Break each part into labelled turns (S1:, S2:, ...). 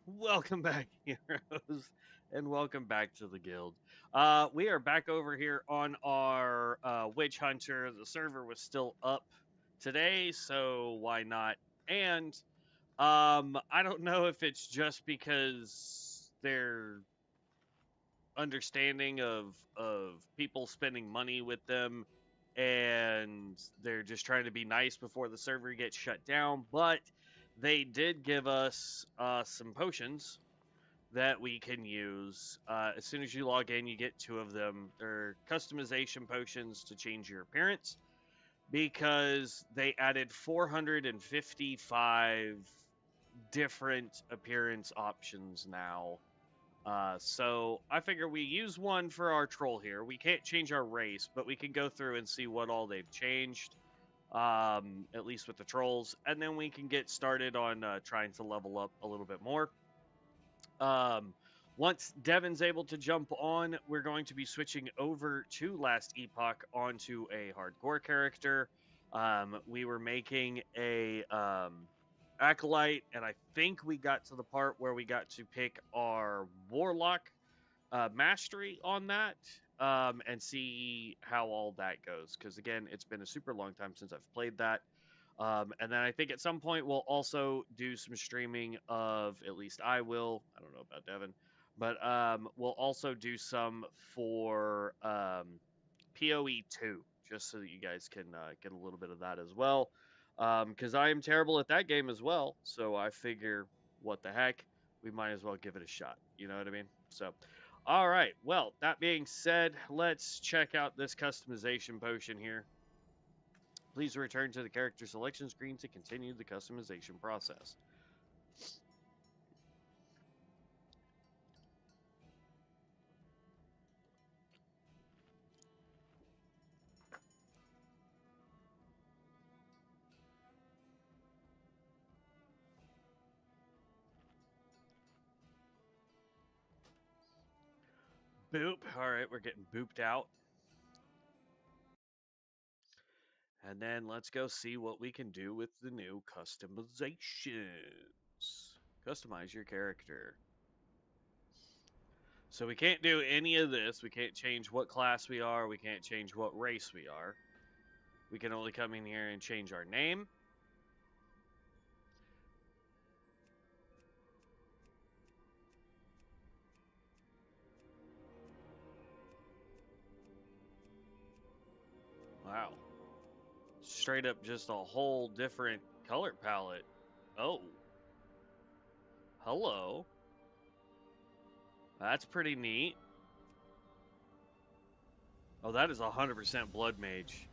S1: Welcome back, heroes, and welcome back to the guild. We are back over here on our Witch Hunter. The server was still up today, so why not? And I don't know if it's just because they're understanding of people spending money with them, and they're just trying to be nice before the server gets shut down. But they did give us some potions that we can use. As soon as you log in, you get two of them. They're customization potions to change your appearance because they added 455 different appearance options now. So I figure we use one for our troll here. We can't change our race, but we can go through and see what all they've changed, at least with the trolls, and then we can get started on trying to level up a little bit more. Um, Once Devin's able to jump on, we're going to be switching over to Last Epoch onto a hardcore character. We were making a acolyte, and I think we got to the part where we got to pick our warlock mastery on that, and see how all that goes. Because again, it's been a super long time since I've played that. And then I think at some point we'll also do some streaming of, at least I will. I don't know about Devin, but we'll also do some for PoE 2, just so that you guys can get a little bit of that as well. Because I am terrible at that game as well, so I figure, what the heck, we might as well give it a shot. You know what I mean? So, all right. Well, that being said, let's check out this customization potion here. Please return to the character selection screen to continue the customization process. Boop. All right, we're getting booped out. And then let's go see what we can do with the new customizations. Customize your character. So we can't do any of this. We can't change what class we are. We can't change what race we are. We can only come in here and change our name. Wow. Straight up just a whole different color palette. Oh. Hello. That's pretty neat. Oh, that is 100% Blood Mage.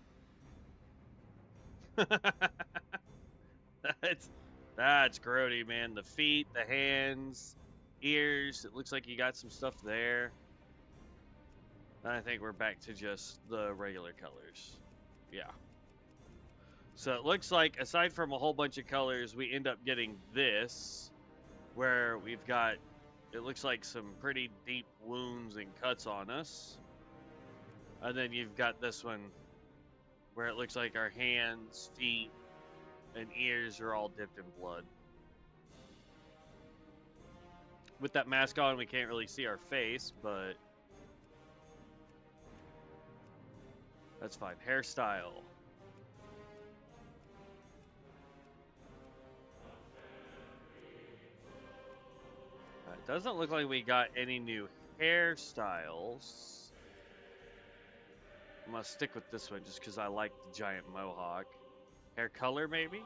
S1: that's that's grody, man. The feet, the hands, ears. It looks like you got some stuff there. I think we're back to just the regular colors. Yeah. So it looks like, aside from a whole bunch of colors, we end up getting this, where we've got, it looks like some pretty deep wounds and cuts on us. And then you've got this one, where it looks like our hands, feet, and ears are all dipped in blood. With that mask on, we can't really see our face, but that's fine. Hairstyle. It doesn't look like we got any new hairstyles. I'm gonna stick with this one just because I like the giant mohawk. Hair color, maybe?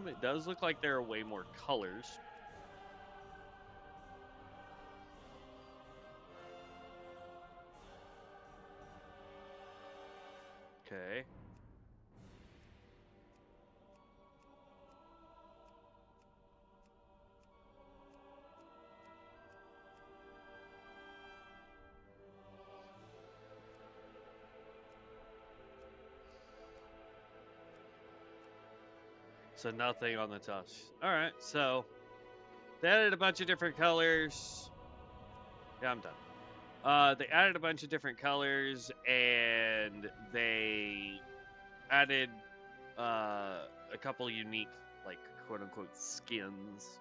S1: It does look like there are way more colors. Okay. So nothing on the touch. All right, so they added a bunch of different colors. Yeah, I'm done. They added a bunch of different colors, and they added a couple unique, like, quote-unquote skins.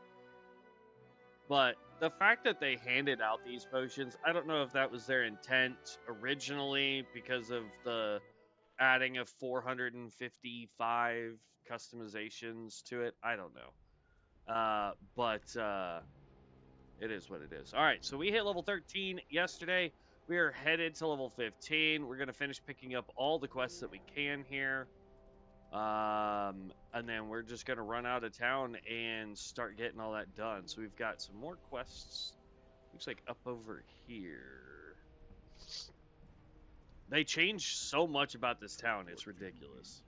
S1: But the fact that they handed out these potions, I don't know if that was their intent originally because of the adding of 455 customizations to it. I don't know. But it is what it is. All right, so we hit level 13 yesterday. We are headed to level 15. We're going to finish picking up all the quests that we can here. And then we're just going to run out of town and start getting all that done. So we've got some more quests. Looks like up over here. They changed so much about this town. It's ridiculous.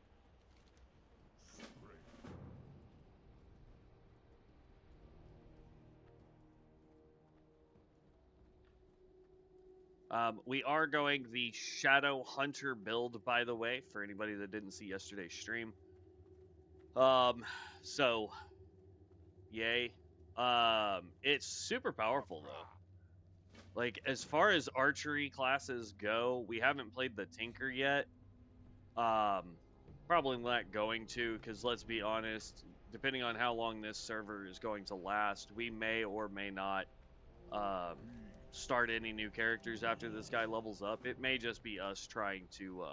S1: We are going the Shadow Hunter build, by the way, for anybody that didn't see yesterday's stream. So, yay. It's super powerful, though. Like, as far as archery classes go, we haven't played the Tinker yet. Probably not going to, because let's be honest, depending on how long this server is going to last, we may or may not start any new characters after this guy levels up. It may just be us trying to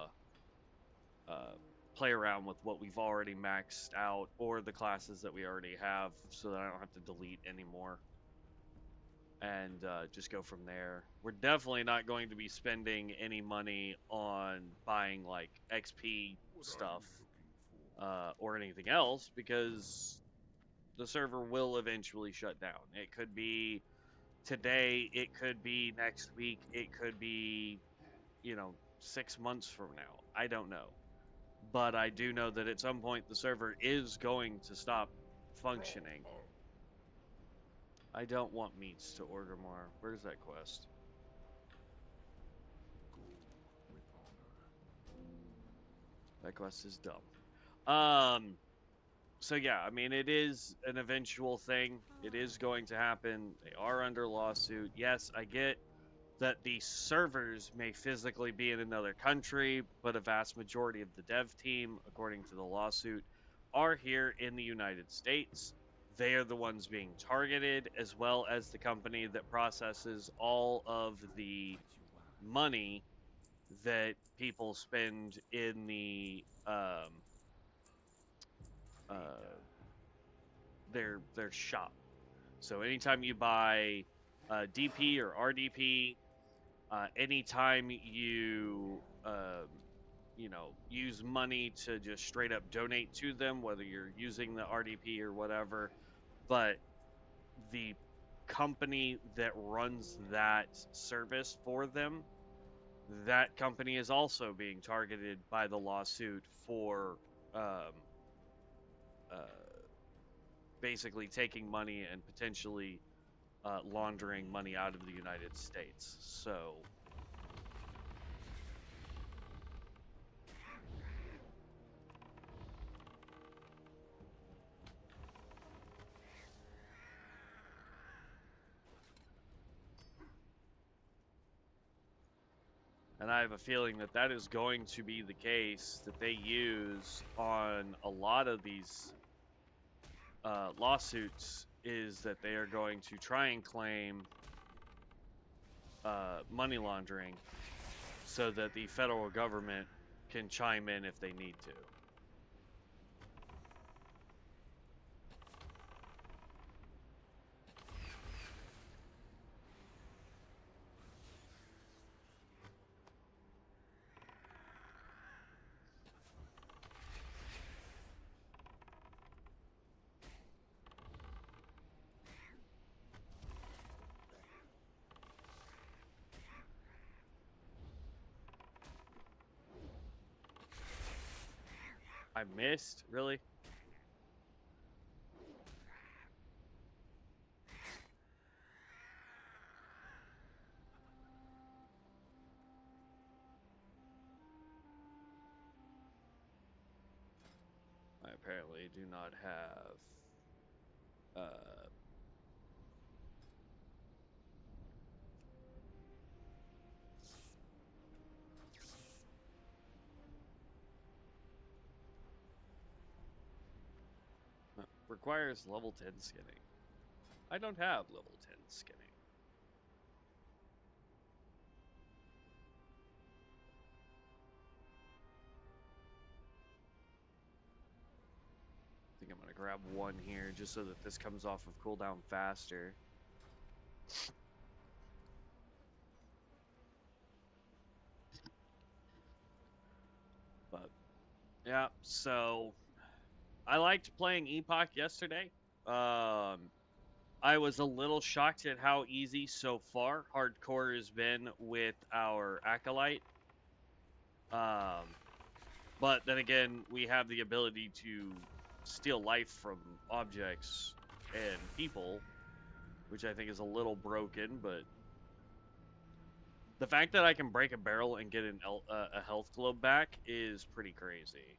S1: play around with what we've already maxed out or the classes that we already have so that I don't have to delete anymore. And just go from there. We're definitely not going to be spending any money on buying like XP stuff or anything else because the server will eventually shut down. It could be today, it could be next week, it could be, 6 months from now. I don't know. But I do know that at some point the server is going to stop functioning. I don't want meats to order more. Where's that quest? That quest is dumb. So yeah, I mean, it is an eventual thing. It is going to happen. They are under lawsuit. Yes, I get that the servers may physically be in another country, but a vast majority of the dev team, according to the lawsuit, are here in the United States. They are the ones being targeted, as well as the company that processes all of the money that people spend in the their shop. So anytime you buy DP or RDP, anytime you use money to just straight up donate to them, whether you're using the RDP or whatever, but the company that runs that service for them, that company is also being targeted by the lawsuit for basically taking money and potentially laundering money out of the United States. So and I have a feeling that that is going to be the case that they use on a lot of these lawsuits, is that they are going to try and claim money laundering so that the federal government can chime in if they need to. I missed? Really? I apparently do not have Requires level 10 skinning. I don't have level 10 skinning. I think I'm going to grab one here just so that this comes off of cooldown faster. But, yeah, so I liked playing Epoch yesterday. I was a little shocked at how easy so far hardcore has been with our Acolyte. But then again, we have the ability to steal life from objects and people, which I think is a little broken, but the fact that I can break a barrel and get a health globe back is pretty crazy.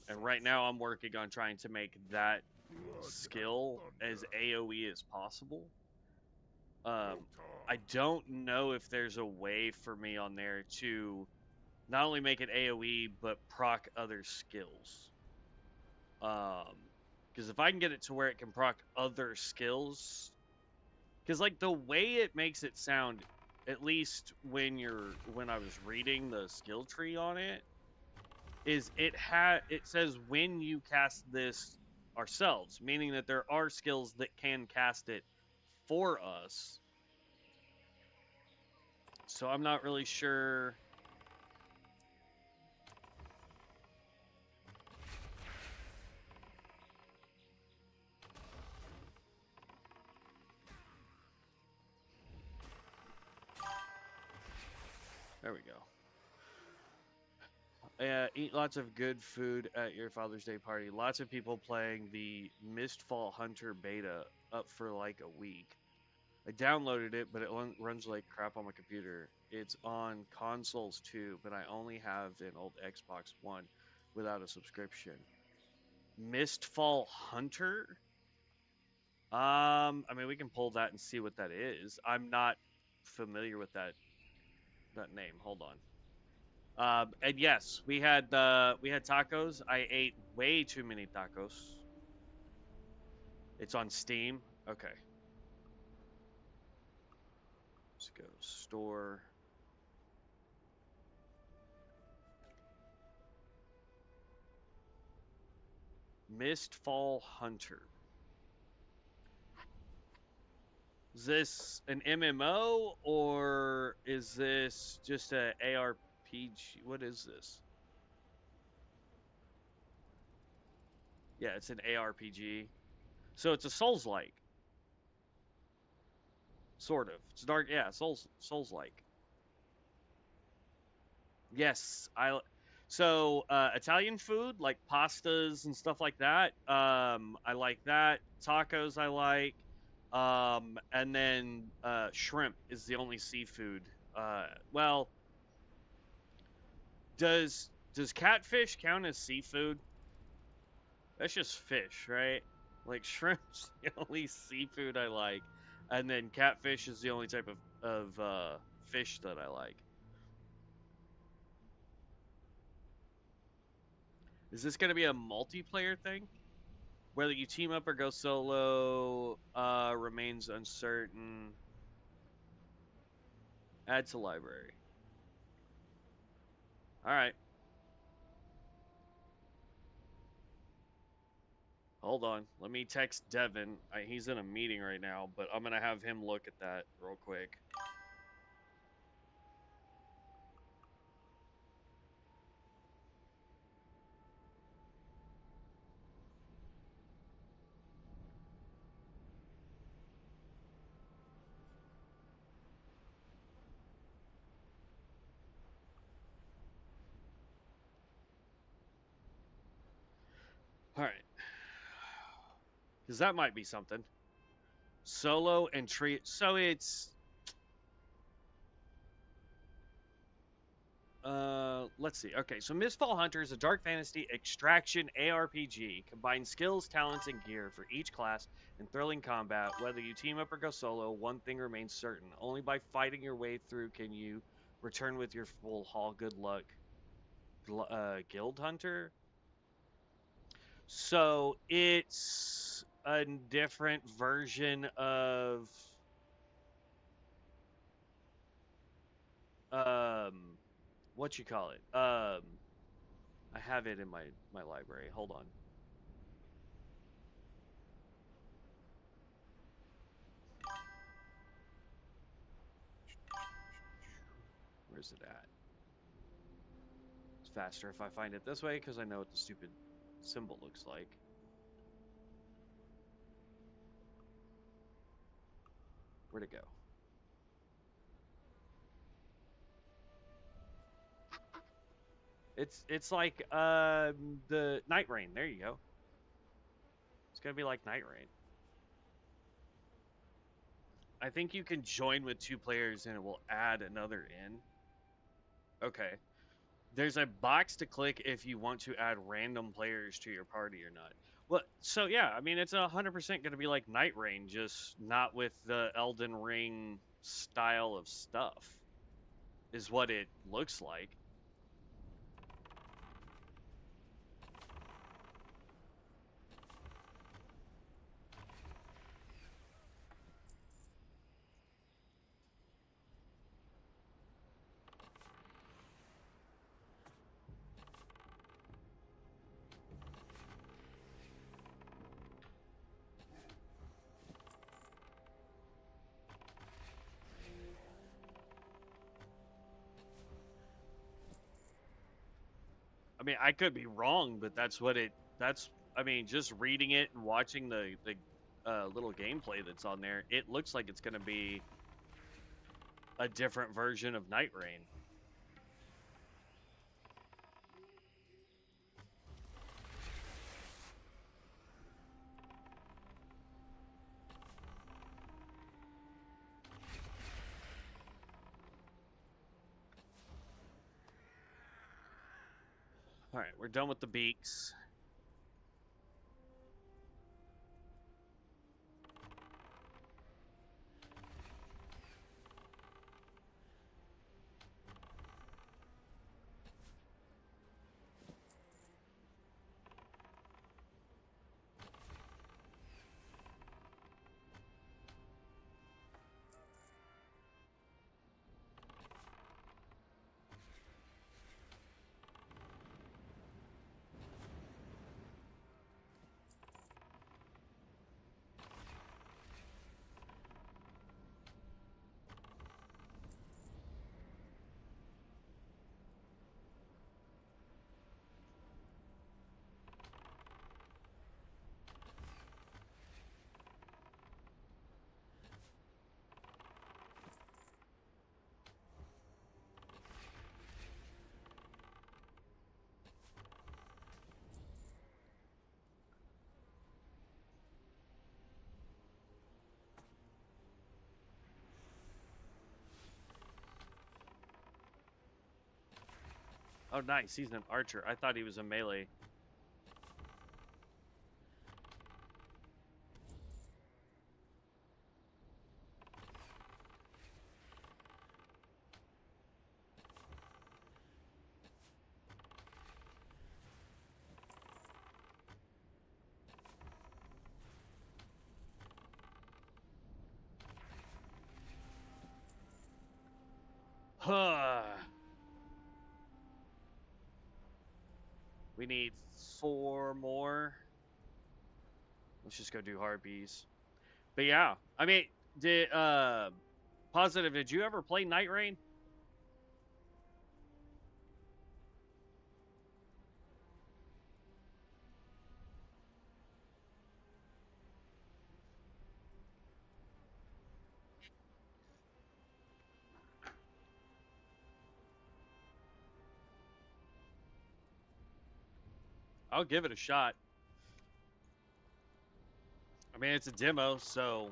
S1: And right now I'm working on trying to make that skill as AoE as possible. I don't know if there's a way for me on there to not only make it AoE, but proc other skills. Because if I can get it to where it can proc other skills, because like the way it makes it sound, at least when I was reading the skill tree on it, is it says when you cast this ourselves, meaning that there are skills that can cast it for us. So I'm not really sure. There we go. Eat lots of good food at your Father's Day party. Lots of people playing the Mistfall Hunter beta up for like a week. I downloaded it, but it runs like crap on my computer. It's on consoles too, but I only have an old Xbox One without a subscription. Mistfall Hunter? I mean, we can pull that and see what that is. I'm not familiar with that name. Hold on. And yes, we had tacos. I ate way too many tacos. It's on Steam. Okay. Let's go store. Mistfall Hunter. Is this an MMO or is this just a ARPG? What is this? Yeah, it's an ARPG. So it's a Souls-like. Sort of. It's dark, yeah, Souls-like. Yes, Italian food like pastas and stuff like that. I like that. Tacos I like. And then shrimp is the only seafood. Well, does catfish count as seafood? That's just fish, right? Like shrimp's the only seafood I like, and then catfish is the only type of fish that I like. Is this going to be a multiplayer thing? Whether you team up or go solo remains uncertain. Add to library. All right. Hold on. Let me text Devin. He's in a meeting right now, but I'm going to have him look at that real quick. All right. Because that might be something. Solo and tree. So it's... let's see. Okay, so Mistfall Hunter is a dark fantasy extraction ARPG. Combines skills, talents, and gear for each class in thrilling combat. Whether you team up or go solo, one thing remains certain. Only by fighting your way through can you return with your full haul. Good luck. Guild Hunter? So it's a different version of what you call it? I have it in my library. Hold on. Where's it at? It's faster if I find it this way because I know what the stupid symbol looks like. Where'd it go? It's like the Night Rain. There you go. It's gonna be like Night Rain. I think you can join with 2 players and it will add another in. Okay. There's a box to click if you want to add random players to your party or not. Well, so yeah, I mean it's 100% going to be like Night Rain, just not with the Elden Ring style of stuff. Is what it looks like. I mean, I could be wrong, but that's what it. That's. I mean, just reading it and watching the little gameplay that's on there, it looks like it's going to be a different version of Night Rain. All right, we're done with the beaks. Oh, nice. He's an archer. I thought he was a melee. Huh. We need 4 more. Let's just go do harpies. But yeah, I mean, did Positive, did you ever play Night Rain? I'll give it a shot. I mean, it's a demo, so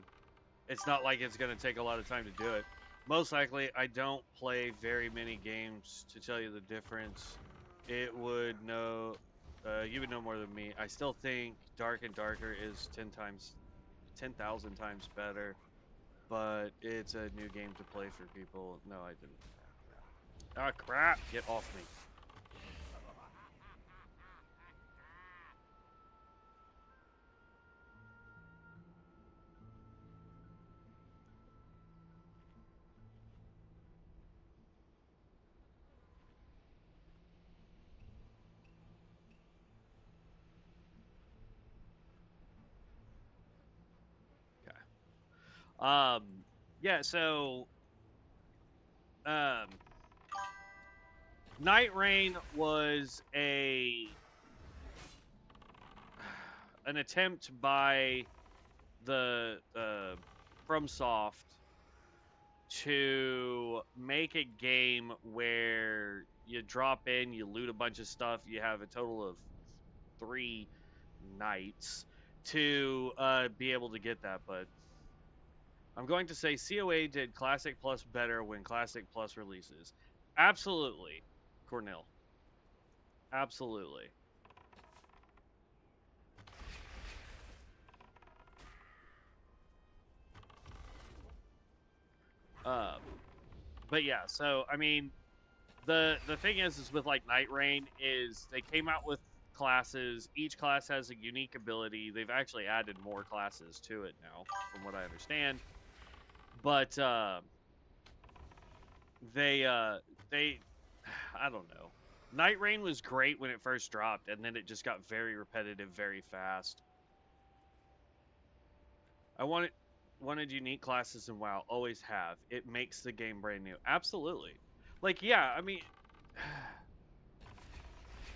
S1: it's not like it's going to take a lot of time to do it. Most likely, I don't play very many games to tell you the difference. It would know, you would know more than me. I still think Dark and Darker is 10,000 times better, but it's a new game to play for people. No, I didn't. Ah, crap! Get off me. Um, yeah. So, um, Night Rain was an attempt by the FromSoft to make a game where you drop in, you loot a bunch of stuff, you have a total of 3 nights to be able to get that. But I'm going to say COA did Classic Plus better when Classic Plus releases. Absolutely, Cornell. Absolutely. Um, but yeah, so I mean, the thing is with like Night Rain is they came out with classes. Each class has a unique ability. They've actually added more classes to it now, from what I understand. But they I don't know. Night Rain was great when it first dropped, and then it just got very repetitive very fast. I wanted unique classes in WoW. Always have. It makes the game brand new. Absolutely. Like, yeah, I mean,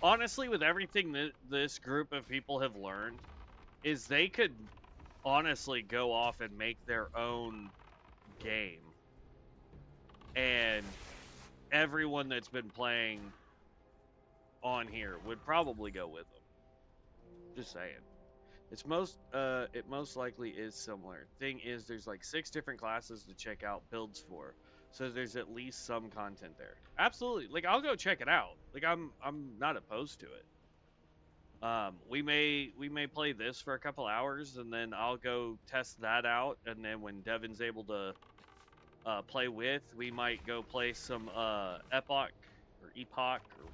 S1: honestly, with everything that this group of people have learned, is they could honestly go off and make their own game. And everyone that's been playing on here would probably go with them. Just saying. It most likely is similar. Thing is, there's like 6 different classes to check out builds for, so there's at least some content there. Absolutely, like I'll go check it out. Like I'm not opposed to it. We may play this for a couple hours, and then I'll go test that out, and then when Devin's able to play with, we might go play some Epoch or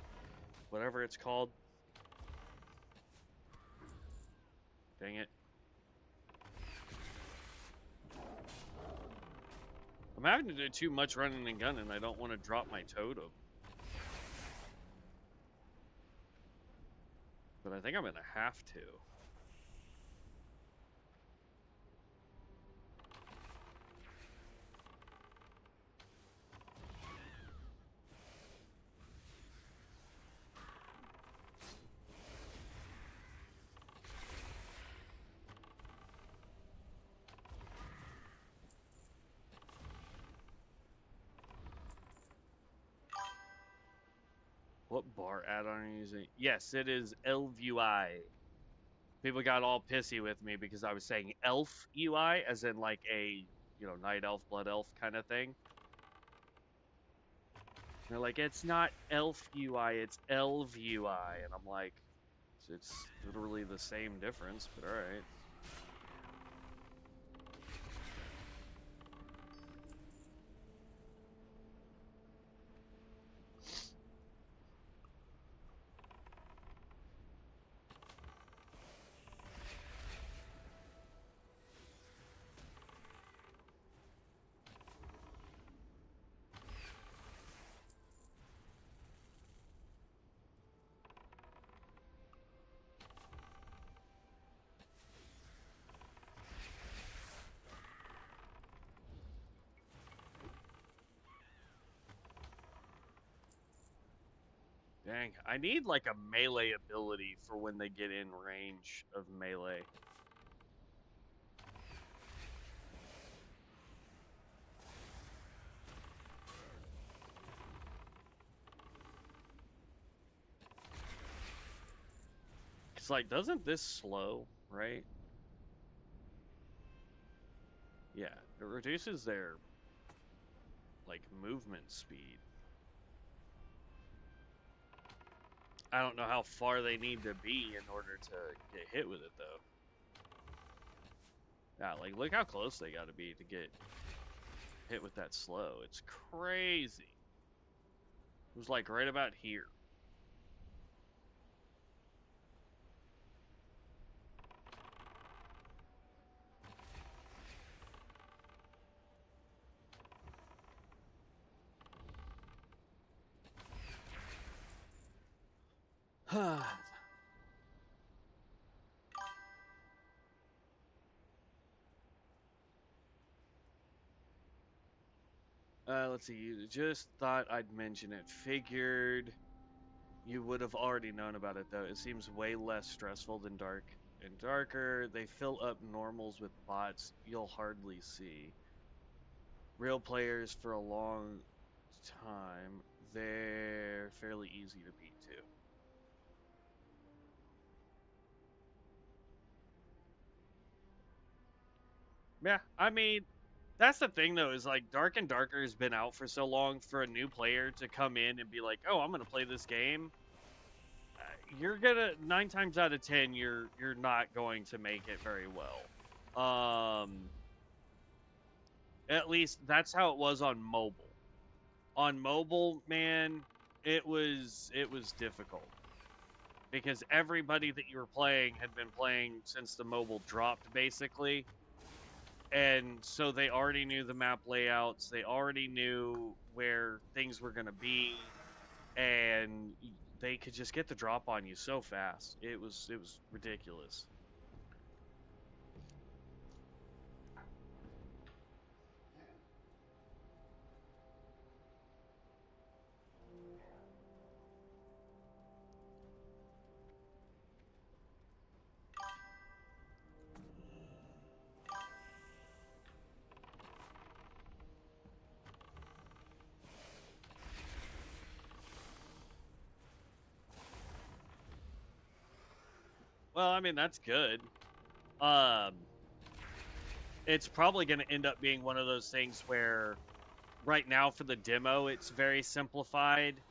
S1: whatever it's called. Dang it. I'm having to do too much running and gunning. I don't want to drop my totem. But I think I'm going to have to. What bar add-on are you using? Yes, it is Elf UI. People got all pissy with me because I was saying Elf UI, as in like a, Night Elf, Blood Elf kind of thing. They're like, it's not Elf UI, it's Elf UI. And I'm like, it's literally the same difference, but alright. Dang, I need like a melee ability for when they get in range of melee. It's like, doesn't this slow, right? Yeah, it reduces their, like, movement speed. I don't know how far they need to be in order to get hit with it, though. Yeah, like, look how close they gotta be to get hit with that slow. It's crazy. It was, like, right about here. Let's see. You just thought I'd mention it. Figured you would have already known about it, though. It seems way less stressful than Dark and Darker. They fill up normals with bots you'll hardly see. Real players for a long time. They're fairly easy to beat, too. Yeah, I mean, that's the thing though, is like Dark and Darker has been out for so long for a new player to come in and be like, "Oh, I'm gonna play this game." You're gonna 9 times out of 10, you're not going to make it very well. At least that's how it was on mobile. On mobile, man, it was difficult because everybody that you were playing had been playing since the mobile dropped, basically. And so they already knew the map layouts, they already knew where things were going to be, and they could just get the drop on you so fast. It was ridiculous. Well, I mean, that's good. um it's probably going to end up being one of those things where right now for the demo it's very simplified,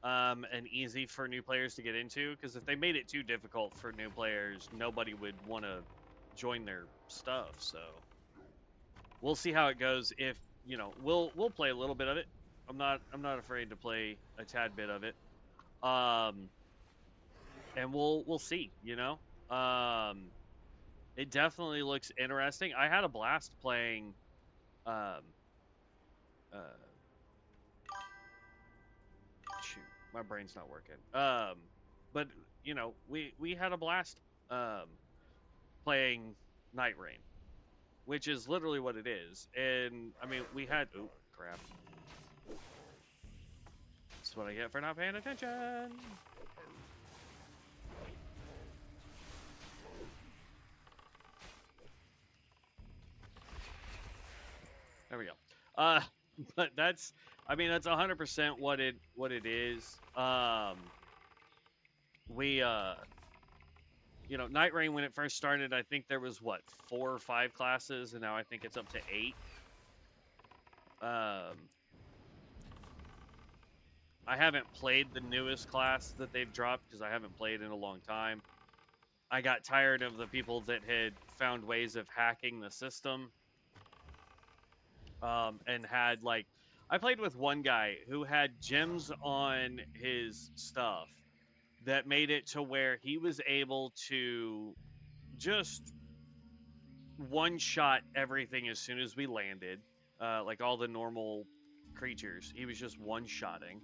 S1: and easy for new players to get into, because if they made it too difficult for new players, nobody would want to join their stuff. So we'll see how it goes. If we'll play a little bit of it. I'm not afraid to play a tad bit of it. um and we'll see. It definitely looks interesting. I had a blast playing. um uh Shoot, my brain's not working. But we had a blast um playing Night Rain, which is literally what it is. And I mean, we had, oh crap, that's what I get for not paying attention. There we go. But that's, I mean, that's 100% what it is. We Night Rain, when it first started, I think there was what, 4 or 5 classes, and now I think it's up to 8. um I haven't played the newest class that they've dropped because I haven't played in a long time. I got tired of the people that had found ways of hacking the system, and had like, I played with one guy who had gems on his stuff that made it to where he was able to just one shot everything as soon as we landed, like all the normal creatures. He was just one shotting.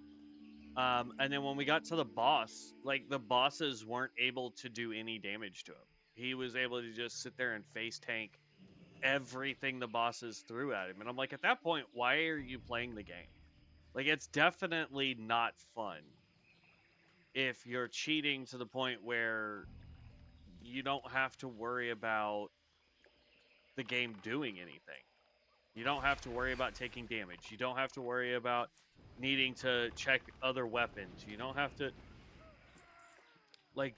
S1: And then when we got to the boss, like the bosses weren't able to do any damage to him. He was able to just sit there and face tank everything the bosses threw at him. And I'm like, at that point, why are you playing the game? Like, it's definitely not fun if you're cheating to the point where you don't have to worry about the game doing anything. You don't have to worry about taking damage. You don't have to worry about needing to check other weapons. You don't have to, like,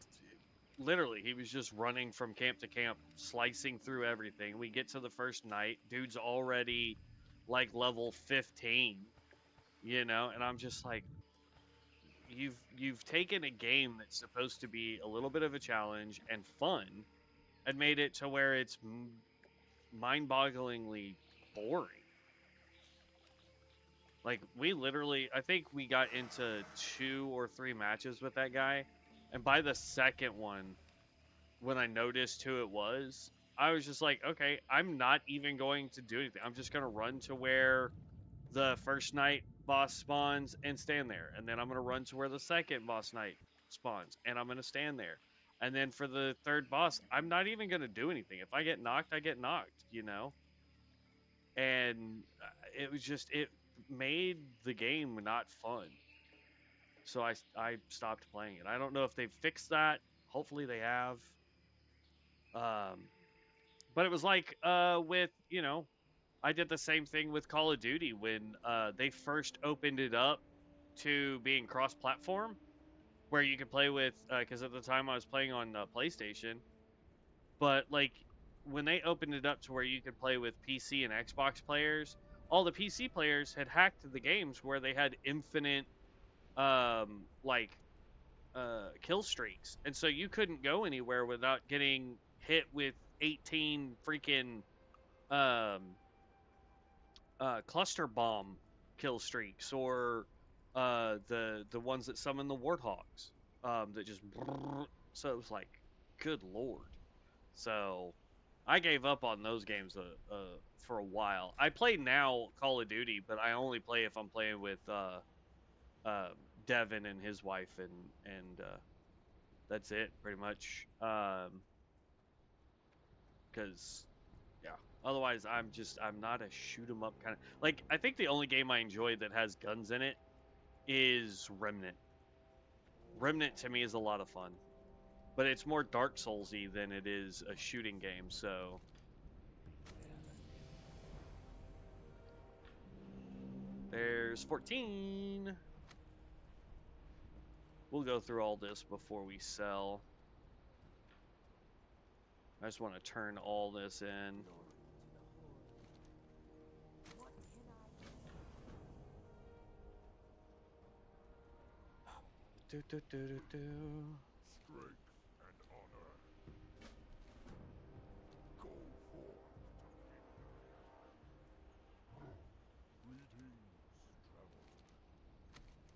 S1: literally, he was just running from camp to camp, slicing through everything. We get to the first night, dude's already like level 15, and I'm just like, you've taken a game that's supposed to be a little bit of a challenge and fun and made it to where it's mind-bogglingly boring. Like, we literally, I think we got into 2 or 3 matches with that guy, and by the second one, when I noticed who it was, I was just like, okay, I'm not even going to do anything. I'm just going to run to where the first night boss spawns and stand there. And then I'm going to run to where the second boss night spawns and I'm going to stand there. And then for the third boss, I'm not even going to do anything. If I get knocked, I get knocked. And it was just, made the game not fun. So I stopped playing it. I don't know if they've fixed that. Hopefully they have. But it was like with, you know, I did the same thing with Call of Duty when they first opened it up to being cross-platform, where you could play with, because at the time I was playing on PlayStation, but like when they opened it up to where you could play with PC and Xbox players, all the PC players had hacked the games where they had infinite like kill streaks, and so you couldn't go anywhere without getting hit with 18 freaking um, cluster bomb kill streaks, or the ones that summon the warthogs that just. So it was like, good lord. So I gave up on those games for a while. I play now Call of Duty, but I only play if I'm playing with Devin and his wife, and that's it pretty much. Because yeah, otherwise I'm not a shoot 'em up kind of, like, I think the only game I enjoy that has guns in it is Remnant. Remnant to me is a lot of fun, but it's more Dark Soulsy than it is a shooting game. So there's 14. We'll go through all this before we sell. I just want to turn all this in. Do, do, do, do, do.
S2: Strength and honor. Go forth to victory. Greetings, traveler.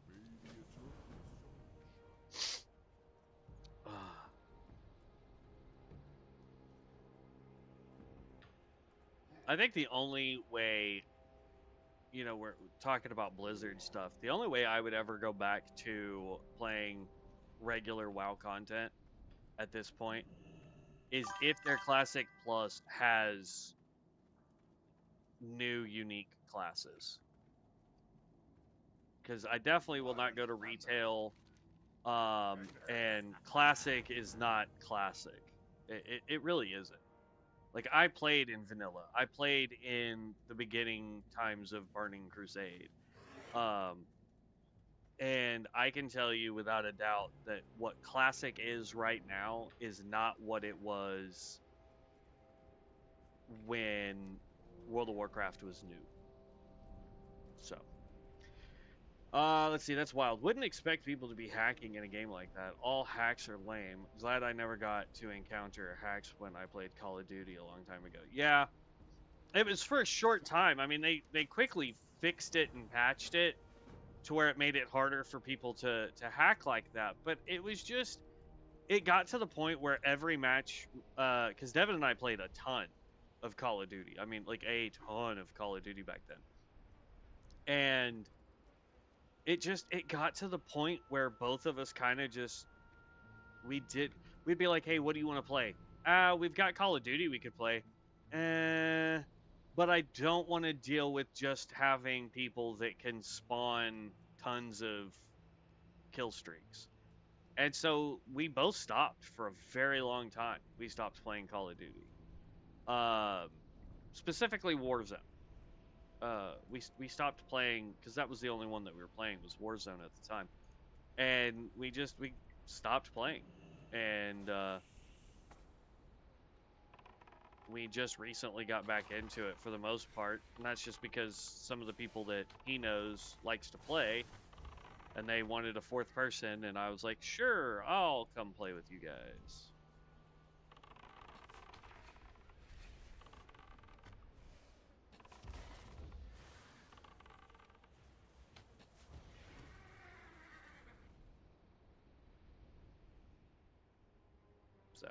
S2: May the eternal sun shine.
S1: I think the only way, you know, we're talking about Blizzard stuff, the only way I would ever go back to playing regular WoW content at this point is if their Classic Plus has new unique classes. Because I definitely will not go to retail, and Classic is not Classic. It really isn't. Like, I played in vanilla. I played in the beginning times of Burning Crusade. And I can tell you without a doubt that what Classic is right now is not what it was when World of Warcraft was new. So, let's see, that's wild. Wouldn't expect people to be hacking in a game like that. All hacks are lame. Glad I never got to encounter hacks when I played Call of Duty a long time ago. Yeah, it was for a short time. I mean, they quickly fixed it and patched it to where it made it harder for people to hack like that. But it was just, it got to the point where every match, because Devin and I played a ton of Call of Duty. I mean, like a ton of Call of Duty back then. And it got to the point where both of us kind of just, we'd be like, hey, what do you want to play? We've got Call of Duty we could play. But I don't want to deal with just having people that can spawn tons of kill streaks. And so we both stopped for a very long time. We stopped playing Call of Duty. Specifically Warzone. We stopped playing because that was the only one that we were playing was Warzone at the time. And we stopped playing. And we just recently got back into it for the most part, and that's just because some of the people that he knows likes to play, and they wanted a fourth person, and I was like, sure, I'll come play with you guys. So.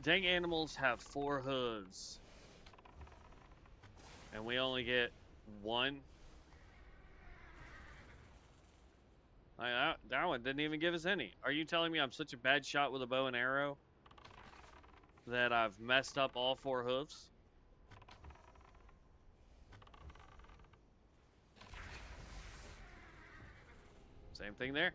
S1: Dang animals have 4 hooves. And we only get 1. That one didn't even give us any. Are you telling me I'm such a bad shot with a bow and arrow that I've messed up all 4 hoofs? Same thing there.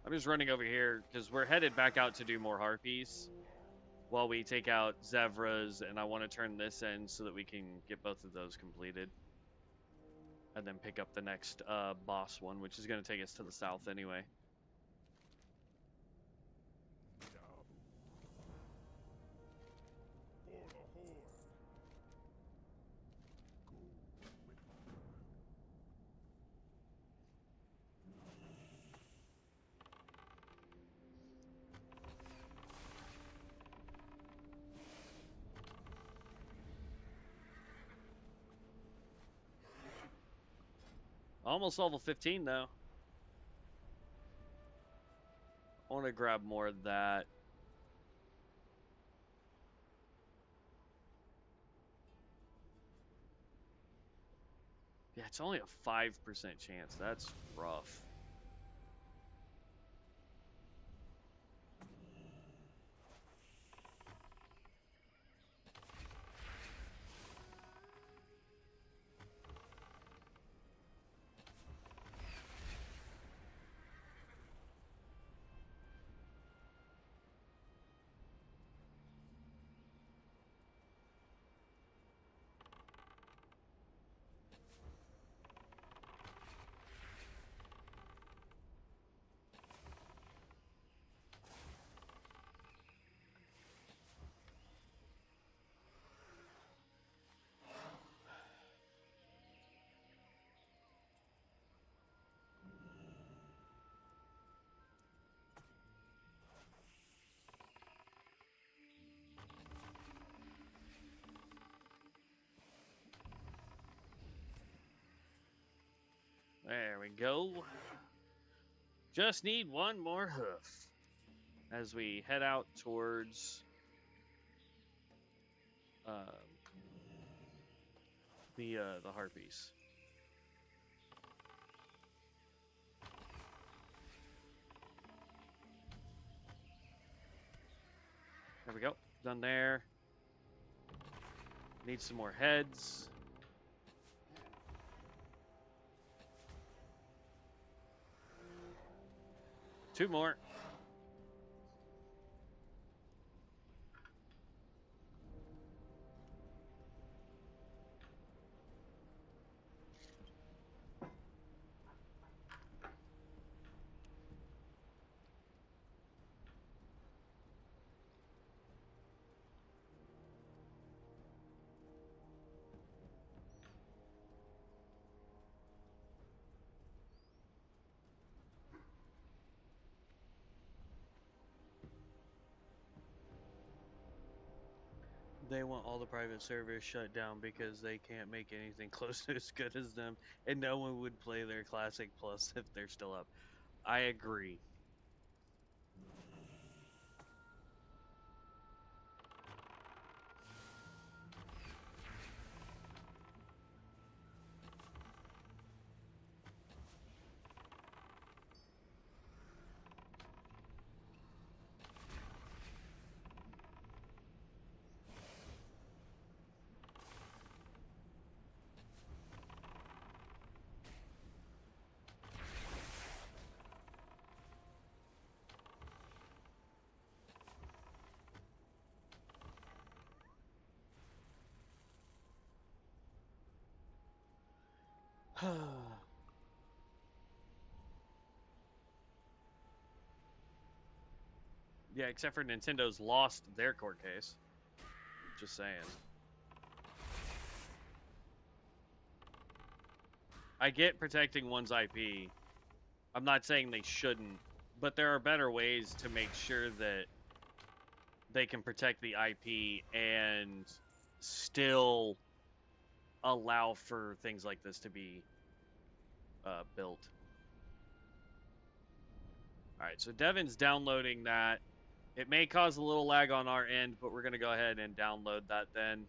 S1: I'm just running over here because we're headed back out to do more harpies while we take out zebras, and I want to turn this in so that we can get both of those completed. And then pick up the next boss one, which is going to take us to the south anyway. Almost level 15 though. I want to grab more of that. Yeah, it's only a 5% chance. That's rough. There we go. Just need one more hoof as we head out towards the harpies. There we go. Done there. Need some more heads. Two more. They want all the private servers shut down because they can't make anything close to as good as them, and no one would play their Classic Plus if they're still up. I agree. Yeah, except for Nintendo's lost their court case. Just saying. I get protecting one's IP. I'm not saying they shouldn't, but there are better ways to make sure that they can protect the IP and still allow for things like this to be built. Alright, so Devin's downloading that. It may cause a little lag on our end, but we're going to go ahead and download that then.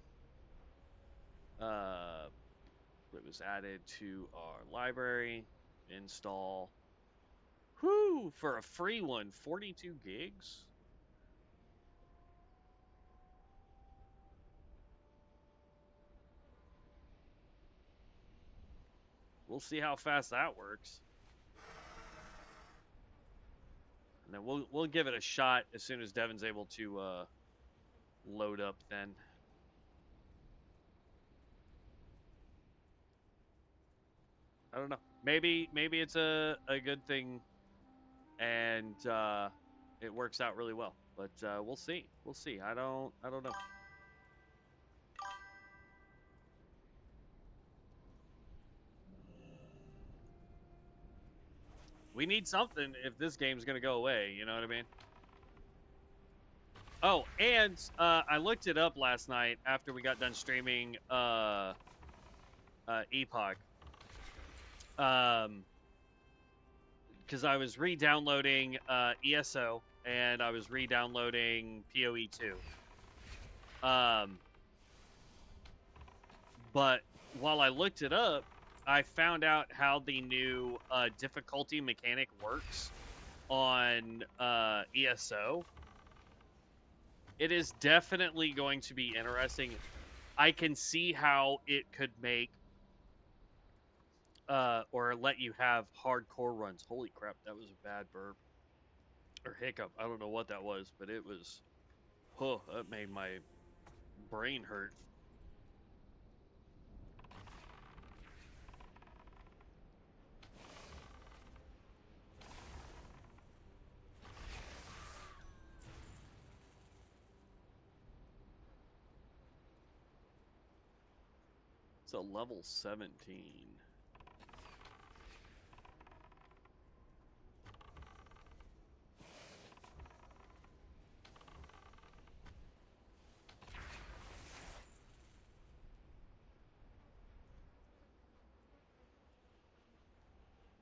S1: It was added to our library. Install. Whoo! For a free one, 42 gigs? We'll see how fast that works. And then we'll give it a shot as soon as Devin's able to load up then. I don't know. Maybe it's a good thing and it works out really well. But we'll see. We'll see. I don't know. We need something if this game's gonna go away, you know what I mean? Oh, and I looked it up last night after we got done streaming Epoch. Because I was re-downloading ESO and I was re-downloading PoE 2. But while I looked it up, I found out how the new difficulty mechanic works on ESO. It is definitely going to be interesting. I can see how it could make or let you have hardcore runs. Holy crap, that was a bad burp. Or hiccup. I don't know what that was, but it was... Oh, that made my brain hurt. It's a level 17.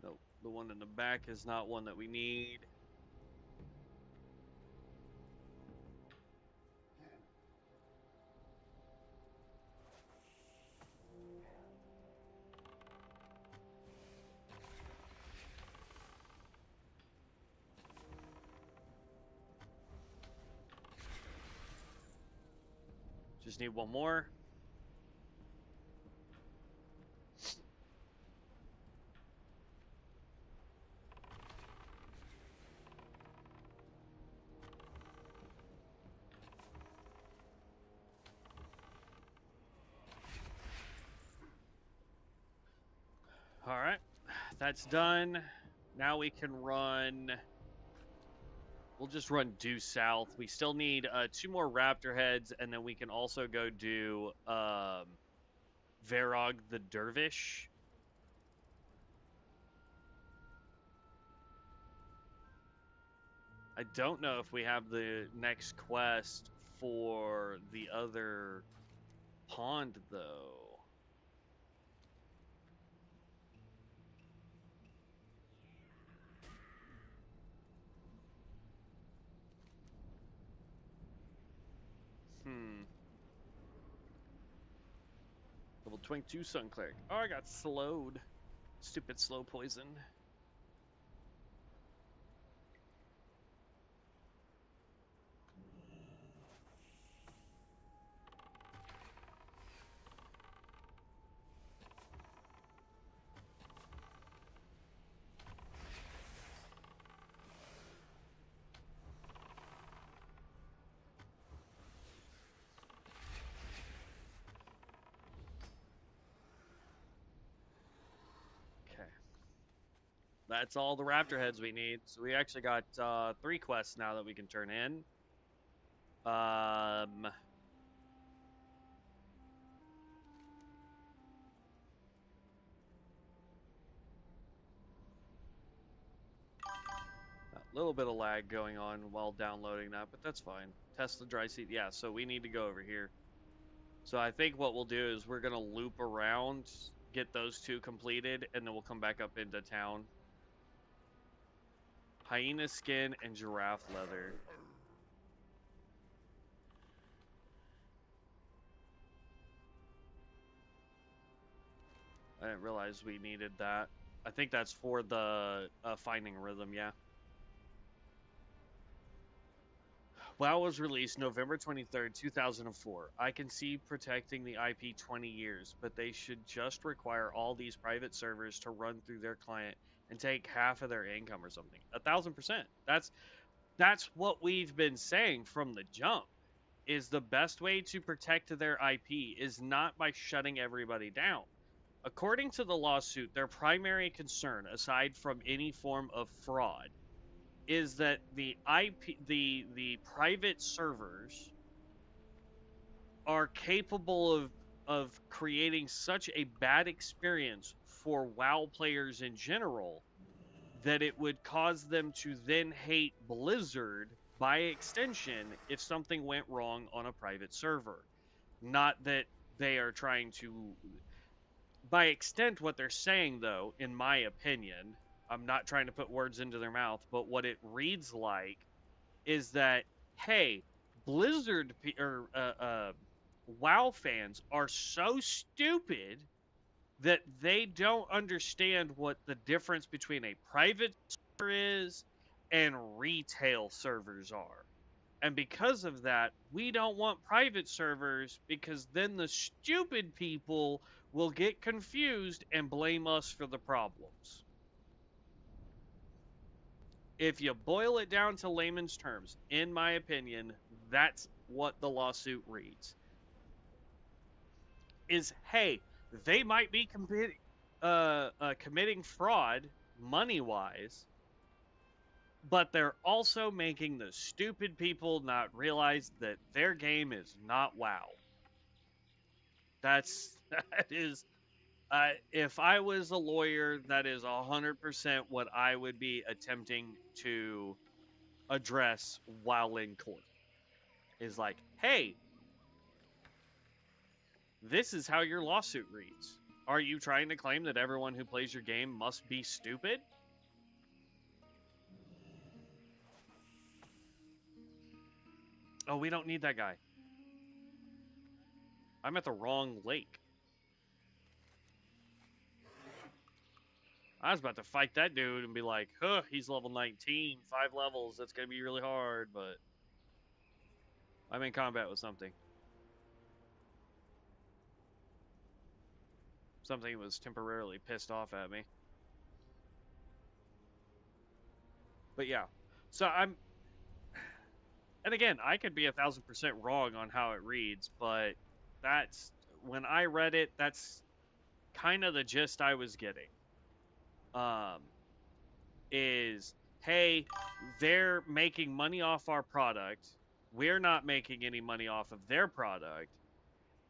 S1: Nope, the one in the back is not one that we need. Just need one more. All right, that's done. Now we can run... We'll just run due south. We still need 2 more raptor heads, and then we can also go do Varog the Dervish. I don't know if we have the next quest for the other pond, though. Level 22 Sun Cleric. Oh, I got slowed. Stupid slow poison. That's all the raptor heads we need. So we actually got 3 quests now that we can turn in. A little bit of lag going on while downloading that, but that's fine. Test the dry seed. Yeah, so we need to go over here. So I think what we'll do is we're going to loop around, get those 2 completed, and then we'll come back up into town. Hyena skin and giraffe leather. I didn't realize we needed that. I think that's for the Finding Rhythm, yeah. WoW was released November 23rd, 2004. I can see protecting the IP 20 years, but they should just require all these private servers to run through their client and take half of their income or something. 1,000%. That's what we've been saying from the jump. Is the best way to protect their IP is not by shutting everybody down. According to the lawsuit, their primary concern, aside from any form of fraud, is that the the private servers are capable of creating such a bad experience for WoW players in general that it would cause them to then hate Blizzard by extension if something went wrong on a private server. Not that they are trying to, by extent, what they're saying, though, in my opinion, I'm not trying to put words into their mouth, but what it reads like is that, hey, Blizzard or WoW fans are so stupid that they don't understand what the difference between a private server is and retail servers are. And because of that, we don't want private servers because then the stupid people will get confused and blame us for the problems. If you boil it down to layman's terms, in my opinion, that's what the lawsuit reads. Is, hey, they might be committing fraud money-wise, but they're also making the stupid people not realize that their game is not WoW. That is, if I was a lawyer, that is 100% what I would be attempting to address while in court. Is like, hey, this is how your lawsuit reads. Are you trying to claim that everyone who plays your game must be stupid? Oh, we don't need that guy. I'm at the wrong lake. I was about to fight that dude and be like, huh, he's level 19, 5 levels, that's going to be really hard, but I'm in combat with something. Something was temporarily pissed off at me. But yeah, so I'm, and again, I could be 1,000% wrong on how it reads, but that's, when I read it, that's kind of the gist I was getting. Is, hey, they're making money off our product. We're not making any money off of their product.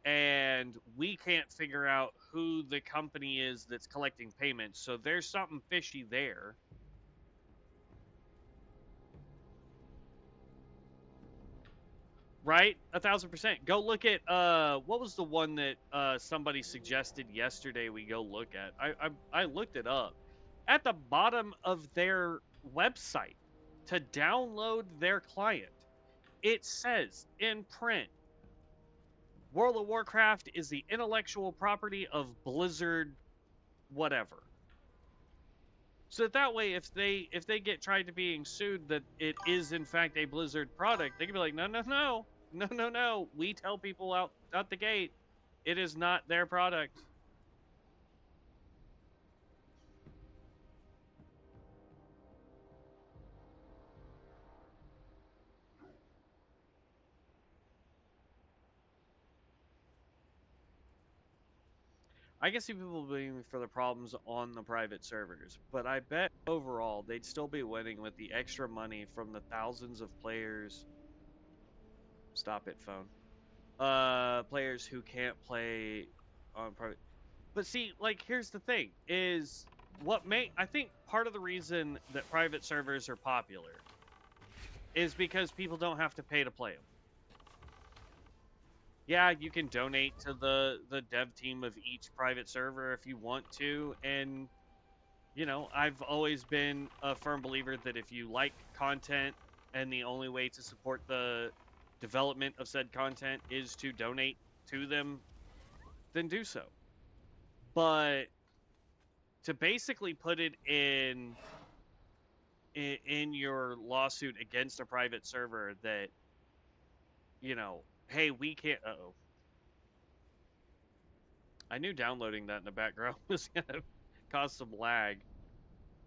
S1: And we can't figure out who the company is that's collecting payments. So there's something fishy there. Right? 1,000%. Go look at, what was the one that somebody suggested yesterday we go look at? I looked it up. At the bottom of their website to download their client, it says in print, World of Warcraft is the intellectual property of Blizzard whatever. So that way, if they get tried to being sued that it is in fact a Blizzard product, they can be like, no. We tell people out the gate, it is not their product. I can see people blaming for the problems on the private servers, but I bet overall they'd still be winning with the extra money from the thousands of players. Stop it, phone. Players who can't play on private. But see, like, here's the thing: is I think part of the reason that private servers are popular is because people don't have to pay to play them. Yeah, you can donate to the dev team of each private server if you want to, and you know, I've always been a firm believer that if you like content and the only way to support the development of said content is to donate to them, then do so. But to basically put it in your lawsuit against a private server that, you know, hey, we can't. Uh-oh. I knew downloading that in the background was gonna cause some lag.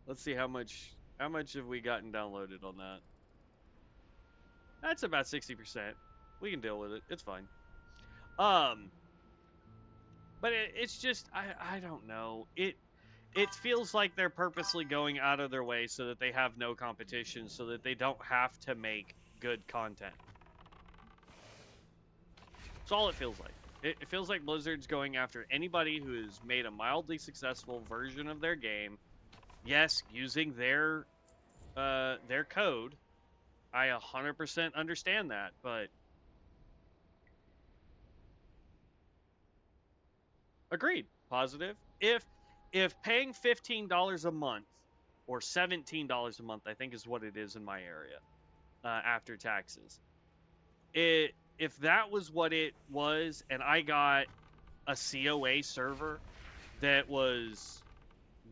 S1: Let's see how much have we gotten downloaded on that. That's about 60%. We can deal with it. It's fine. But it's just I don't know. It feels like they're purposely going out of their way so that they have no competition, so that they don't have to make good content. That's all it feels like. It feels like Blizzard's going after anybody who has made a mildly successful version of their game. Yes, using their code. I 100% understand that, but agreed. Positive. If paying $15 a month or $17 a month, I think is what it is in my area, after taxes. If that was what it was, and I got a COA server that was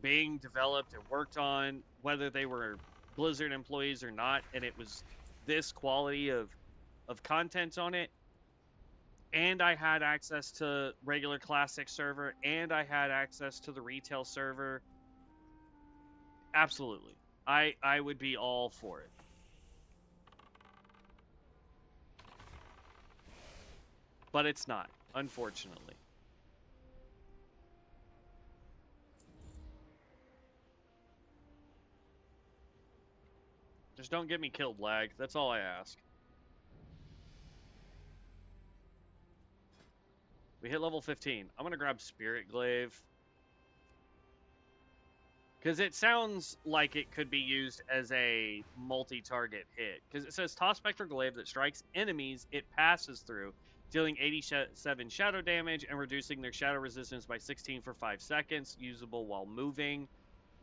S1: being developed and worked on, whether they were Blizzard employees or not, and it was this quality of content on it, and I had access to regular classic server, and I had access to the retail server, absolutely. I would be all for it. But it's not, unfortunately. Just don't get me killed, lag. That's all I ask. We hit level 15. I'm going to grab Spirit Glaive. Because it sounds like it could be used as a multi-target hit. Because it says toss Spectral Glaive that strikes enemies it passes through, dealing 87 shadow damage and reducing their shadow resistance by 16 for 5 seconds, usable while moving.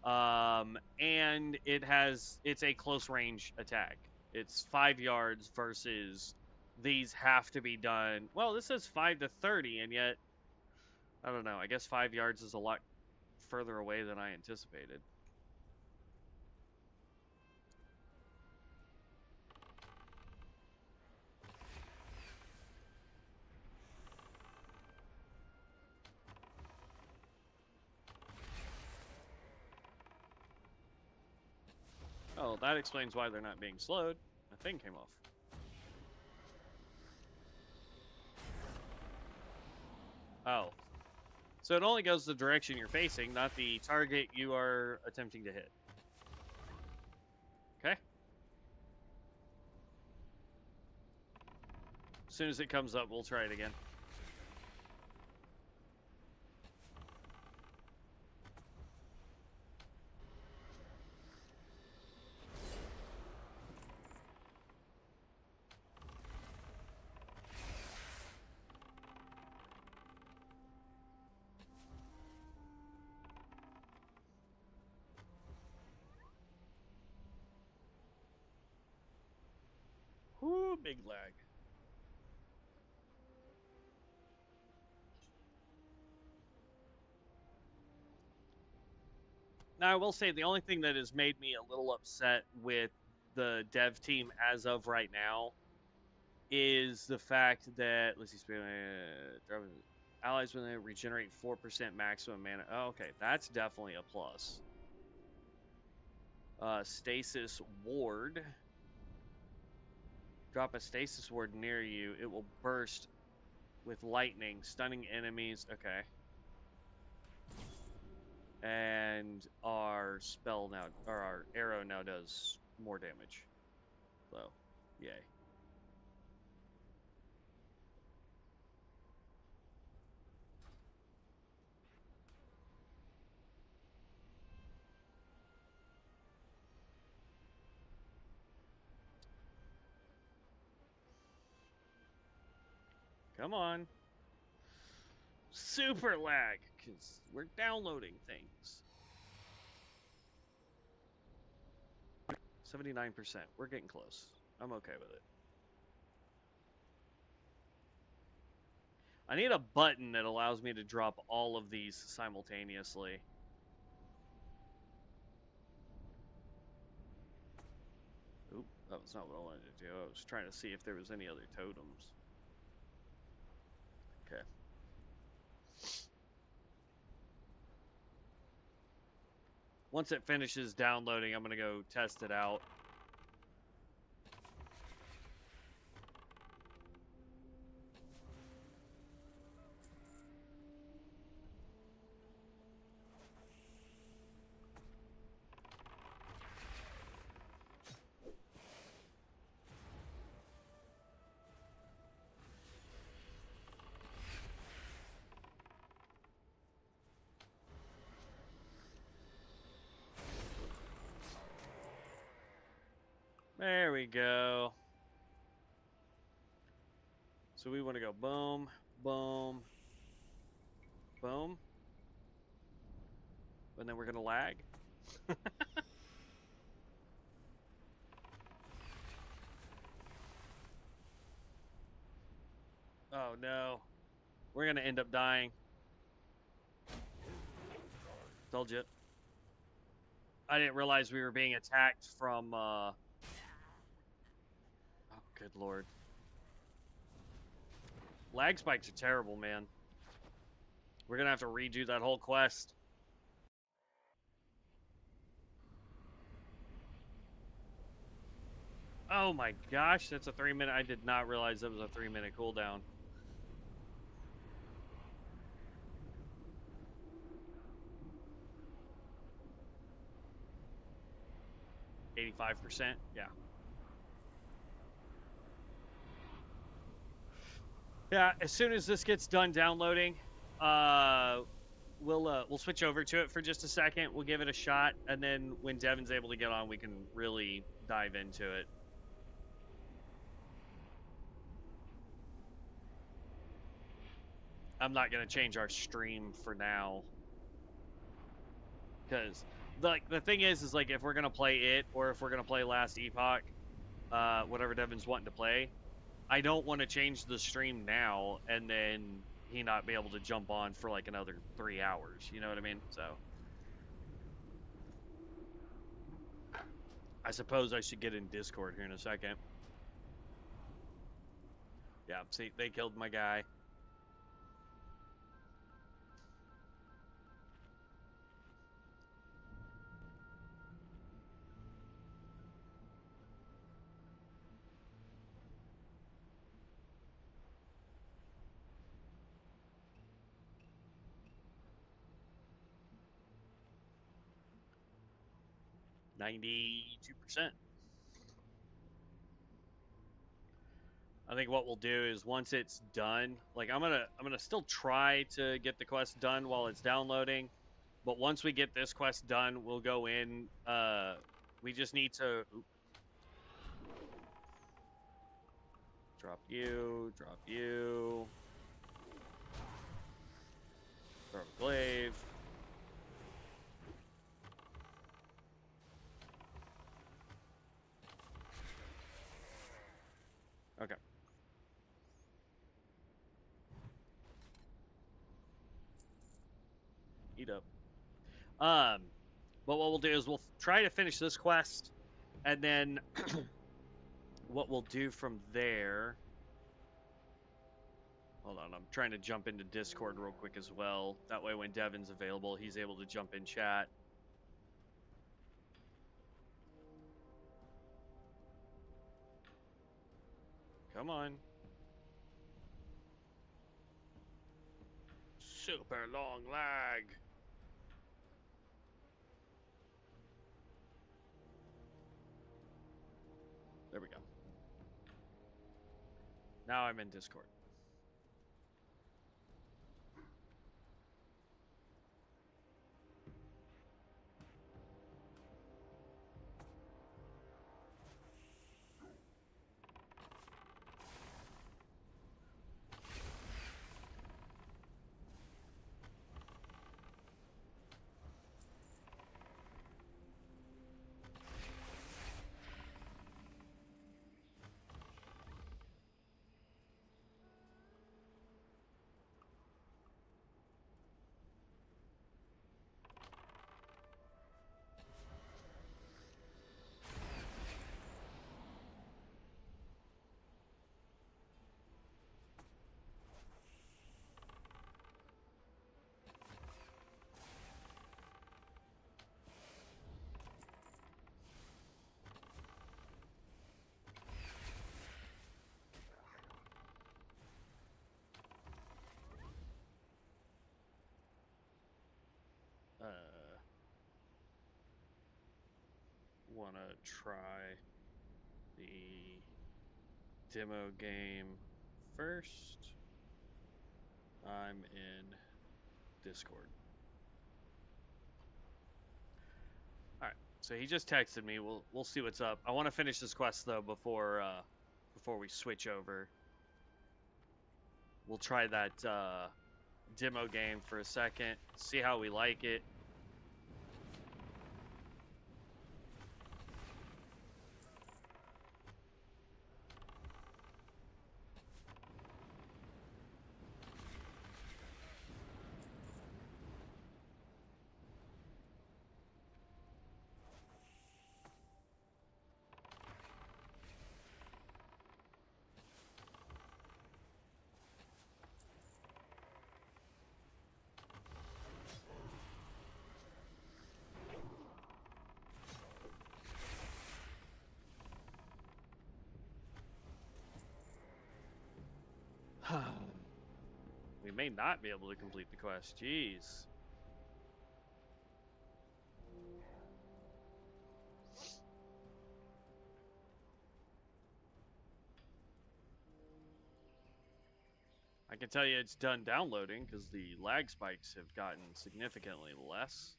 S1: And it's a close range attack. It's 5 yards versus these have to be done. Well, this says 5 to 30, and yet, I don't know. I guess 5 yards is a lot further away than I anticipated. Oh, that explains why they're not being slowed. The thing came off. Oh. So it only goes the direction you're facing, not the target you are attempting to hit. Okay. As soon as it comes up, we'll try it again. Whoo, big lag. Now, I will say the only thing that has made me a little upset with the dev team as of right now is the fact that, let's see, allies when they regenerate 4% maximum mana. Oh, okay, that's definitely a plus. Stasis ward. Drop a stasis ward near you. It will burst with lightning, stunning enemies. Okay. And our spell now, or our arrow now does more damage. So, yay. Come on. Super lag, because we're downloading things. 79%. We're getting close. I'm okay with it. I need a button that allows me to drop all of these simultaneously. That was not what I wanted to do. I was trying to see if there was any other totems. Okay. Once it finishes downloading, I'm going to go test it out. There we go. So we want to go boom, boom, boom. And then we're going to lag. Oh no. We're going to end up dying. Told you. I didn't realize we were being attacked from, oh, good lord. Lag spikes are terrible, man. We're going to have to redo that whole quest. Oh my gosh, that's a 3-minute. I did not realize that was a 3-minute cooldown. %, yeah. Yeah, as soon as this gets done downloading, we'll switch over to it for just a second. We'll give it a shot, and then when Devin's able to get on, we can really dive into it. I'm not gonna change our stream for now, because the thing is like if we're gonna play it or if we're gonna play Last Epoch, whatever Devin's wanting to play, I don't want to change the stream now and then he not be able to jump on for like another 3 hours. You know what I mean? So I suppose I should get in Discord here in a second. Yeah, see, they killed my guy. %. I think what we'll do is once it's done, like I'm gonna still try to get the quest done while it's downloading, but once we get this quest done, we'll go in. We just need to drop you, throw a glaive. Okay. Eat up. But what we'll do is we'll try to finish this quest, and then what we'll do from there. Hold on, I'm trying to jump into Discord real quick as well. That way, when Devin's available, he's able to jump in chat. Come on. Super long lag. There we go. Now I'm in Discord. want to try the demo game first. I'm in Discord. All right, so he just texted me. We'll see what's up. I want to finish this quest though before we switch over. We'll try that demo game for a second, see how we like it. We may not be able to complete the quest. Jeez. I can tell you it's done downloading because the lag spikes have gotten significantly less.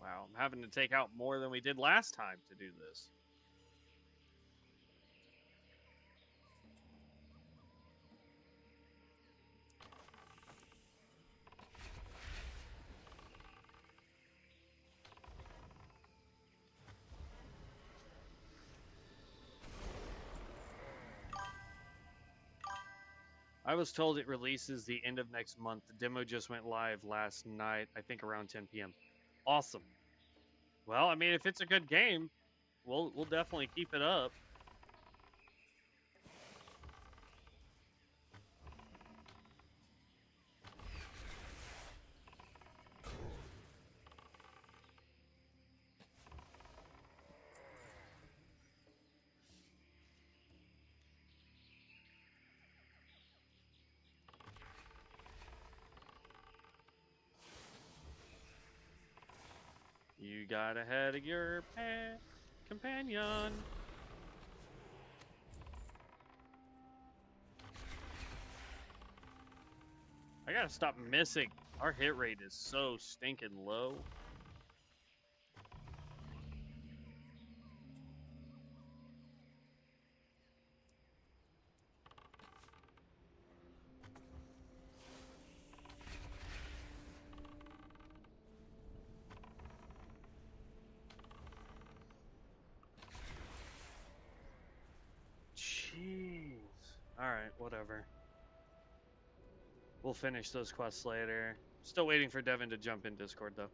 S1: Wow, I'm having to take out more than we did last time to do this. I was told it releases the end of next month. The demo just went live last night, I think around 10 p.m. Awesome. Well, I mean, if it's a good game, we'll definitely keep it up. You got ahead of your companion. I gotta stop missing. Our hit rate is so stinking low. Jeez. Alright, whatever. We'll finish those quests later. Still waiting for Devin to jump in Discord, though.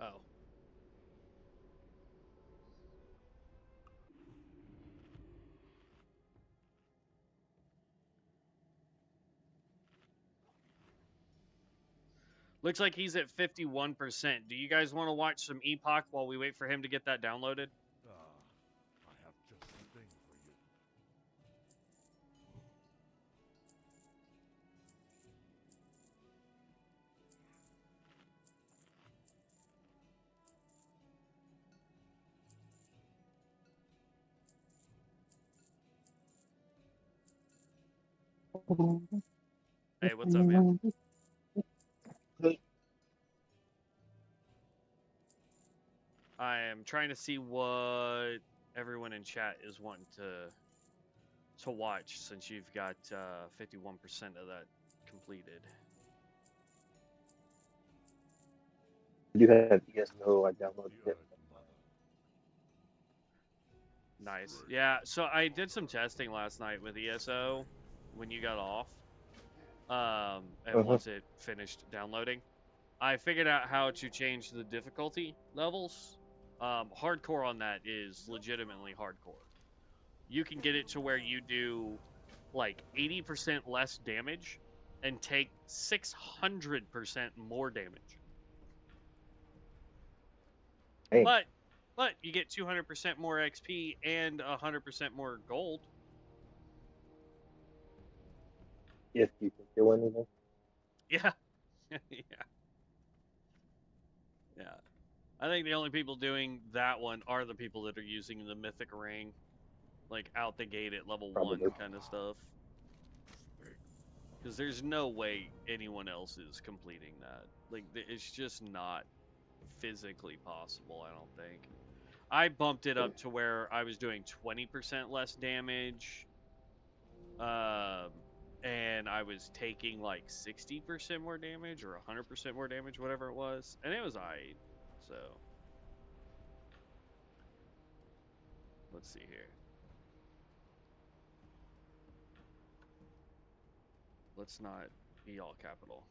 S1: Oh. Looks like he's at 51%. Do you guys want to watch some Epoch while we wait for him to get that downloaded?
S2: I have just the thing for you.
S1: Hey, what's up, man? I am trying to see what everyone in chat is wanting to watch since you've got 51% of that completed.
S3: I do have ESO. I downloaded it.
S1: Nice. Yeah, so I did some testing last night with ESO when you got off. And once it finished downloading, I figured out how to change the difficulty levels Hardcore on that is legitimately hardcore. You can get it to where you do like 80% less damage and take 600% more damage.
S3: Hey,
S1: But you get 200% more XP and 100% more gold.
S3: if you can do anything.
S1: Yeah. Yeah. Yeah. I think the only people doing that one are the people that are using the mythic ring, like out the gate at level 1
S3: Probably.
S1: kind of stuff. Because there's no way anyone else is completing that. Like, it's just not physically possible, I don't think. I bumped it up to where I was doing 20% less damage, and I was taking like 60% more damage or 100% more damage, whatever it was, and it was alright. So, let's see here. Let's not be all capital.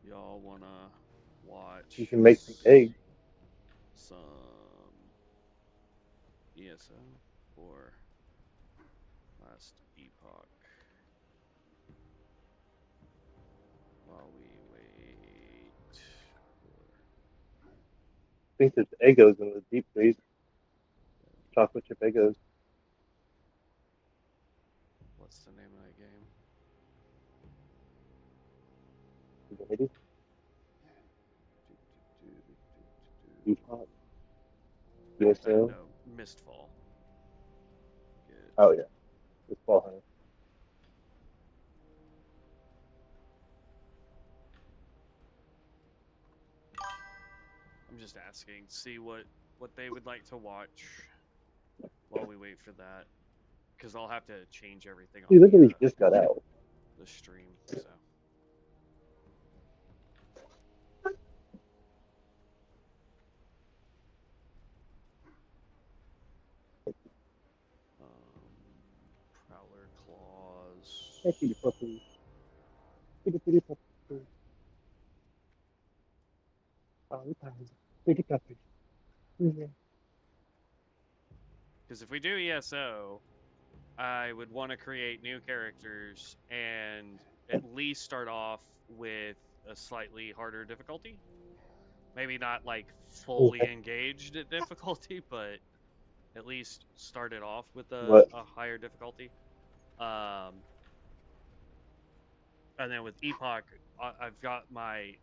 S1: Y'all wanna watch
S3: You can make some eggs.
S1: some ESO for last epoch while we wait for
S3: I think there's Eggos in the deep freeze. Chocolate chip Eggos.
S1: what's the name of that game?
S3: Maybe. Epoch. ESO.
S1: No, Mistfall. Good.
S3: Oh yeah. Mistfall Hunter.
S1: I'm just asking, see what they would like to watch while we wait for that, because I'll have to change everything
S3: He
S1: on
S3: literally just got out.
S1: the stream. So. Prowler claws.
S3: Hey, kitty puppy. Kitty puppy. Oh, kitty puppy. Yeah.
S1: Because if we do ESO, I would want to create new characters and at least start off with a slightly harder difficulty. Maybe not like fully engaged at difficulty, but at least start it off with a higher difficulty. And then with Epoch, I've got my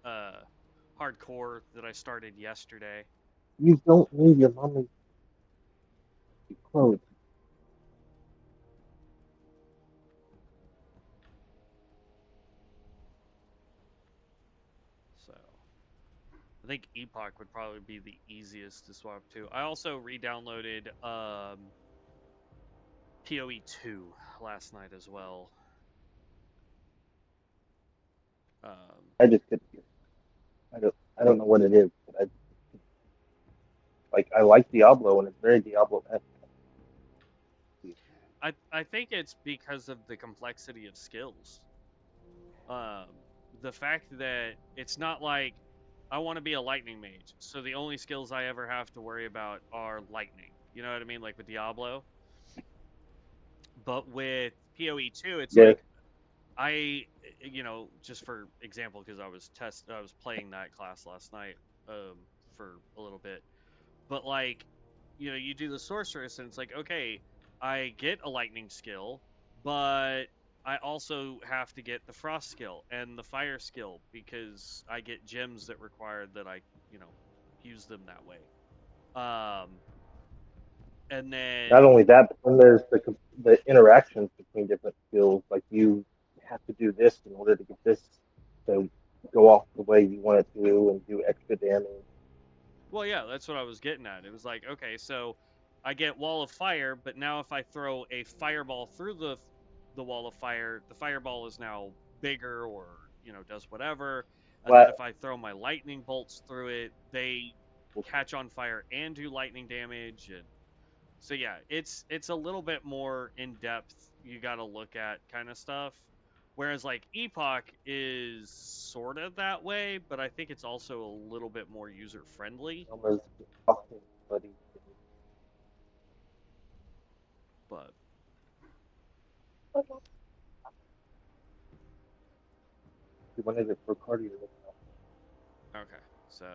S1: hardcore that I started yesterday.
S3: You don't need your mommy's clothes.
S1: So I think Epoch would probably be the easiest to swap to. I also re-downloaded PoE 2 last night as well.
S3: I just couldn't. I don't know what it is. But I like Diablo and it's very Diablo-esque.
S1: I think it's because of the complexity of skills. The fact that it's not like I want to be a lightning mage, so the only skills I ever have to worry about are lightning. You know what I mean? Like with Diablo. But with PoE 2, it's like just for example, because I was playing that class last night for a little bit. But like, you do the sorceress and it's like, okay, I get a lightning skill, but I also have to get the frost skill and the fire skill because I get gems that require that I, use them that way. And then
S3: Not only that, but then there's the interactions between different skills. Like you have to do this in order to get this to go off the way you want it to and do extra damage.
S1: well, yeah, that's what I was getting at. It was like, okay, so I get wall of fire, but now if I throw a fireball through the wall of fire, the fireball is now bigger or does whatever. And then if I throw my lightning bolts through it, they catch on fire and do lightning damage. And so yeah, it's a little bit more in depth. You got to look at kind of stuff. Whereas like Epoch is sort of that way, but I think it's also a little bit more user friendly.
S3: Almost costing buddy.
S1: But
S3: You wanted it for cardio.
S1: okay, so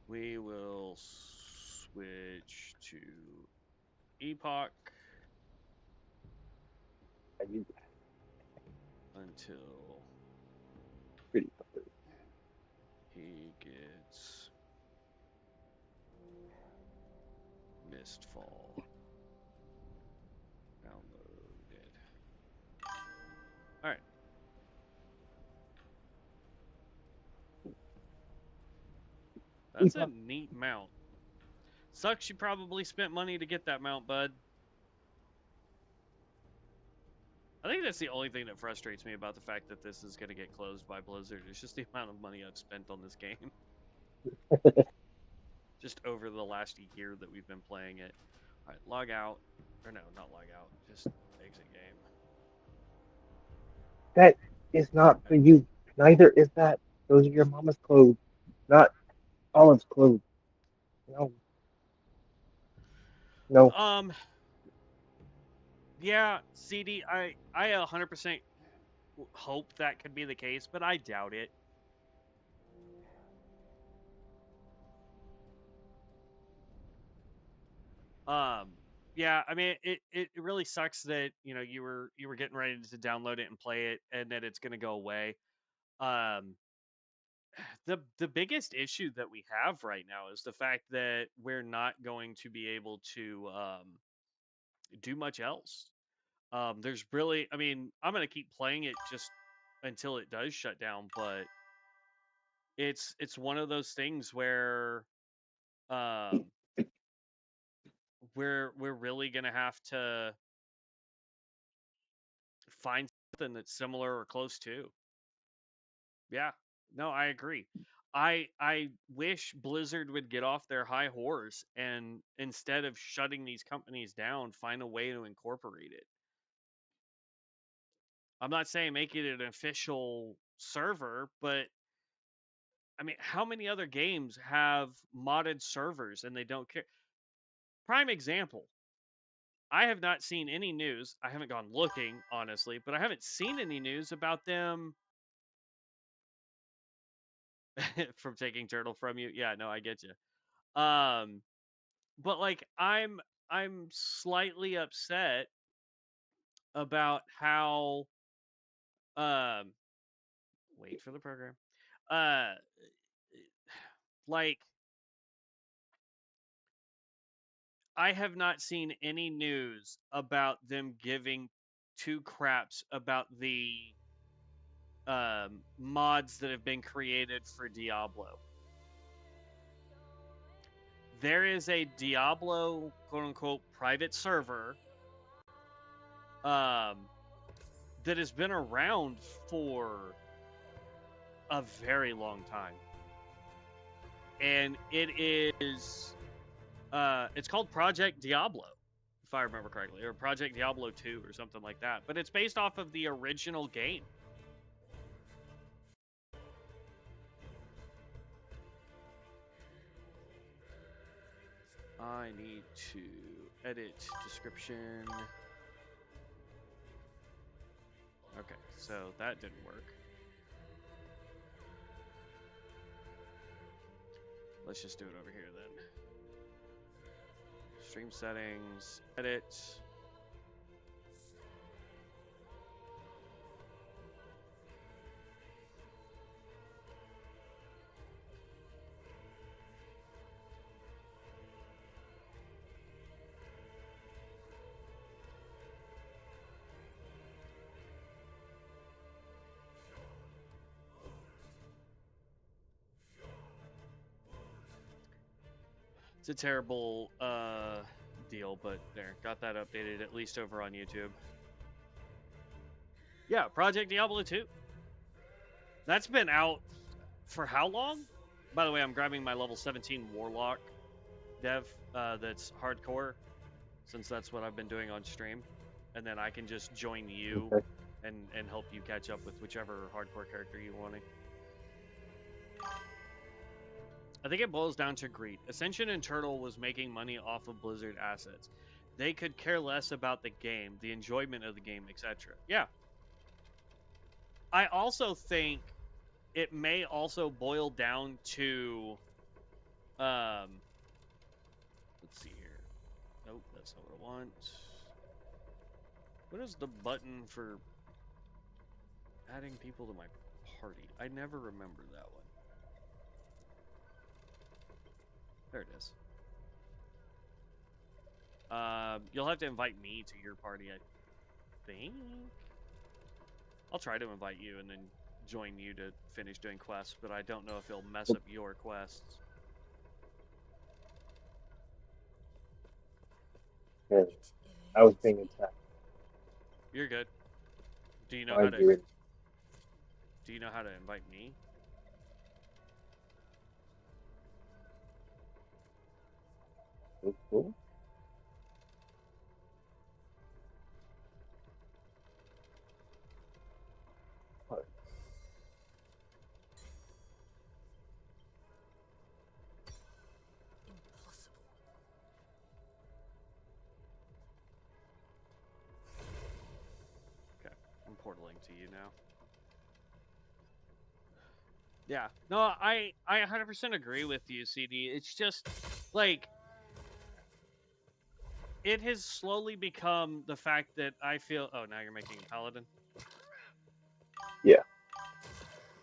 S1: we will switch to Epoch
S3: I use
S1: until
S3: pretty tough.
S1: he gets Mistfall downloaded. Alright. That's a neat mount. Sucks you probably spent money to get that mount, bud. I think that's the only thing that frustrates me about the fact that this is going to get closed by Blizzard. It's just the amount of money I've spent on this game. Just over the last year that we've been playing it. Alright, log out. Or no, not log out. Just exit game.
S3: That is not for you. Neither is that. Those are your mama's clothes, not Olive's clothes. No. No.
S1: Yeah, CD, I 100% hope that could be the case, but I doubt it. Yeah, I mean, it really sucks that, you know, you were getting ready to download it and play it, and that it's gonna go away. Um, the biggest issue that we have right now is the fact that we're not going to be able to do much else. There's really, I mean, I'm gonna keep playing it just until it does shut down, but it's one of those things where um we're really gonna have to find something that's similar or close to. Yeah, no, I agree. I wish Blizzard would get off their high horse and instead of shutting these companies down, find a way to incorporate it. I'm not saying make it an official server, but I mean, how many other games have modded servers and they don't care? Prime example. I have not seen any news. I haven't gone looking, honestly, but I haven't seen any news about them from taking Turtle from you. Yeah, no, I get you. But like I'm slightly upset about how um wait for the program. Uh like I have not seen any news about them giving two craps about the mods that have been created for Diablo. There is a Diablo quote unquote private server that has been around for a very long time. And it is it's called Project Diablo, if I remember correctly, or Project Diablo 2 or something like that. But it's based off of the original game. I need to edit description. Okay, so that didn't work. Let's just do it over here then. Stream settings, edit. It's a terrible deal, but there, got that updated at least over on YouTube. Yeah, Project Diablo 2. That's been out for how long? By the way, I'm grabbing my level 17 Warlock dev that's hardcore, since that's what I've been doing on stream. And then I can just join you and help you catch up with whichever hardcore character you want. I think it boils down to greed. Ascension and Turtle was making money off of Blizzard assets. They could care less about the game, the enjoyment of the game, etc. Yeah. I also think it may also boil down to, let's see here. Nope, that's not what I want. What is the button for adding people to my party? I never remember that one. There it is. You'll have to invite me to your party, I think. I'll try to invite you and then join you to finish doing quests, but I don't know if it'll mess up your quests.
S3: Yeah, I was being attacked.
S1: You're good. Do you know
S3: I
S1: how to?
S3: do it.
S1: Do you know how to invite me?
S3: Cool.
S1: I'm portaling to you now. Yeah. No, I 100% agree with you, CD. It's just, like, it has slowly become the fact that I feel... Oh, now you're making a paladin?
S3: Yeah.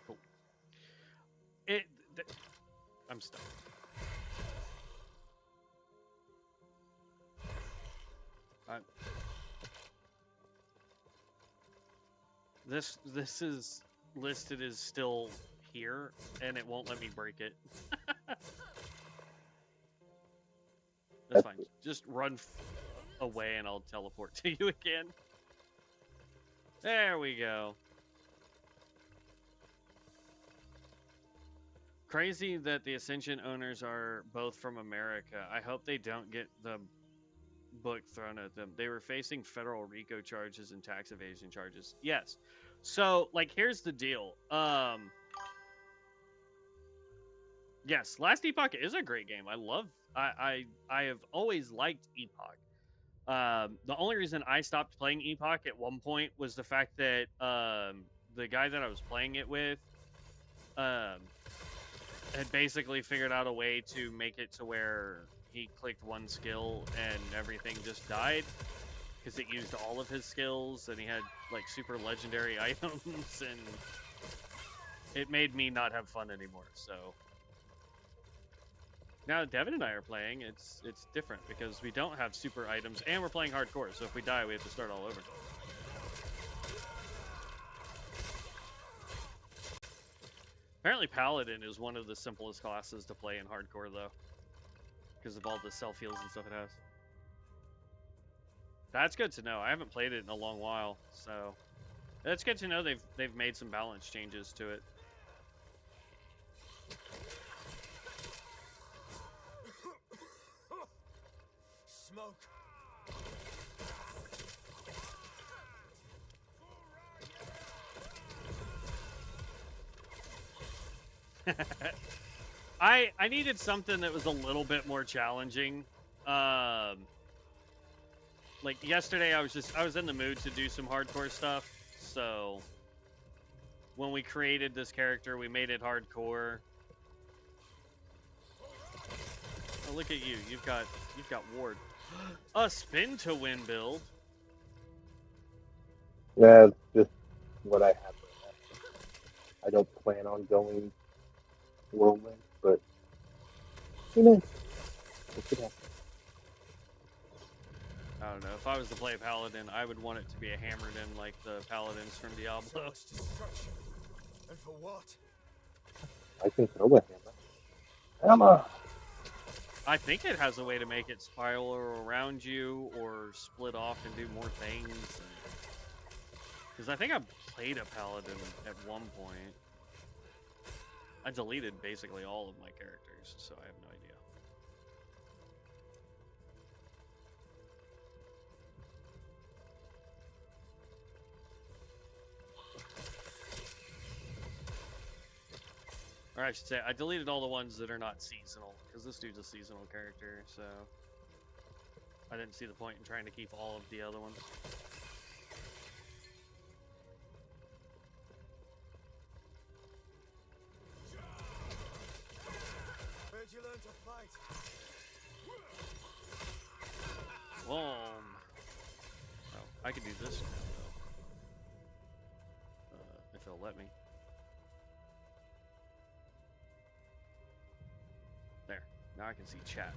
S1: Cool. I'm stuck. This is listed as still here, and it won't let me break it. That's fine. Just run away, and I'll teleport to you again. There we go. Crazy that the Ascension owners are both from America. I hope they don't get the book thrown at them. They were facing federal RICO charges and tax evasion charges. Yes. So, like, here's the deal. Yes, Last Epoch is a great game. I have always liked Epoch. The only reason I stopped playing Epoch at one point was the fact that the guy that I was playing it with had basically figured out a way to make it to where he clicked one skill and everything just died because it used all of his skills, and he had like super legendary items, and it made me not have fun anymore. So now that Devin and I are playing, it's different because we don't have super items and we're playing hardcore, so if we die we have to start all over. Apparently Paladin is one of the simplest classes to play in hardcore, though, because of all the self-heals and stuff it has. That's good to know. I haven't played it in a long while, so that's good to know they've made some balance changes to it.
S4: Smoke.
S1: I needed something that was a little bit more challenging. Like yesterday, I was in the mood to do some hardcore stuff. So when we created this character, we made it hardcore. Oh, look at you! You've got ward. A spin to win build.
S3: Yeah, it's just what I have right now. I don't plan on going whirlwind, but who knows? It could happen.
S1: I don't know. If I was to play a paladin, I would want it to be a hammered in like the paladins from Diablo.
S4: And for what?
S3: I can throw a hammer. Hammer!
S1: I think it has a way to make it spiral around you or split off and do more things. Because I think I played a paladin at one point. I deleted basically all of my characters, so I have no idea. Or I should say, I deleted all the ones that are not seasonal, because this dude's a seasonal character, so I didn't see the point in trying to keep all of the other ones.
S4: Where'd you learn to fight?
S1: Boom. Oh, I can do this now, though. If it'll let me. There. Now I can see chat.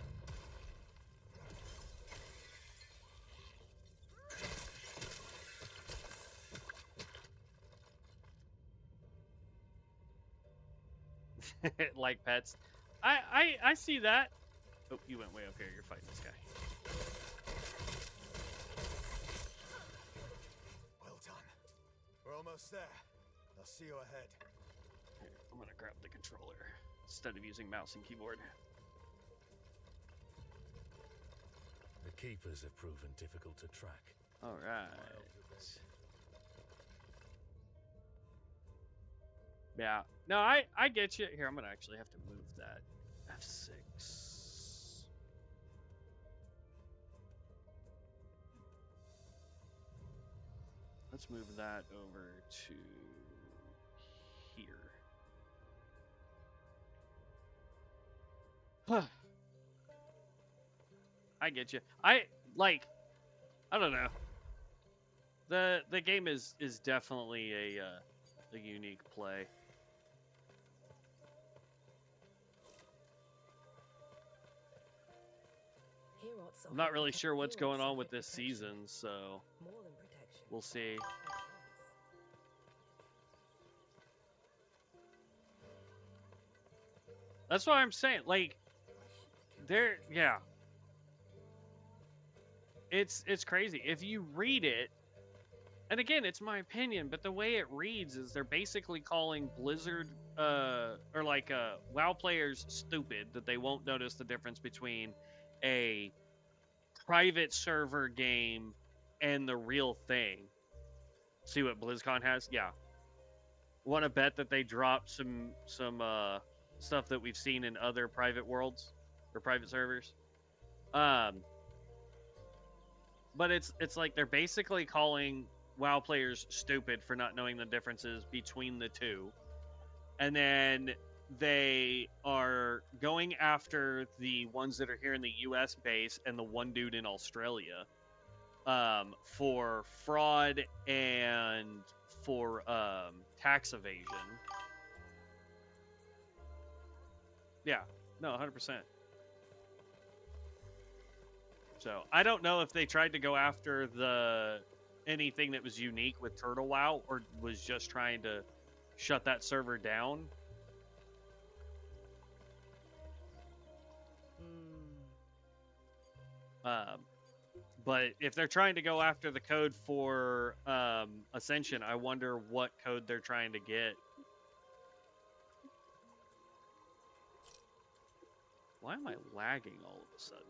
S1: Like pets. I see that. Oh, you went way up here. You're fighting this guy.
S4: Well done. We're almost there. I'll see you ahead.
S1: Here, I'm gonna grab the controller instead of using mouse and keyboard.
S2: The keepers have proven difficult to track.
S1: All right. Yeah. No, I get you. Here, I'm gonna actually have to move that F6. Let's move that over to here. I get you. I don't know. The game is definitely a unique play. I'm not really sure what's going on with this season, so we'll see. That's what I'm saying. Like, yeah. It's crazy. If you read it, and again, it's my opinion, but the way it reads is they're basically calling Blizzard, or like WoW players stupid, that they won't notice the difference between a private server game and the real thing. See what BlizzCon has? Yeah. Want to bet that they dropped some stuff that we've seen in other private worlds or private servers? But it's like they're basically calling WoW players stupid for not knowing the differences between the two. And then they are going after the ones that are here in the US base and the one dude in Australia for fraud and for tax evasion. Yeah, no, 100%. So I don't know if they tried to go after anything that was unique with Turtle WoW or was just trying to shut that server down. But if they're trying to go after the code for Ascension, I wonder what code they're trying to get. Why am I lagging all of a sudden?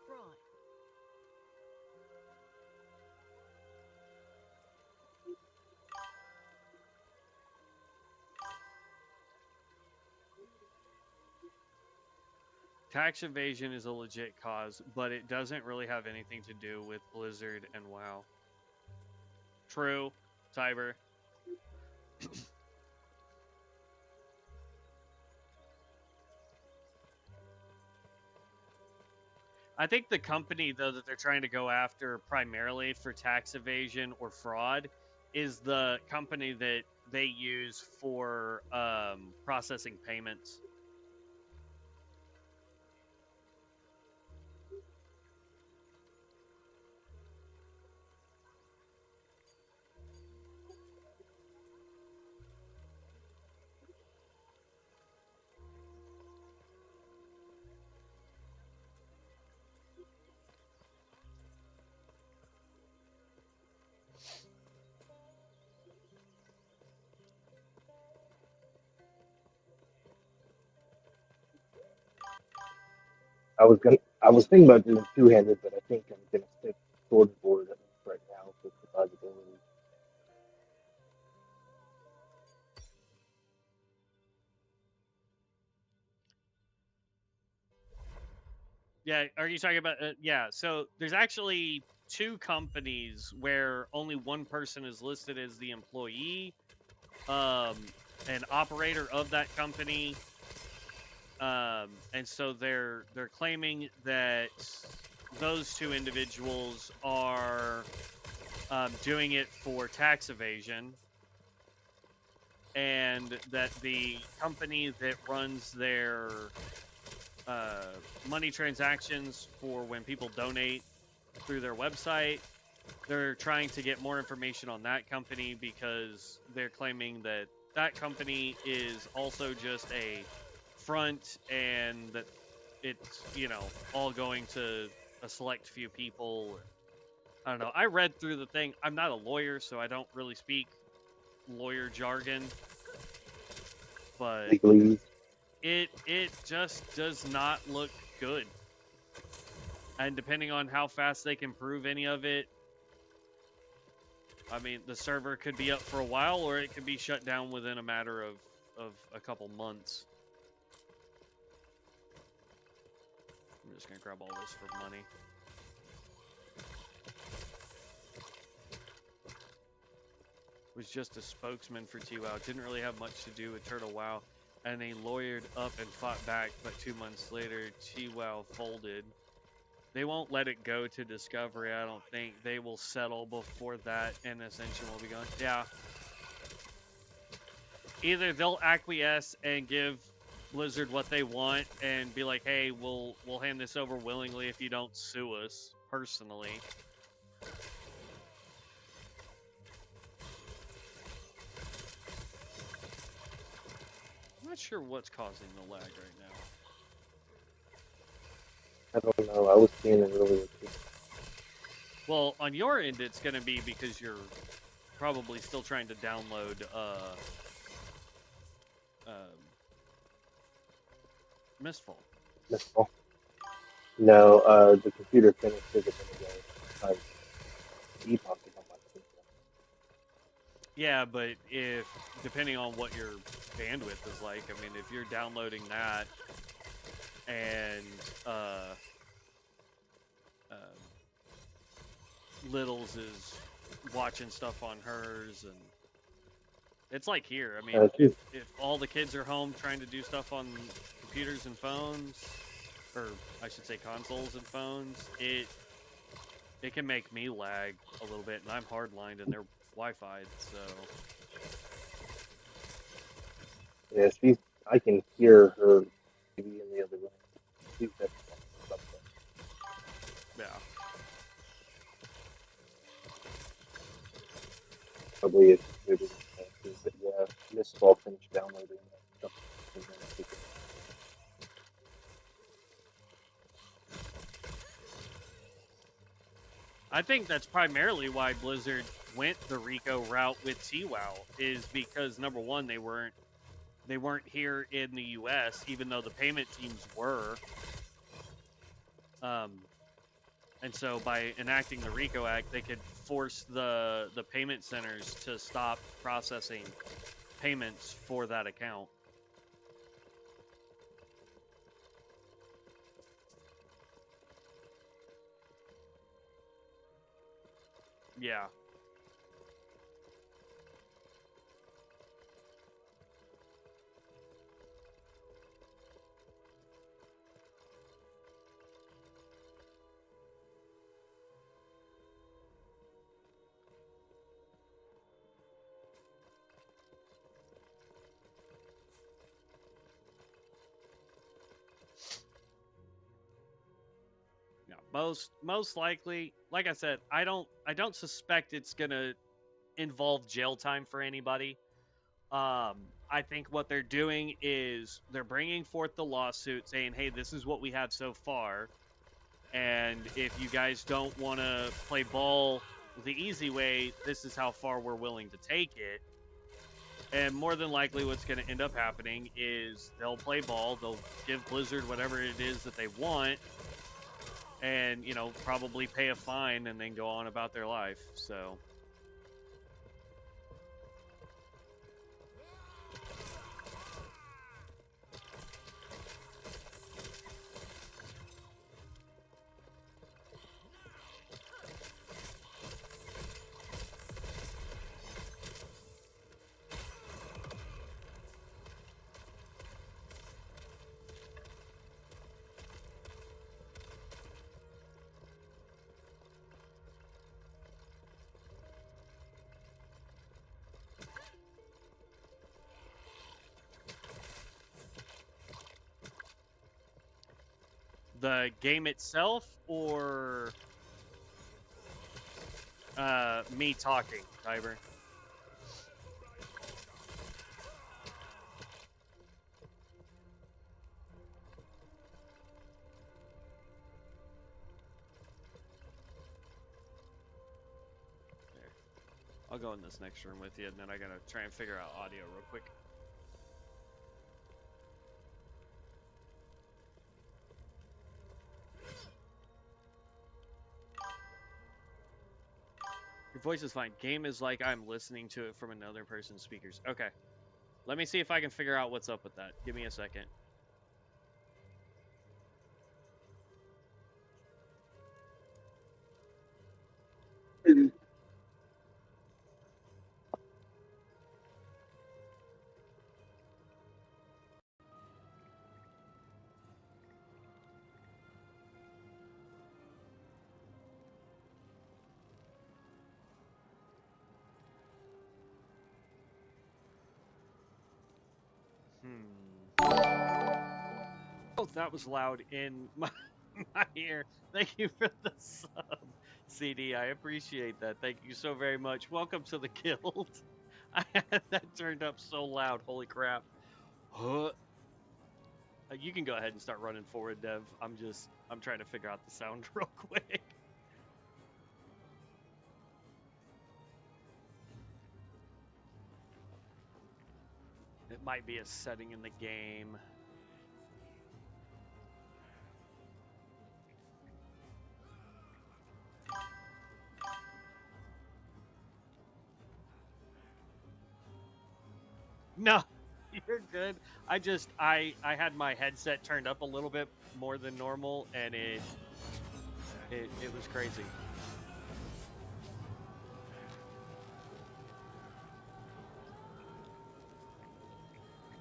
S5: Right.
S1: Tax evasion is a legit cause, but it doesn't really have anything to do with Blizzard and WoW. True, Cyber. I think the company, though, that they're trying to go after primarily for tax evasion or fraud is the company that they use for processing payments.
S3: I was thinking about doing two-handed, but I think I'm gonna stick sword and board right now for survivability.
S1: Yeah, are you talking about? Yeah, so there's actually two companies where only one person is listed as the employee, an operator of that company, and so they're claiming that those two individuals are doing it for tax evasion, and that the company that runs their money transactions for when people donate through their website, they're trying to get more information on that company because they're claiming that that company is also just a front and that it's, all going to a select few people. I don't know. I read through the thing. I'm not a lawyer, so I don't really speak lawyer jargon, but
S3: Legalese.
S1: it just does not look good. And depending on how fast they can prove any of it, I mean, the server could be up for a while, or it could be shut down within a matter of a couple months. I'm just gonna grab all this for money. Was just a spokesman for TWoW. Didn't really have much to do with Turtle WoW, and they lawyered up and fought back. But 2 months later, TWoW folded. They won't let it go to Discovery. I don't think they will settle before that, and Ascension will be gone. Yeah. Either they'll acquiesce and give Blizzard what they want and be like, "Hey, we'll hand this over willingly if you don't sue us personally." I'm not sure what's causing the lag right now.
S3: I don't know. I was seeing it earlier too.
S1: Well, on your end, it's going to be because you're probably still trying to download Mistfall.
S3: Mistfall. No, the computer finished it a minute ago. Epoch is on my computer.
S1: Yeah, but depending on what your bandwidth is like, I mean, if you're downloading that and Littles is watching stuff on hers, and it's like here. I mean, if all the kids are home trying to do stuff on computers and phones, or I should say consoles and phones, it can make me lag a little bit, and I'm hardlined and they're Wi-Fi'd, so.
S3: Yeah, I can hear her TV in the other room. She's definitely something.
S1: Yeah.
S3: Probably it's computer. But yeah, Mistfall finished downloading that stuff.
S1: I think that's primarily why Blizzard went the Rico route with TWoW, is because number one, they weren't here in the US, even though the payment teams were. And so by enacting the RICO Act, they could force the payment centers to stop processing payments for that account. Yeah. Most likely, like I said, I don't suspect it's gonna involve jail time for anybody. I think what they're doing is they're bringing forth the lawsuit saying, hey, this is what we have so far, and if you guys don't want to play ball the easy way, this is how far we're willing to take it. And more than likely what's going to end up happening is they'll play ball, they'll give Blizzard whatever it is that they want, and, probably pay a fine and then go on about their life. So The game itself, or me talking, Tiber? I'll go in this next room with you, and then I gotta try and figure out audio real quick. Your voice is fine. Game is like I'm listening to it from another person's speakers. Okay. Let me see if I can figure out what's up with that. Give me a second. Oh, that was loud in my ear. Thank you for the sub, CD. I appreciate that. Thank you so very much. Welcome to the guild. I had that turned up so loud. Holy crap. You can go ahead and start running forward, Dev. I'm trying to figure out the sound real quick. It might be a setting in the game. No, you're good. I had my headset turned up a little bit more than normal, and it was crazy.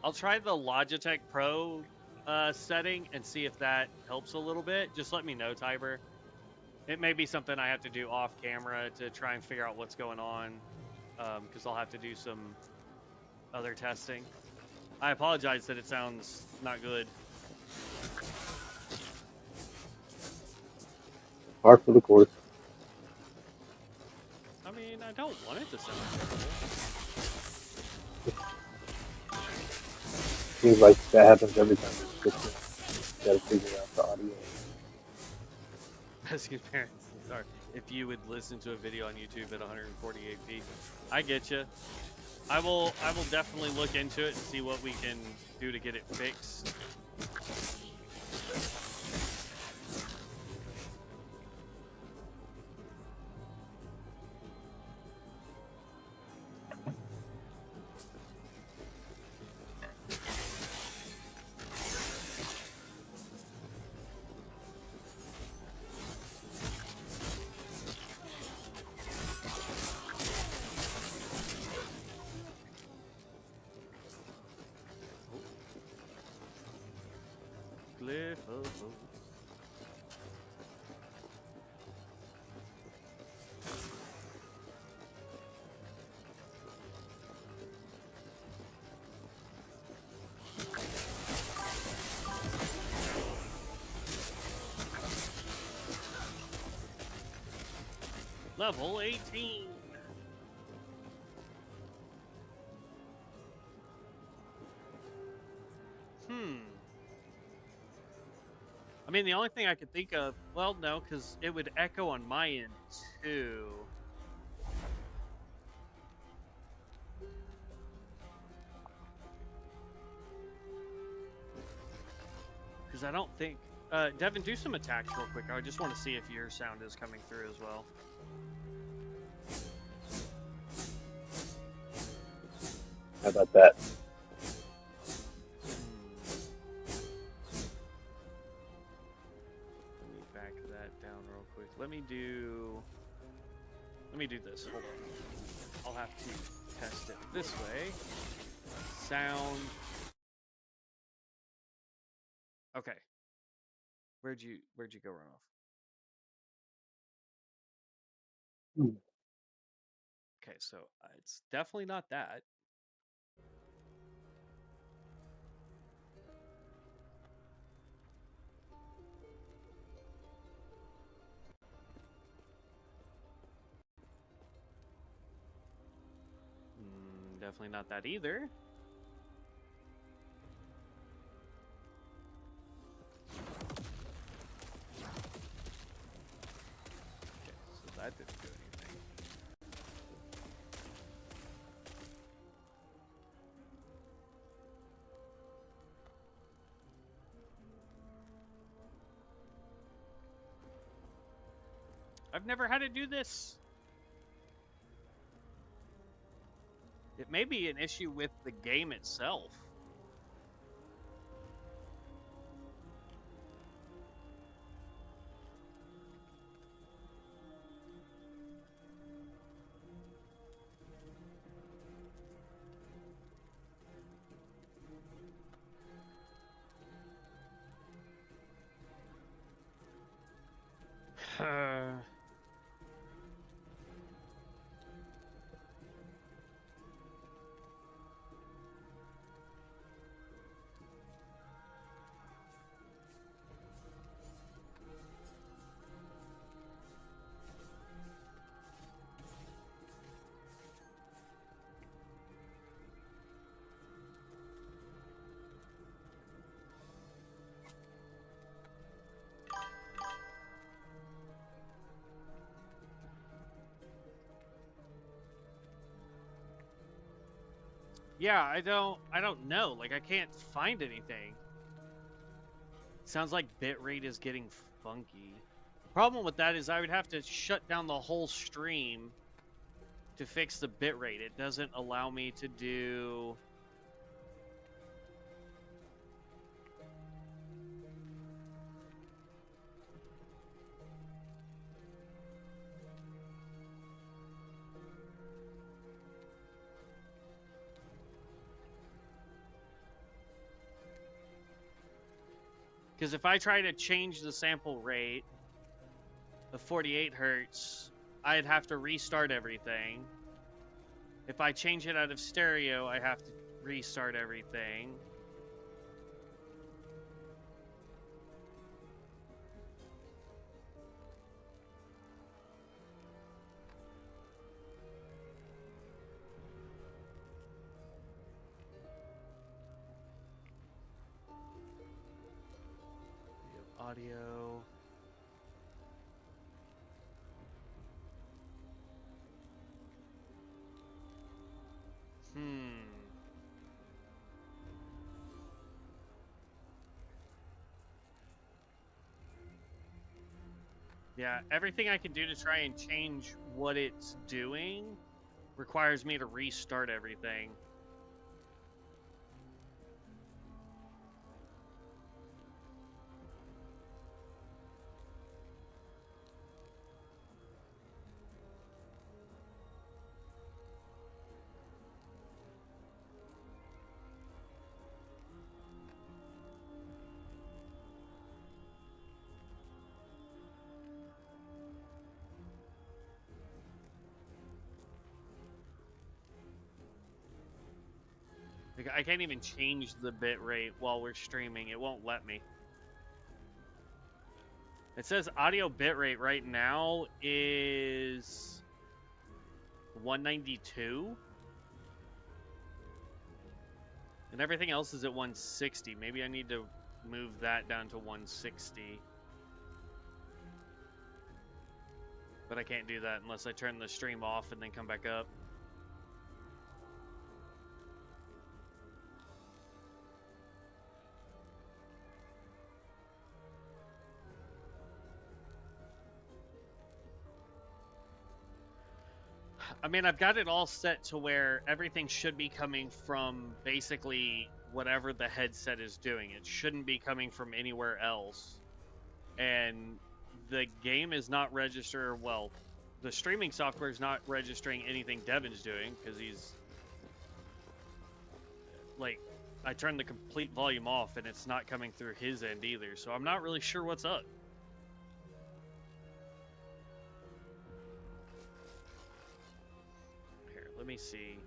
S1: I'll try the Logitech Pro setting and see if that helps a little bit. Just let me know, Tiber. It may be something I have to do off camera to try and figure out what's going on, because I'll have to do some other testing. I apologize that it sounds not good.
S3: Par for the course.
S1: I mean, I don't want it to sound terrible.
S3: Seems like that happens every time you gotta figure out the audio.
S1: As your parents, sorry. If you would listen to a video on YouTube at 148p, I get you. I will definitely look into it and see what we can do to get it fixed. Level 18. I mean, the only thing I could think of, well, no, because it would echo on my end, too. Because I don't think... Devin, do some attacks real quick. I just want to see if your sound is coming through as well.
S3: How about that?
S1: Let me back that down real quick. Let me do this. Hold on. I'll have to test it this way. Sound. Okay. Where'd you go run off? Okay, so it's definitely not that. definitely not that either. Okay, so that didn't do anything. I've never had to do this. It may be an issue with the game itself. Yeah, I don't know. Like, I can't find anything. Sounds like bitrate is getting funky. Problem with that is I would have to shut down the whole stream to fix the bitrate. It doesn't allow me to do... Because if I try to change the sample rate of 48 hertz, I'd have to restart everything. If I change it out of stereo, I have to restart everything. Audio. Yeah, everything I can do to try and change what it's doing requires me to restart everything. Like, I can't even change the bit rate while we're streaming. It won't let me. It says audio bitrate right now is 192. And everything else is at 160. Maybe I need to move that down to 160. But I can't do that unless I turn the stream off and then come back up. I mean, I've got it all set to where everything should be coming from basically whatever the headset is doing. It shouldn't be coming from anywhere else. And the game is not registering, well, the streaming software is not registering anything Devin's doing because he's, like, I turned the complete volume off and it's not coming through his end either. So I'm not really sure what's up. Let me see.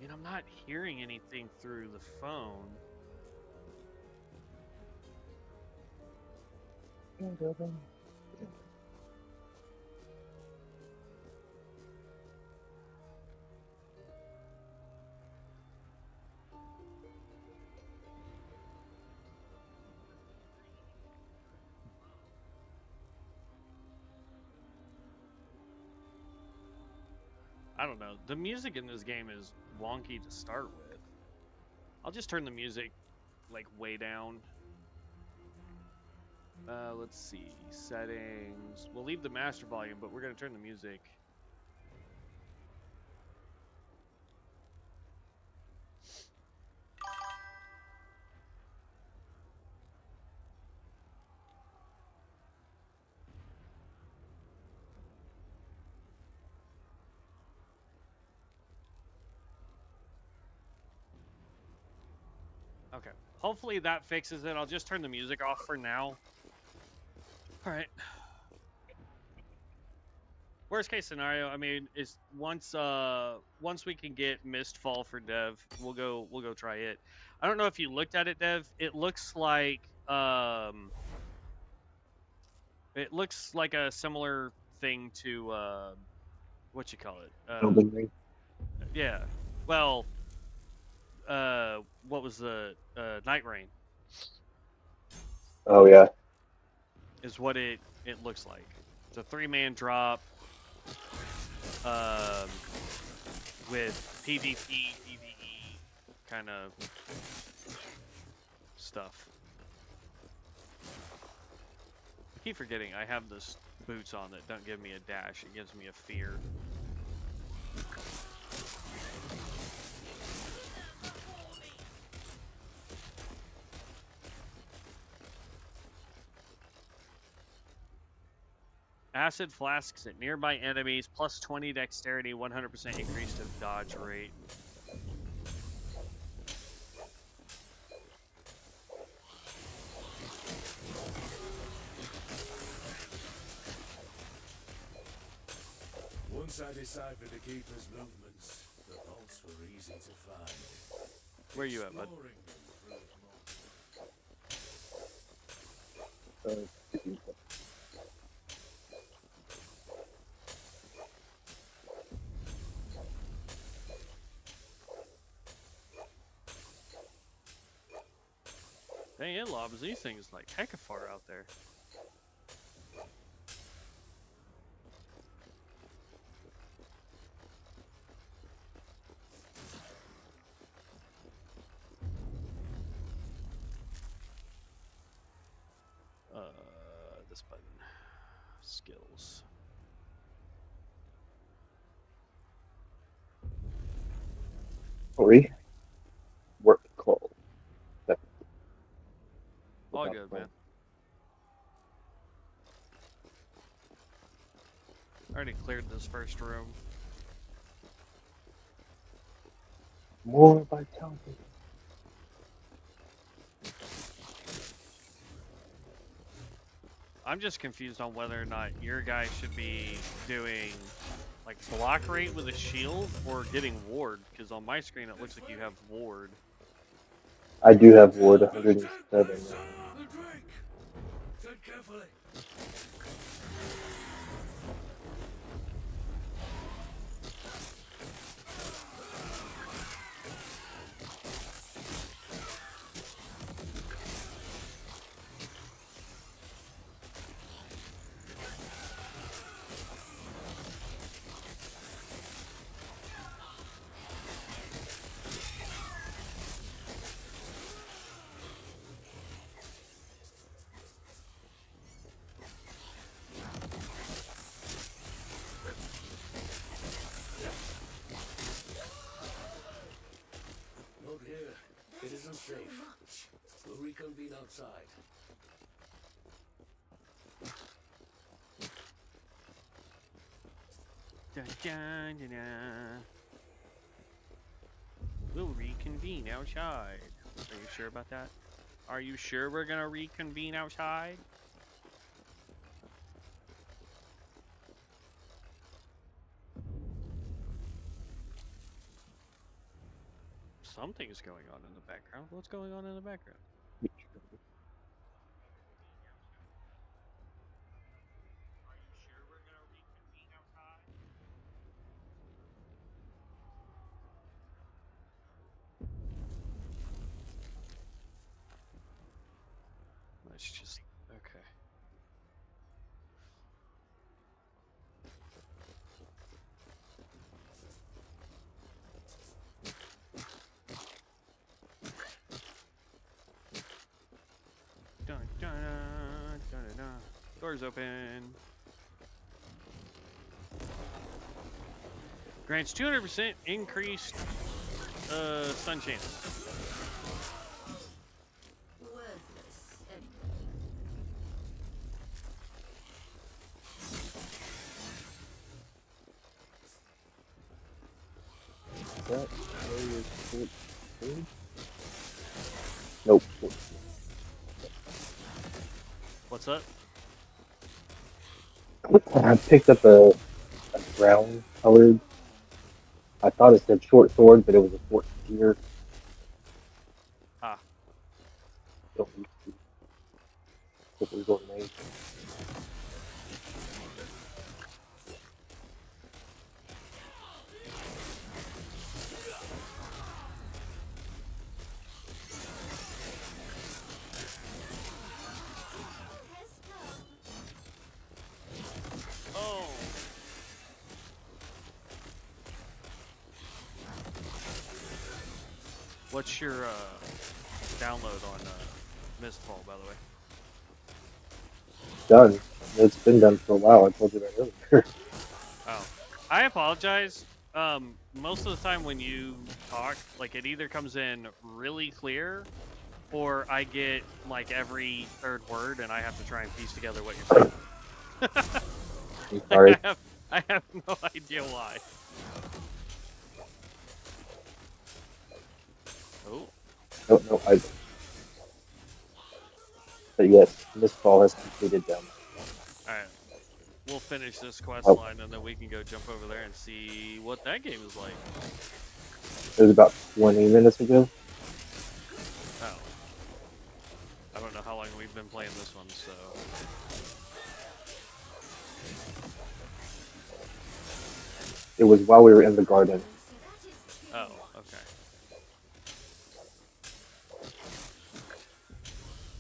S1: Man, I'm I'm not hearing anything through the phone. I don't know. The music in this game is wonky to start with. I'll just turn the music like way down. Let's see. Settings. We'll leave the master volume, but we're going to turn the music. Okay. Hopefully that fixes it. I'll just turn the music off for now. All right. Worst case scenario, I mean, is once we can get Mistfall for Dev, we'll go try it. I don't know if you looked at it, Dev. It looks like a similar thing to what you call it? Yeah. Well, what was the Night Rain?
S3: Oh yeah.
S1: Is what it looks like. It's a 3-man drop. With PvP, PvE kind of stuff. I keep forgetting I have this boots on that don't give me a dash, it gives me a fear. Acid flasks at nearby enemies, plus 20 dexterity, 100% increase to dodge rate.
S2: Once I deciphered the Keeper's movements, the vaults were easy to find.
S1: Where you at, bud? Dang, it lobs these things like hecka far out there. This button. Skills.
S3: Work call.
S1: All good, man. Already cleared this first room.
S3: More vitality.
S1: I'm just confused on whether or not your guy should be doing like block rate with a shield or getting ward, because on my screen it looks like you have ward.
S3: I do have ward 107.
S2: The drink! Tread carefully. It isn't safe. We'll reconvene outside.
S1: Dun, dun, dun, dun. We'll reconvene outside. Are you sure about that? Are you sure we're gonna reconvene outside? Something's going on in the background. What's going on in the background? Are you sure we're gonna reconvene outside? Let's just okay. Dun, dun, dun, dun, dun, dun. Doors open. Grants 200% increased stun chance.
S5: Worthless enemy.
S3: That area is 14? Nope.
S1: What's up?
S3: I picked up a brown colored. I thought it said short sword, but it was a 14 tier.
S1: Ah.
S3: Don't need to. If we go name.
S1: Oh. What's your download on Mistfall, by the way?
S3: Done. It's been done for a while. I told you that earlier.
S1: Oh, I apologize. Most of the time when you talk, like it either comes in really clear, or I get like every third word, and I have to try and piece together what you're saying.
S3: I'm sorry.
S1: I have no idea why. Oh,
S3: No, I. But yes, Mistfall has completed them.
S1: alright. We'll finish this quest
S3: Oh.
S1: line, and then we can go jump over there and see what that game is like.
S3: It was about 20 minutes ago.
S1: Oh. I don't know how long we've been playing this one, so...
S3: It was while we were in the garden.
S1: Oh, okay.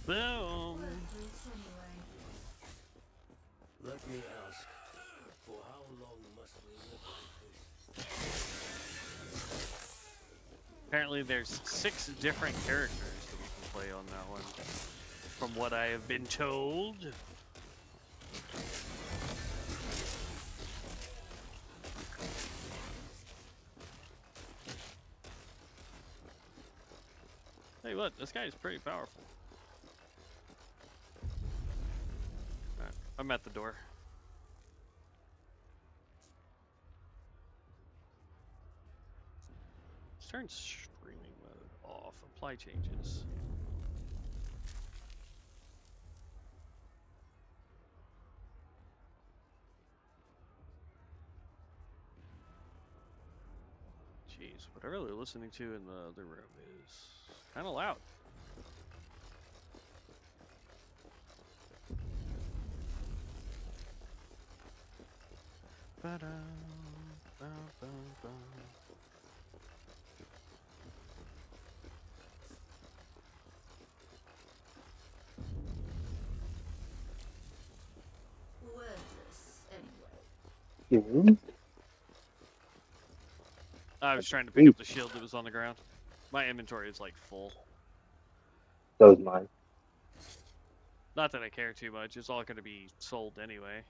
S1: Boom!
S5: Worthless anyway.
S2: Let me ask, for how long must we live like this?
S1: Apparently there's 6 different characters that we can play on that one, from what I have been told. Hey, look, this guy is pretty powerful. Alright, I'm at the door. Let's turn streaming mode off. Apply changes. Jeez, whatever they're listening to in the other room is kind of loud. Ba-da, ba-ba-ba.
S5: Worthless anyway.
S3: Mhm.
S1: I was trying to pick up the shield that was on the ground. My inventory is like full.
S3: That was mine.
S1: Not that I care too much, it's all going to be sold anyway.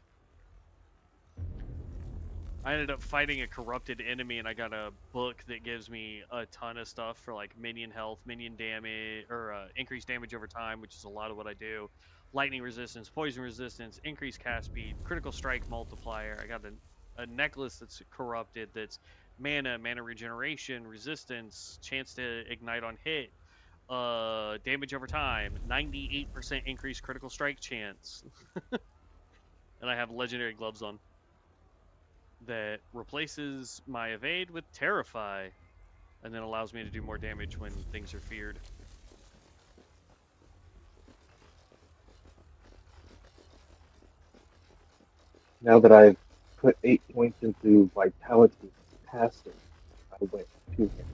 S1: I ended up fighting a corrupted enemy and I got a book that gives me a ton of stuff for like minion health, minion damage, or increased damage over time, which is a lot of what I do. Lightning resistance, poison resistance, increased cast speed, critical strike multiplier. I got a necklace that's corrupted that's mana regeneration, resistance, chance to ignite on hit, damage over time, 98% increased critical strike chance. And I have legendary gloves on that replaces my evade with Terrify. and then allows me to do more damage when things are feared.
S3: Now that I've put 8 points into Vitality passive, I went 2 hits.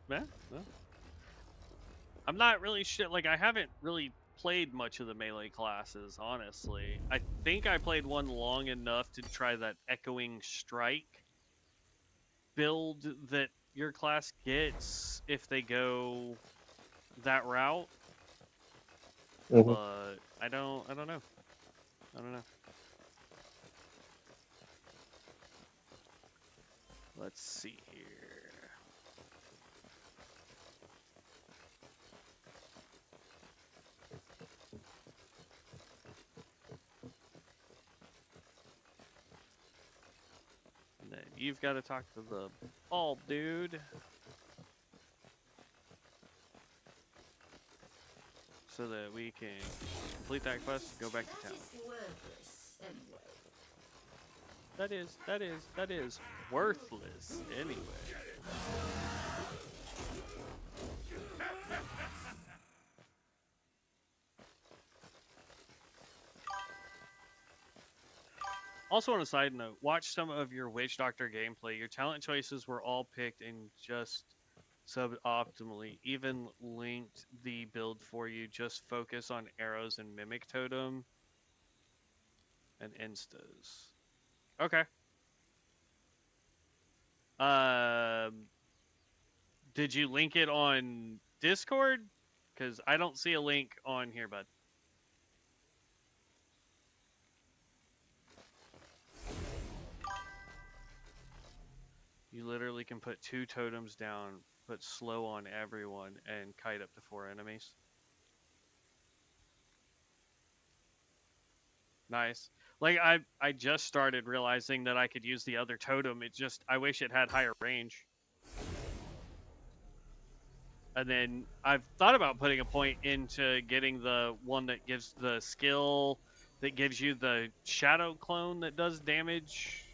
S1: Yeah, well, I'm not really sure. Like, I haven't really played much of the melee classes, honestly. I think I played one long enough to try that Echoing Strike build that your class gets if they go that route.
S3: Mhm.
S1: But I don't know. I don't know. Let's see here. And then you've got to talk to the bald dude. So that we can complete that quest and go back to town.
S5: That is worthless anyway.
S1: That is worthless anyway. Also, on a side note, watch some of your Witch Doctor gameplay. Your talent choices were all picked and just suboptimally. Even linked the build for you. Just focus on arrows and Mimic Totem and instas. Okay. Did you link it on Discord? Because I don't see a link on here, bud. You literally can put 2 totems down, put slow on everyone, and kite up to 4 enemies. Nice. Like, I just started realizing that I could use the other totem. I wish it had higher range. And then I've thought about putting a point into getting the one that gives the skill that gives you the shadow clone that does damage.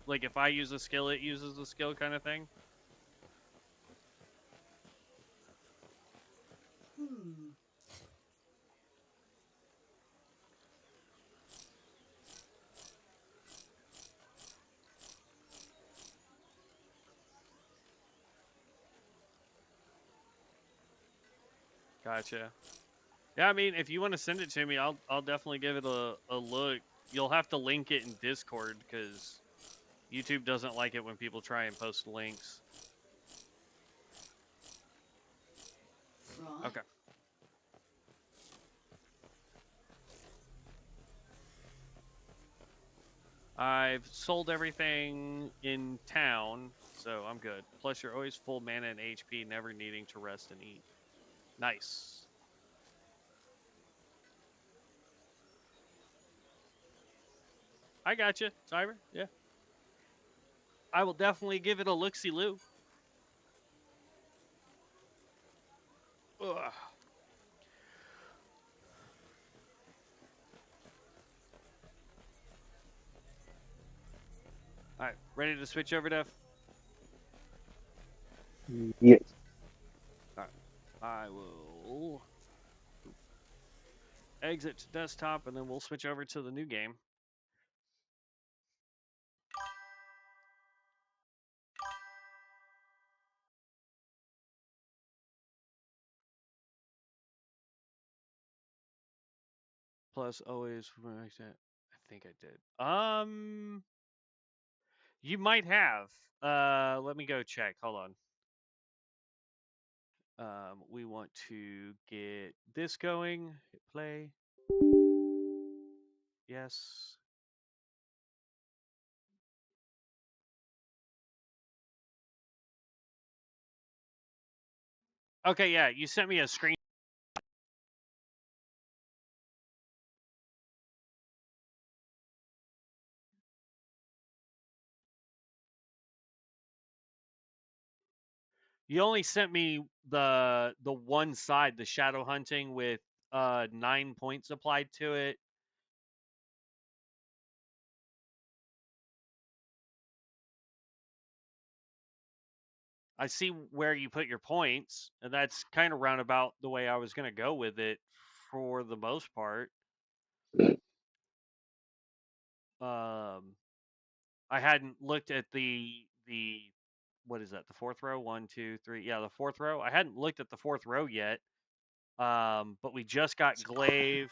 S1: Like, if I use a skill, it uses the skill kind of thing. Gotcha. Yeah, I mean, if you want to send it to me, I'll definitely give it a look. You'll have to link it in Discord because YouTube doesn't like it when people try and post links.
S5: Right.
S1: Okay. I've sold everything in town, so I'm good. Plus, you're always full mana and HP, never needing to rest and eat. Nice. I got you, Cyber. Yeah. I will definitely give it a look-see-loo. Ugh. All right, ready to switch over, Dev?
S3: Yes.
S1: All right, I will exit to desktop, and then we'll switch over to the new game. Plus, always, I think I did. You might have. Let me go check. Hold on. We want to get this going. Hit play. Yes. Okay, yeah, you sent me a screen. You only sent me the one side, the shadow hunting with 9 points applied to it. I see where you put your points, and that's kind of roundabout the way I was going to go with it for the most part. I hadn't looked at the what is that? The fourth row? 1, 2, 3. Yeah, the fourth row. I hadn't looked at the fourth row yet. But we just got glaive.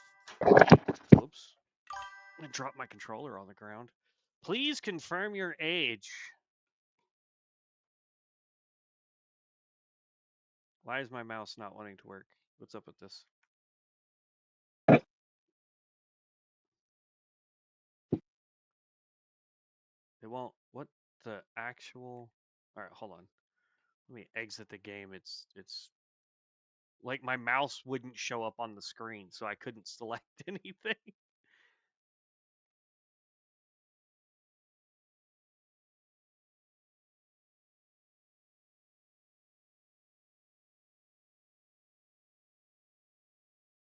S1: Whoops! I dropped my controller on the ground. Please confirm your age. Why is my mouse not wanting to work? What's up with this? It won't. What the actual? All right, hold on. Let me exit the game. It's like my mouse wouldn't show up on the screen, so I couldn't select anything.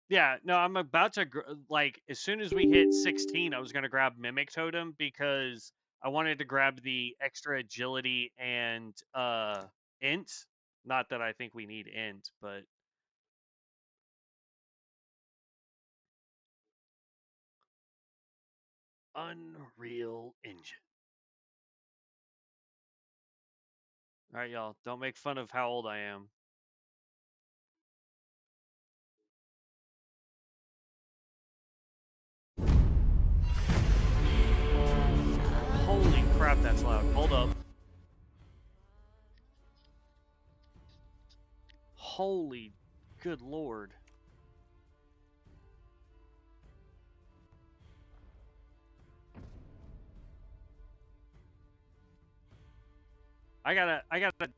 S1: Yeah, no, I'm about to like as soon as we hit 16, I was gonna grab Mimic Totem because I wanted to grab the extra agility and int. Not that I think we need int, but Unreal Engine. All right, y'all, don't make fun of how old I am. Holy crap, that's loud. Hold up. Holy good lord. I gotta get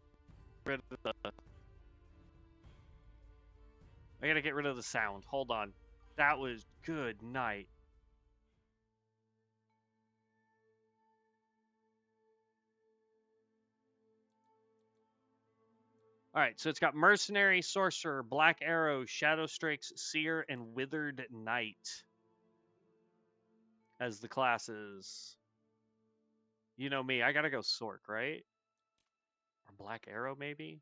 S1: rid of I gotta get rid of the sound. Hold on. That was good night. All right, so it's got Mercenary, Sorcerer, Black Arrow, Shadow Strix, Seer, and Withered Knight as the classes. You know me, I gotta go Sork, right? Or Black Arrow, maybe?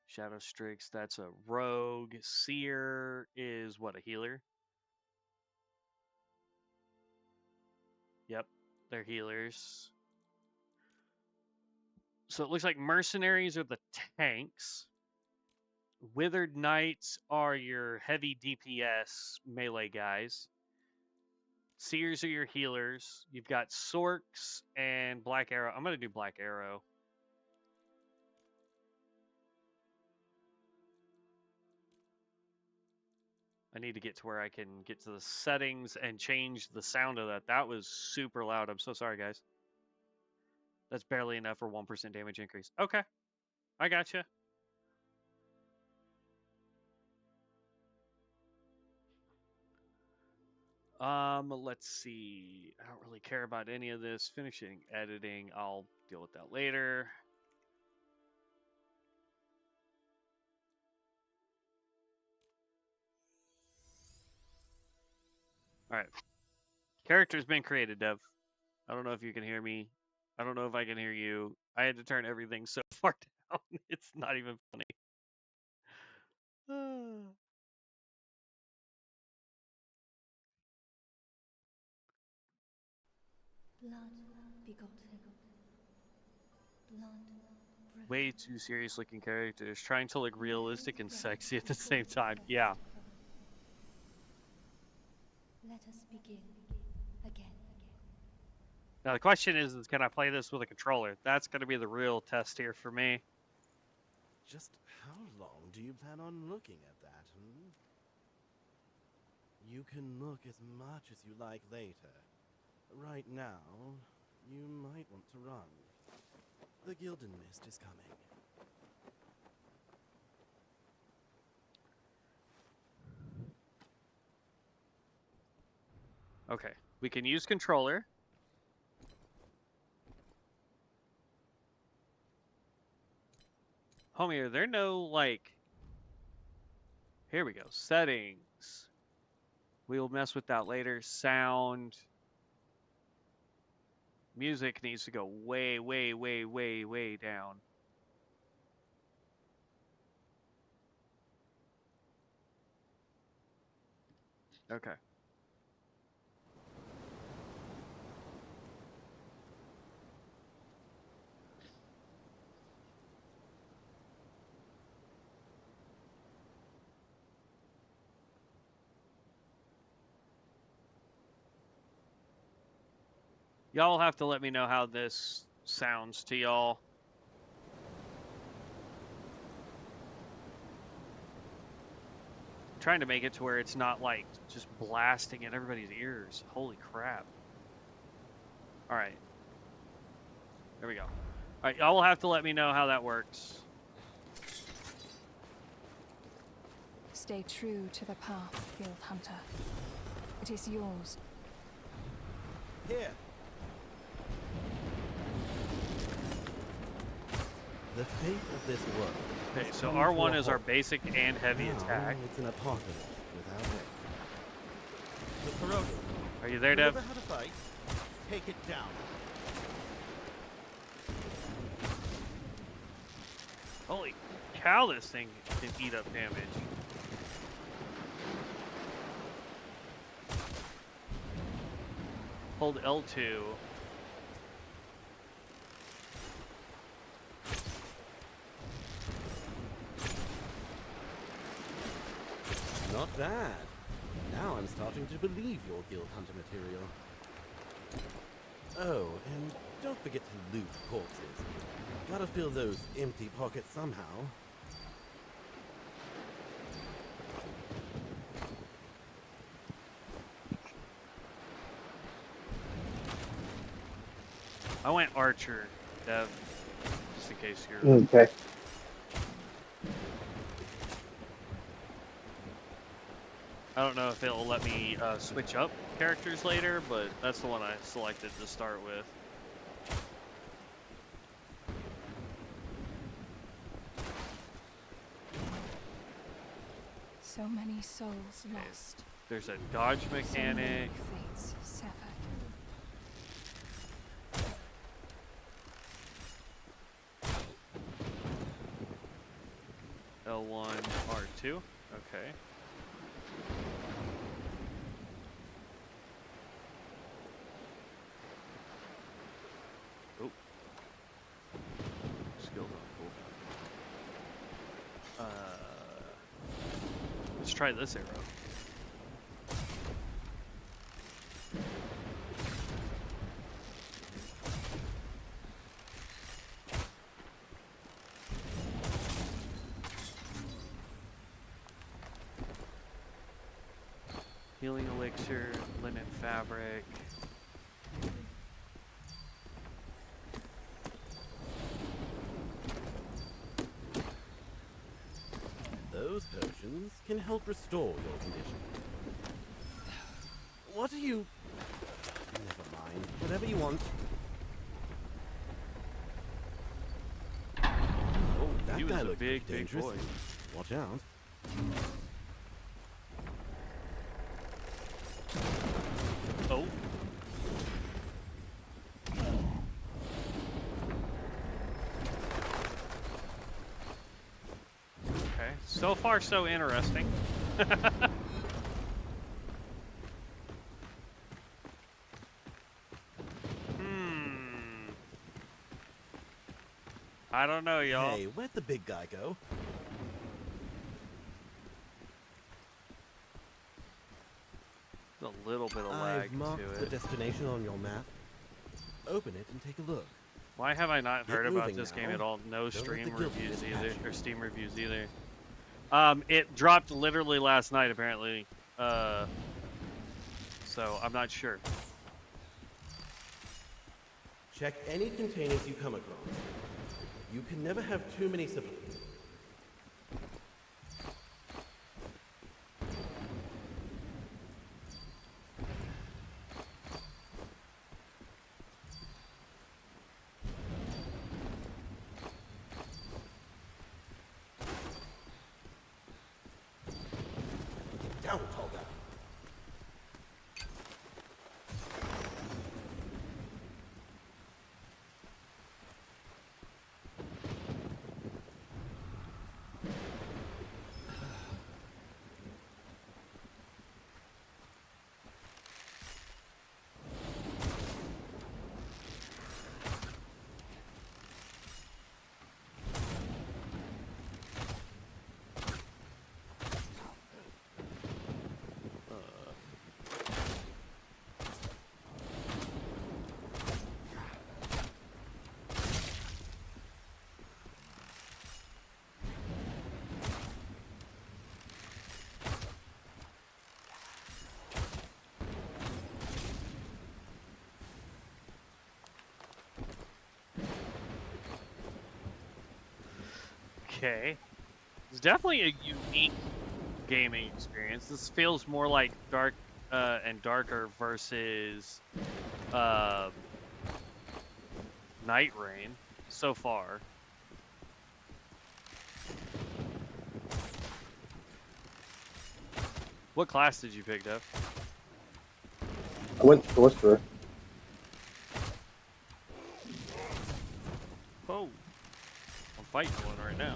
S1: Shadow Strix, that's a rogue. Seer is what, a healer? Yep, they're healers. So it looks like Mercenaries are the tanks. Withered Knights are your heavy DPS melee guys. Seers are your healers. You've got Sorks and Black Arrow. I'm going to do Black Arrow. I need to get to where I can get to the settings and change the sound of that. That was super loud. I'm so sorry, guys. That's barely enough for 1% damage increase. Okay. I gotcha. Let's see. I don't really care about any of this. Finishing editing. I'll deal with that later. All right. Character's been created, Dev. I don't know if you can hear me. I don't know if I can hear you. I had to turn everything so far down. It's not even funny.
S5: Blood begot him. Blood bred
S1: Way
S5: him.
S1: too serious looking characters, trying to look realistic and sexy at the same time. Yeah.
S5: Let us begin again.
S1: Now the question is can I play this with a controller? That's going to be the real test here for me.
S2: Just how long do you plan on looking at that, You can look as much as you like later. Right now, you might want to run. The Gilden Mist is coming.
S1: Okay, we can use controller. Homie, are there no, like... Here we go. Settings. We'll mess with that later. Sound. Music needs to go way, way, way, way, way down. Okay. Y'all have to let me know how this sounds to y'all. Trying to make it to where it's not like just blasting in everybody's ears. Holy crap. Alright. There we go. Alright, y'all will have to let me know how that works.
S6: Stay true to the path, Guild Hunter. It is yours.
S2: Here. The fate of this world.
S1: Okay, so R1 is our basic and heavy
S2: Now
S1: attack.
S2: It's an apocalypse without it. The corruption.
S1: Are you there, Dev?
S2: Never had a fight. Take it down.
S1: Holy cow, this thing can eat up damage. Hold L2.
S2: Not bad. Now I'm starting to believe your Guild Hunter material. Oh, and don't forget to loot corpses. Gotta fill those empty pockets somehow.
S1: I went Archer, Dev, just in case you're...
S3: Okay.
S1: I don't know if it'll let me switch up characters later, but that's the one I selected to start with.
S6: So many souls lost.
S1: There's a dodge
S6: So many
S1: mechanic.
S6: fates severed.
S1: L1, R2. Okay. Oh. Skills on cool. Let's try this arrow. Healing elixir, linen fabric.
S2: Those potions can help restore your condition. What are you... Never mind. Whatever you want. Oh, that
S1: He was
S2: guy
S1: a
S2: looks
S1: big,
S2: pretty
S1: big
S2: dangerous.
S1: boy.
S2: Watch out.
S1: Oh. Okay, so far so interesting. I don't know, y'all.
S2: Hey, where'd the big guy go?
S1: There's a little bit of lag
S2: I've marked
S1: to
S2: the
S1: it.
S2: destination on your map. Open it and take a look.
S1: Why have I not
S2: Get
S1: heard about
S2: moving
S1: this game
S2: now.
S1: at all? No
S2: let the
S1: stream
S2: guild
S1: reviews
S2: dispatch
S1: either,
S2: you.
S1: or Steam reviews either. It dropped literally last night, apparently. So I'm not sure.
S2: Check any containers you come across. You can never have too many supplies.
S1: Okay. It's definitely a unique gaming experience. This feels more like Dark and Darker versus Night Rain so far. What class did you pick up?
S3: I went sorcerer.
S1: Oh, I'm fighting one right now.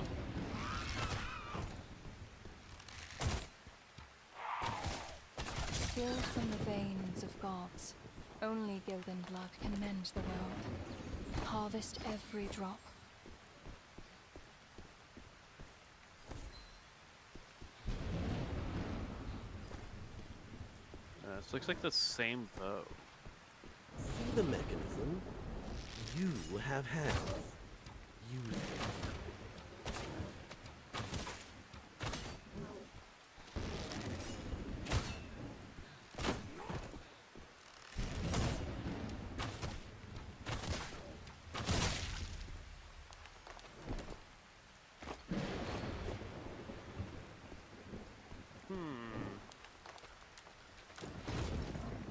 S6: Spilled from the veins of gods, only Gildan blood can mend the world. Harvest every drop.
S1: This looks like the same bow.
S2: See the mechanism? You have hands. Use them.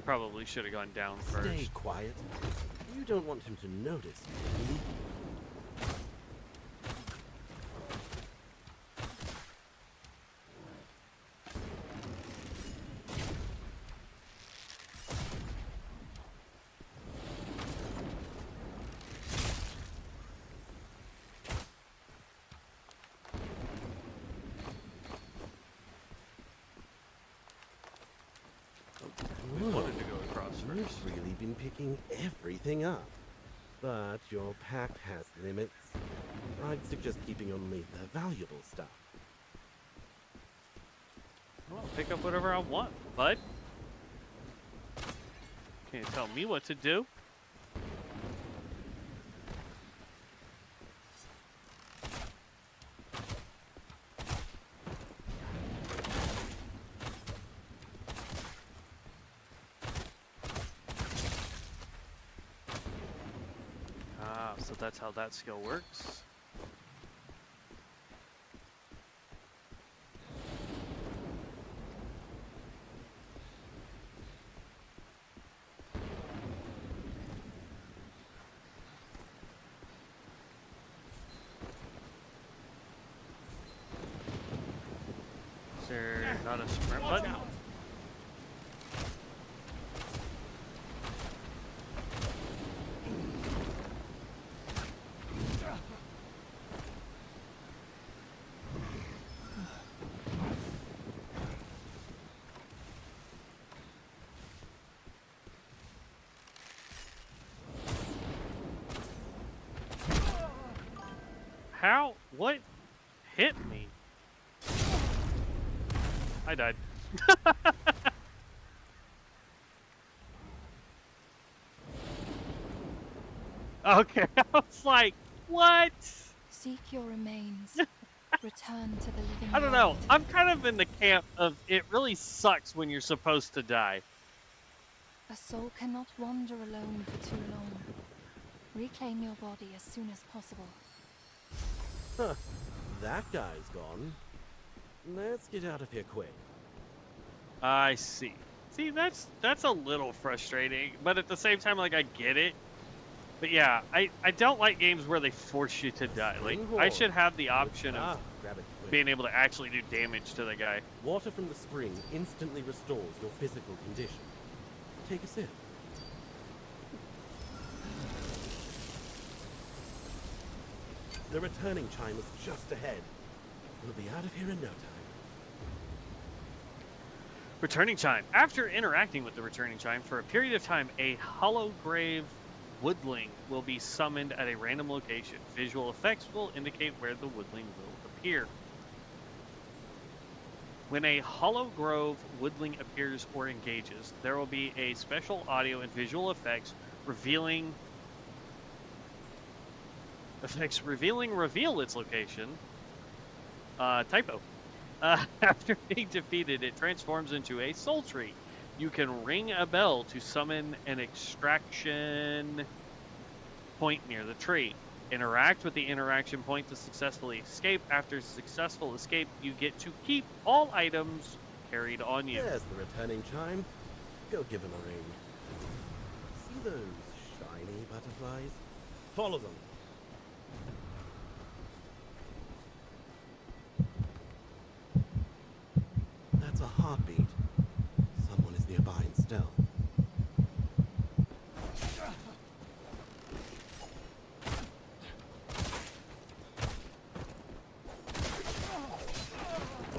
S1: Probably should have gone down first.
S2: Stay quiet. You don't want him to notice. do you?
S1: We wanted to go across first.
S2: You've really been picking everything up. But your pack has limits. I'd suggest keeping only the valuable stuff.
S1: Well, pick up whatever I want, bud. Can't tell me what to do. Ah, so that's how that skill works. Is there not a sprint button? How? What hit me? I died. Okay, I was like, what?
S6: Seek your remains. Return to the living
S1: I don't know.
S6: world.
S1: I'm kind of in the camp of it really sucks when you're supposed to die.
S6: A soul cannot wander alone for too long. Reclaim your body as soon as possible.
S2: Huh. That guy's gone. Let's get out of here quick.
S1: I see. See, that's a little frustrating, but at the same time, like, I get it. But yeah, I don't like games where they force you to die. Like, I should have the option of
S2: grab it quick.
S1: being able to actually do damage to the guy.
S2: Water from the spring instantly restores your physical condition. Take a sip. The returning chime is just ahead. We'll be out of here in no time.
S1: Returning Chime. After interacting with the Returning Chime for a period of time, a hollow grave woodling will be summoned at a random location. Visual effects will indicate where the woodling will appear. When a hollow grove woodling appears or engages, there will be a special audio and visual effects reveal its location. Typo. After being defeated, it transforms into a soul tree. You can ring a bell to summon an extraction point near the tree. Interact with the interaction point to successfully escape. After successful escape, you get to keep all items carried on you.
S2: There's the returning chime. Go give him a ring. See those shiny butterflies? Follow them. That's a heartbeat. Someone is nearby in stealth.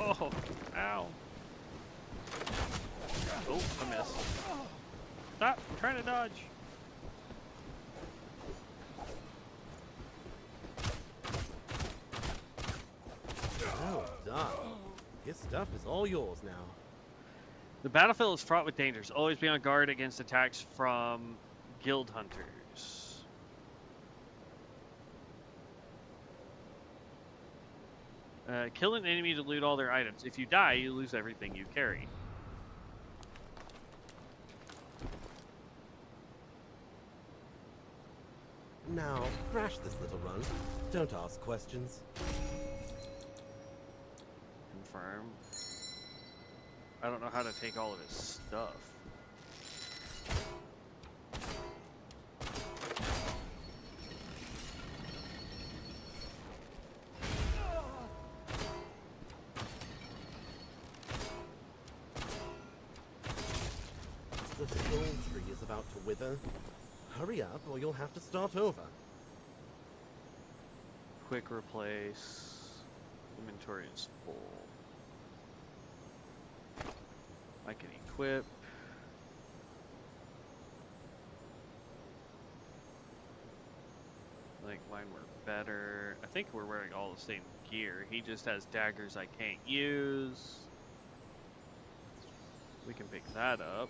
S1: Oh, ow. Oh, I missed. Stop, I'm trying to dodge.
S2: Well done. His stuff is all yours now.
S1: The battlefield is fraught with dangers. Always be on guard against attacks from guild hunters. Kill an enemy to loot all their items. If you die, you lose everything you carry.
S2: Now, crash this little run. Don't ask questions.
S1: Confirm. I don't know how to take all of his stuff.
S2: The soul tree is about to wither. Hurry up, or you'll have to start over.
S1: Quick replace. Inventory is full. I can equip. I think mine were better. I think we're wearing all the same gear. He just has daggers I can't use. We can pick that up.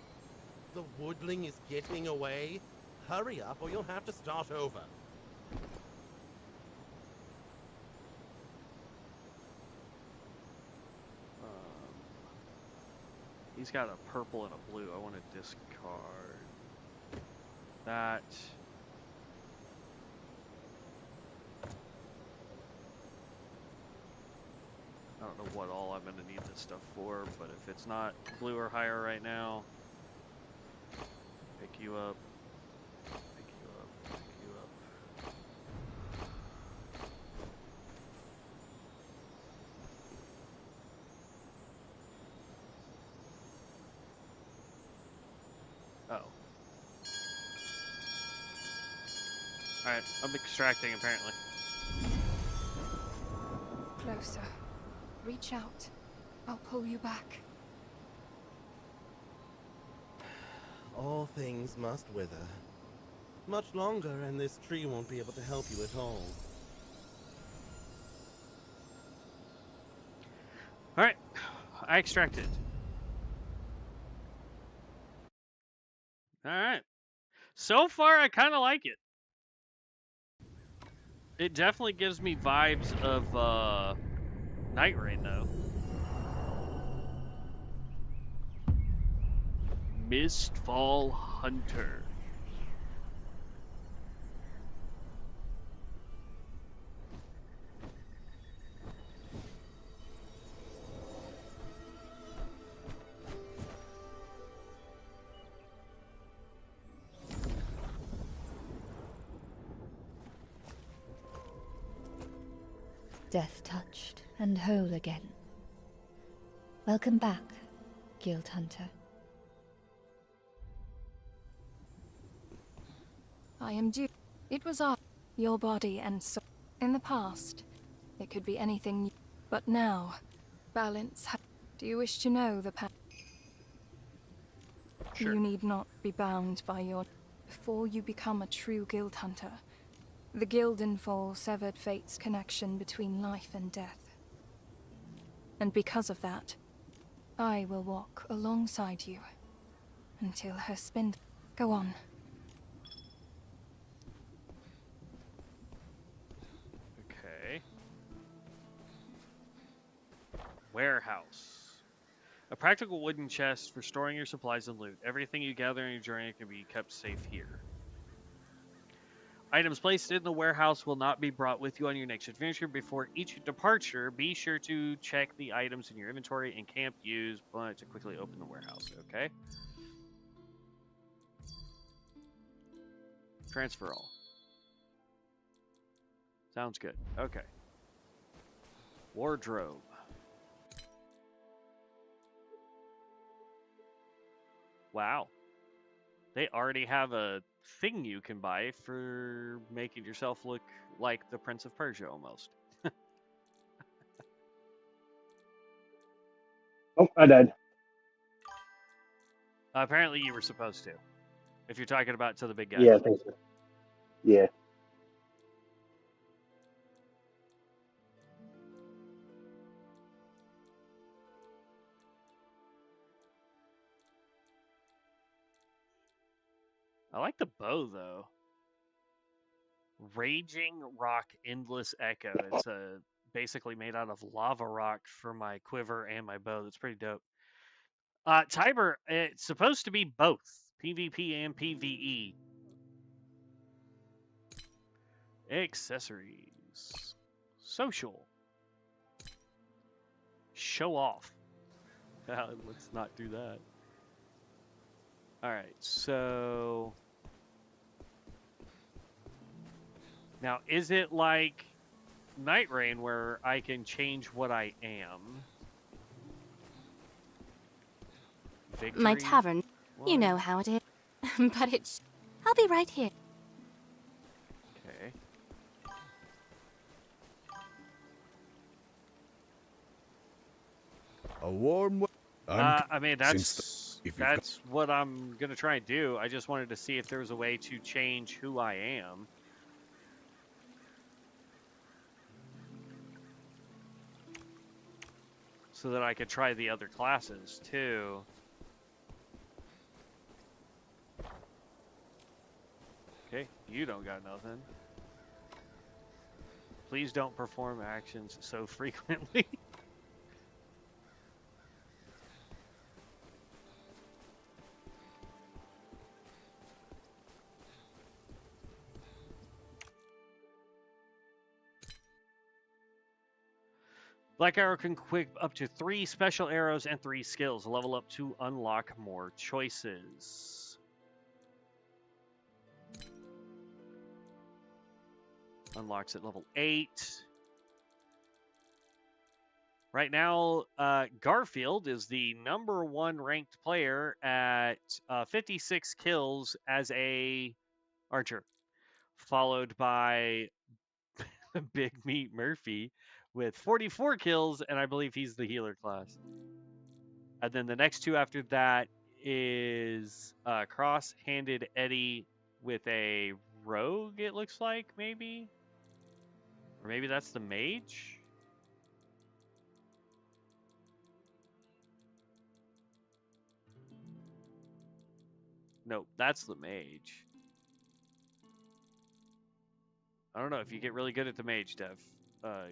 S2: The woodling is getting away. Hurry up, or you'll have to start over.
S1: He's got a purple and a blue. I want to discard that. I don't know what all I'm going to need this stuff for, but if it's not blue or higher right now, pick you up, pick you up, pick you up. Oh. Alright, I'm extracting apparently.
S6: Closer. Reach out. I'll pull you back.
S2: All things must wither. Much longer, and this tree won't be able to help you at all.
S1: Alright, I extracted. Alright. So far, I kind of like it. It definitely gives me vibes of, Night Rain, though. Mistfall Hunter.
S5: Death touched and whole again. Welcome back, Guild Hunter.
S6: I am due. It was your body and soul. In the past, it could be anything new. But now, balance. Do you wish to know the path?
S1: Sure.
S6: You need not be bound by your... Before you become a true guild hunter, the Gildenfall severed fate's connection between life and death. And because of that, I will walk alongside you until her spindle... Go on.
S1: Okay. Warehouse. A practical wooden chest for storing your supplies and loot. Everything you gather in your journey can be kept safe here. Items placed in the warehouse will not be brought with you on your next adventure. Before each departure, be sure to check the items in your inventory and camp use to quickly open the warehouse. Okay. Transfer all. Sounds good. Okay. Wardrobe. Wow. They already have a thing you can buy for making yourself look like the Prince of Persia almost.
S3: Oh, I died.
S1: Apparently you were supposed to. If you're talking about to the big guy.
S3: Yeah, I think so. Yeah.
S1: I like the bow though. Raging Rock Endless Echo. It's basically made out of lava rock for my quiver and my bow. That's pretty dope. Tiber, it's supposed to be both PvP and PvE. Accessories. Social. Show off. Let's not do that. Alright, so... Now, is it like Night Rain where I can change what I am? Victory?
S7: My tavern.
S1: What?
S7: You know how it is. But it's... I'll be right here.
S1: Okay.
S4: A warm...
S1: I mean, that's what I'm going to try and do. I just wanted to see if there was a way to change who I am. So that I could try the other classes, too. Okay, you don't got nothing. Please don't perform actions so frequently. Black Arrow can equip up to 3 special arrows and 3 skills. Level up to unlock more choices. Unlocks at level 8. Right now, Garfield is the #1 ranked player at 56 kills as a archer, followed by Big Meat Murphy with 44 kills, and I believe he's the healer class. And then the next two after that is Cross-Handed Eddie with a rogue, it looks like, maybe? Or maybe that's the mage? No, that's the mage. I don't know, if you get really good at the mage, Dev,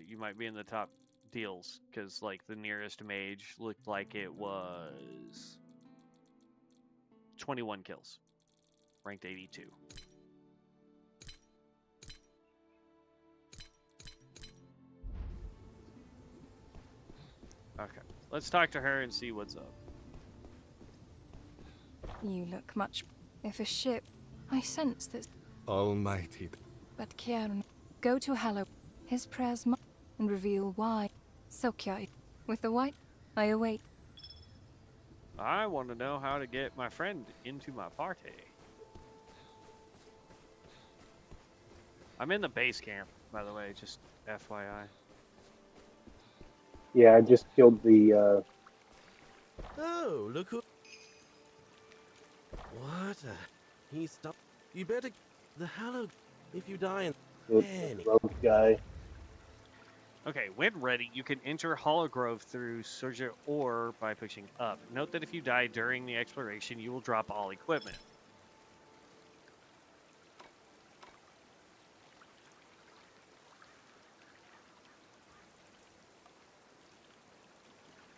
S1: you might be in the top deals, because like the nearest mage looked like it was 21 kills, ranked 82. Okay, let's talk to her and see what's up.
S6: You look much... If a ship... I sense that...
S4: Almighty.
S6: But Kieran, go to Hallow. His prayers and reveal why. Sokyai. With the white, I await.
S1: I want to know how to get my friend into my party. I'm in the base camp, by the way, just FYI.
S3: Yeah, I just killed the,
S2: Oh, look who... What he stopped. You better... The Hallow... If you die in...
S3: the rogue guy.
S1: Okay, when ready, you can enter Hologrove through Surge or by pushing up. Note that if you die during the exploration, you will drop all equipment.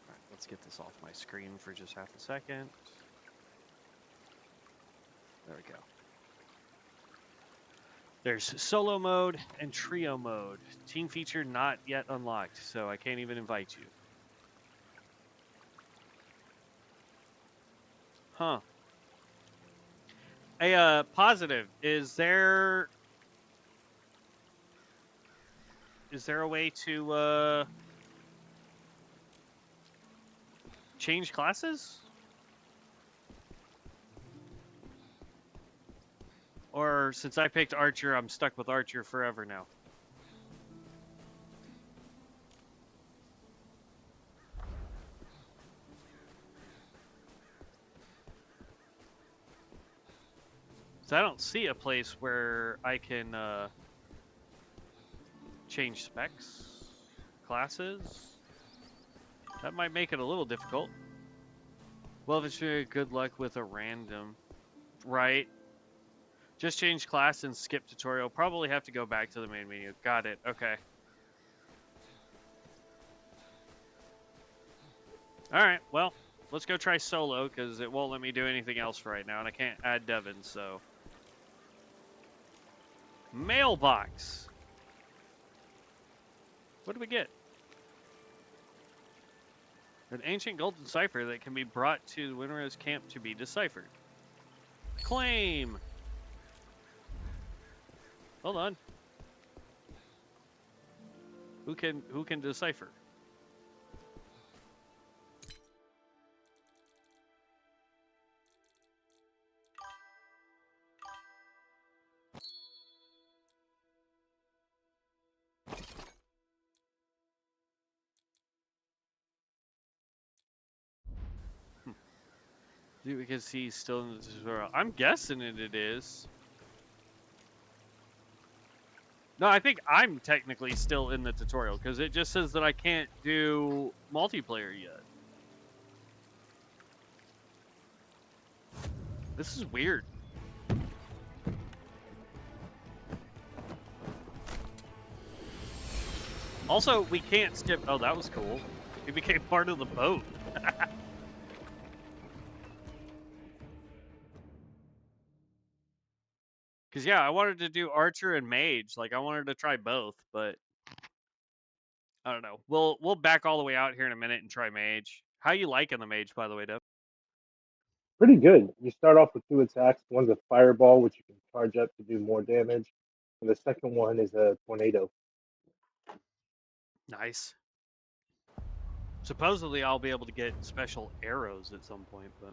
S1: Alright, let's get this off my screen for just half a second. There we go. There's solo mode and trio mode. Team feature not yet unlocked, so I can't even invite you. Huh. Hey, positive. Is there a way to change classes? Or since I picked Archer, I'm stuck with Archer forever now. So I don't see a place where I can change specs, classes. That might make it a little difficult. Well, if it's good luck with a random, right? Just change class and skip tutorial. Probably have to go back to the main menu. Got it. Okay. All right. Well, let's go try solo because it won't let me do anything else for right now, and I can't add Devin. So, mailbox. What do we get? An ancient golden cipher that can be brought to Winter's camp to be deciphered. Claim. Hold on. Who can decipher? Because he's still in the tutorial. I'm guessing it is. No, I think I'm technically still in the tutorial because it just says that I can't do multiplayer yet. This is weird. Also, we can't skip. Oh, that was cool. He became part of the boat. Because, yeah, I wanted to do Archer and Mage. Like, I wanted to try both, but I don't know. We'll back all the way out here in a minute and try Mage. How you liking the Mage, by the way, Dev?
S3: Pretty good. You start off with 2 attacks. One's a fireball, which you can charge up to do more damage. And the second one is a tornado.
S1: Nice. Supposedly, I'll be able to get special arrows at some point, but...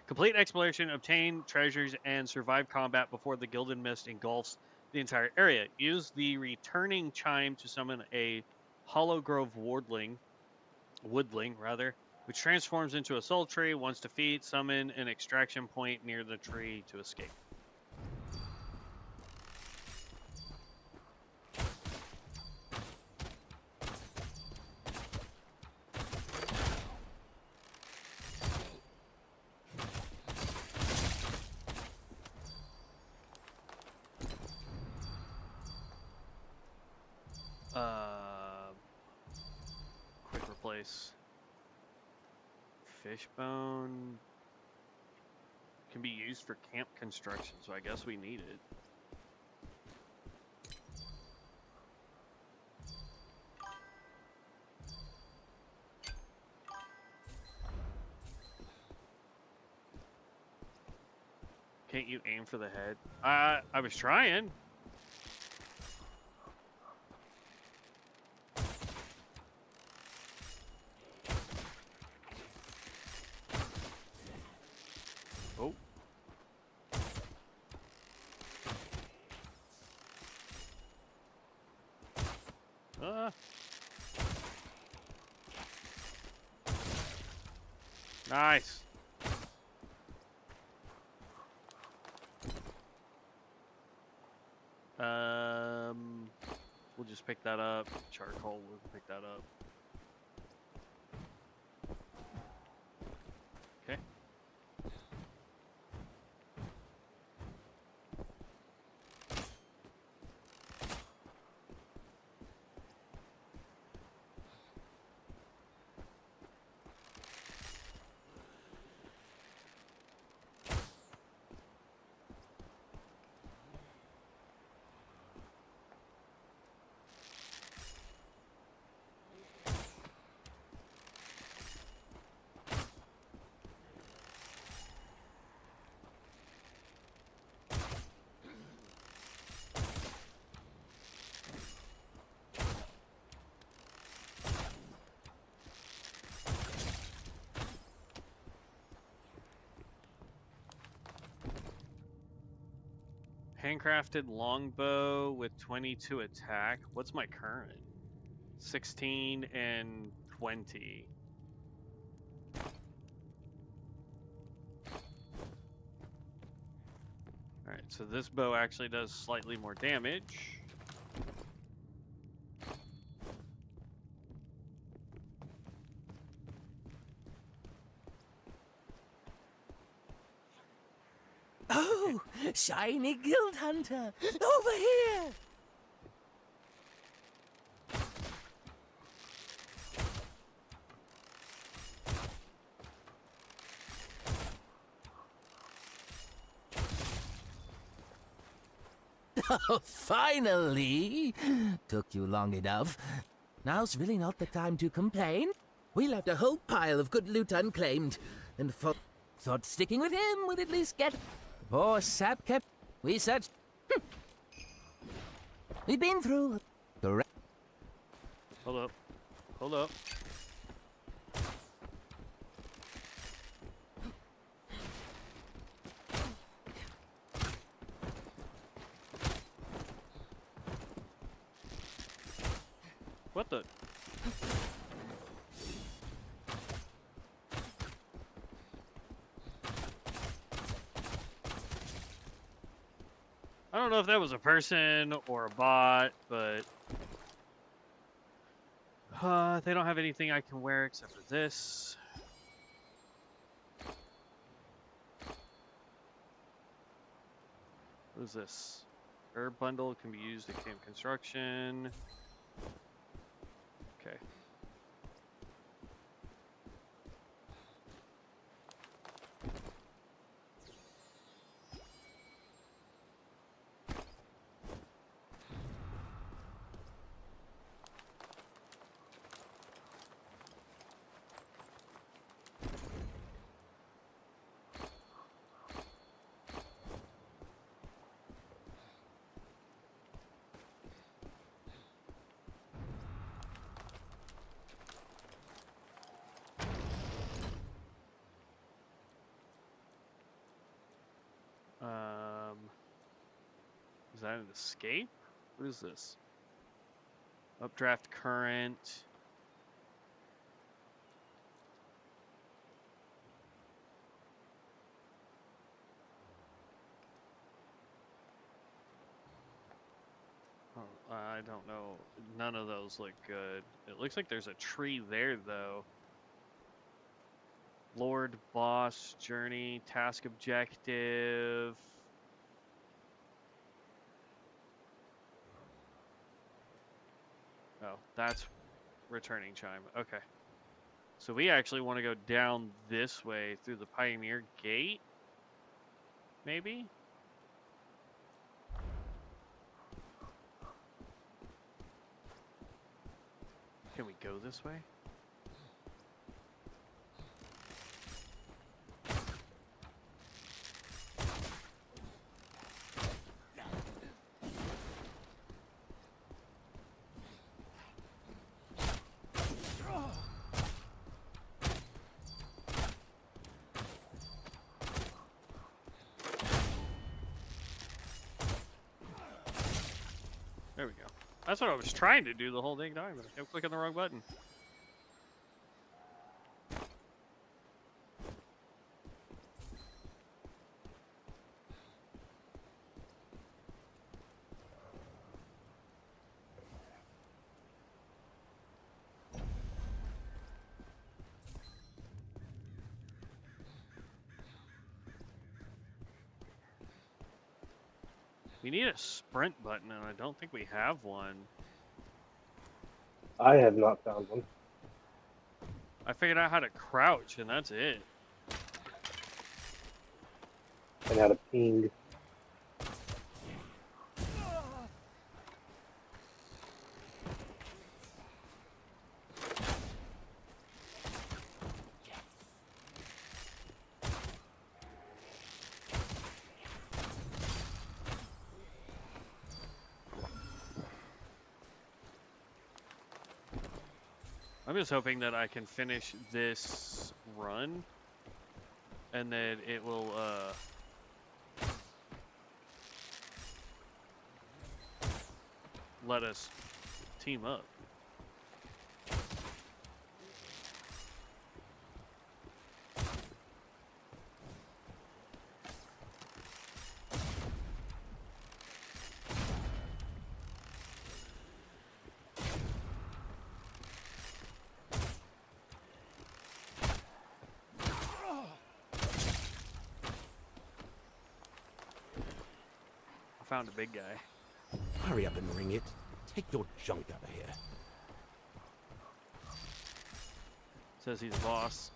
S1: Complete exploration, obtain treasures, and survive combat before the Gilded Mist engulfs the entire area. Use the returning chime to summon a Hollow Grove woodling, which transforms into a soul tree. Once defeat, summon an extraction point near the tree to escape. Quick replace. Fishbone can be used for camp construction, so I guess we need it. Can't you aim for the head? I was trying. Oh. Nice. We'll just pick that up. Charcoal, we'll pick that up. Okay. Handcrafted longbow with 22 attack. What's my current? 16 and 20. Alright, so this bow actually does slightly more damage.
S8: Oh, shiny guild hunter, over here! Oh, finally! Took you long enough. Now's really not the time to complain. We left a whole pile of good loot unclaimed, and thought sticking with him would at least get... Poor sap kept... We searched... We've been through... the...
S1: Hold up. Hold up. What the? I don't know if that was a person or a bot, but they don't have anything I can wear except for this. What is this? Herb bundle can be used in camp construction. Okay. Is that an escape? What is this? Updraft current. Oh, I don't know. None of those look good. It looks like there's a tree there, though. Lord, boss, journey, task objective. Oh, that's returning chime. Okay. So we actually want to go down this way through the Pioneer Gate? Maybe? Can we go this way? There we go. That's what I was trying to do the whole dang time, but I kept clicking the wrong button. We need a sprint button, and I don't think we have one.
S3: I have not found one.
S1: I figured out how to crouch, and that's it.
S3: And how to ping.
S1: I'm just hoping that I can finish this run, and then it will, let us team up. Found a big guy.
S2: Hurry up and ring it. Take your junk out of here.
S1: Says he's a boss.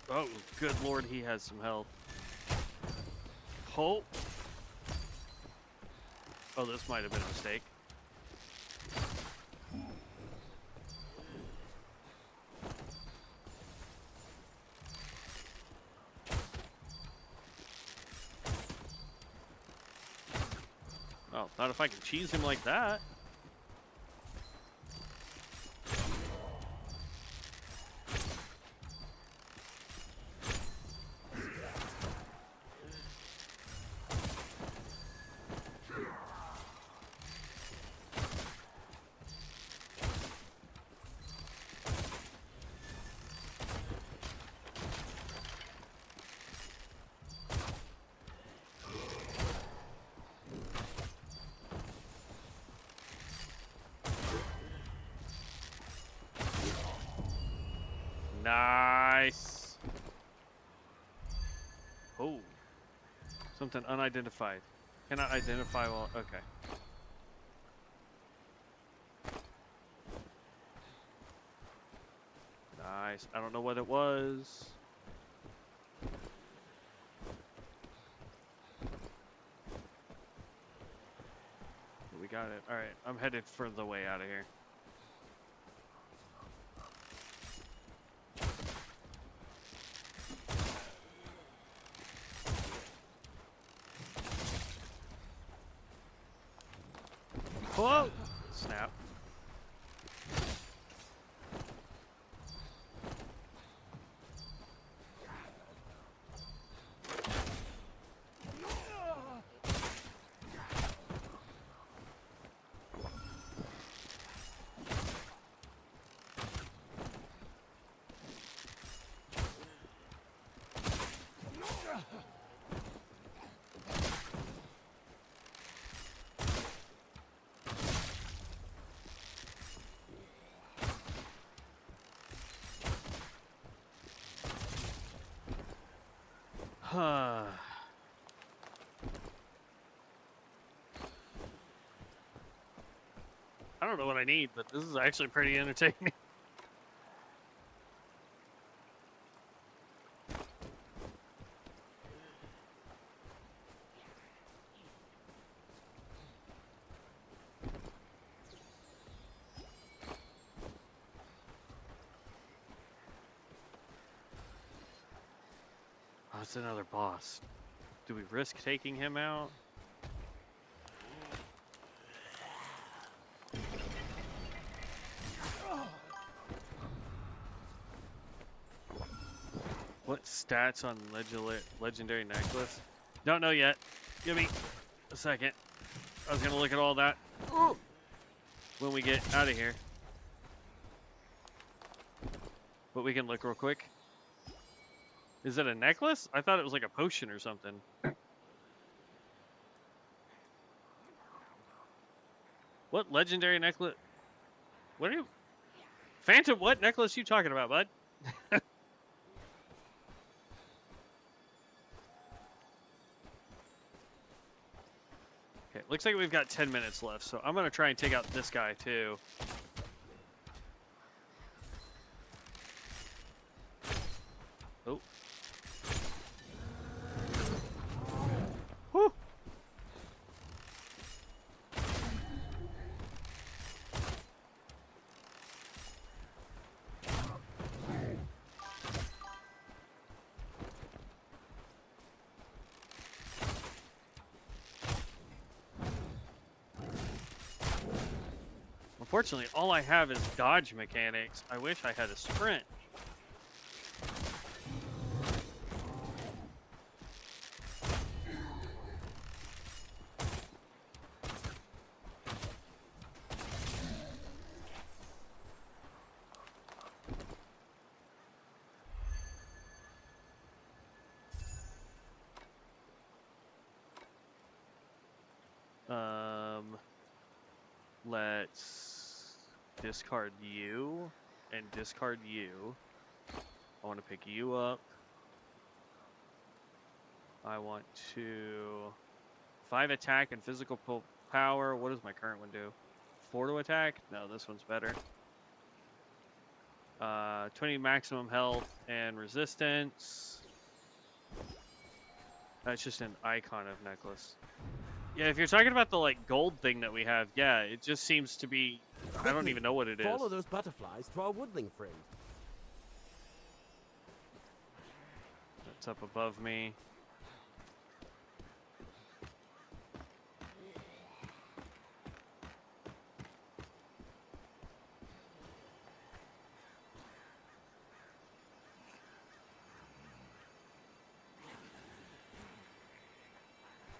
S1: Oh, good lord, he has some health. Oh. Oh, this might have been a mistake. Oh, not if I can cheese him like that. Nice. Oh. Something unidentified. Cannot identify while... Okay. Nice. I don't know what it was. But we got it. Alright. I'm headed for the way out of here. Whoa! Snap. Huh. I don't know what I need, but this is actually pretty entertaining. Oh, it's another boss. Do we risk taking him out? What stats on legendary necklace? Don't know yet. Give me a second. I was gonna look at all that when we get out of here. But we can look real quick. Is it a necklace? I thought it was like a potion or something. What legendary necklace? What are you... Phantom, what necklace you talking about, bud? Okay, looks like we've got 10 minutes left, so I'm gonna try and take out this guy too. Oh. Whew. Unfortunately, all I have is dodge mechanics. I wish I had a sprint. discard you and discard you. I want to pick you up. I want to 5 attack and physical power. What does my current one do? 4 to attack? No, this one's better. 20 maximum health and resistance. That's just an icon of necklace. Yeah, if you're talking about the like gold thing that we have, yeah, it just seems to be. I don't even know what it is.
S2: Follow those butterflies to our woodling friend.
S1: That's up above me.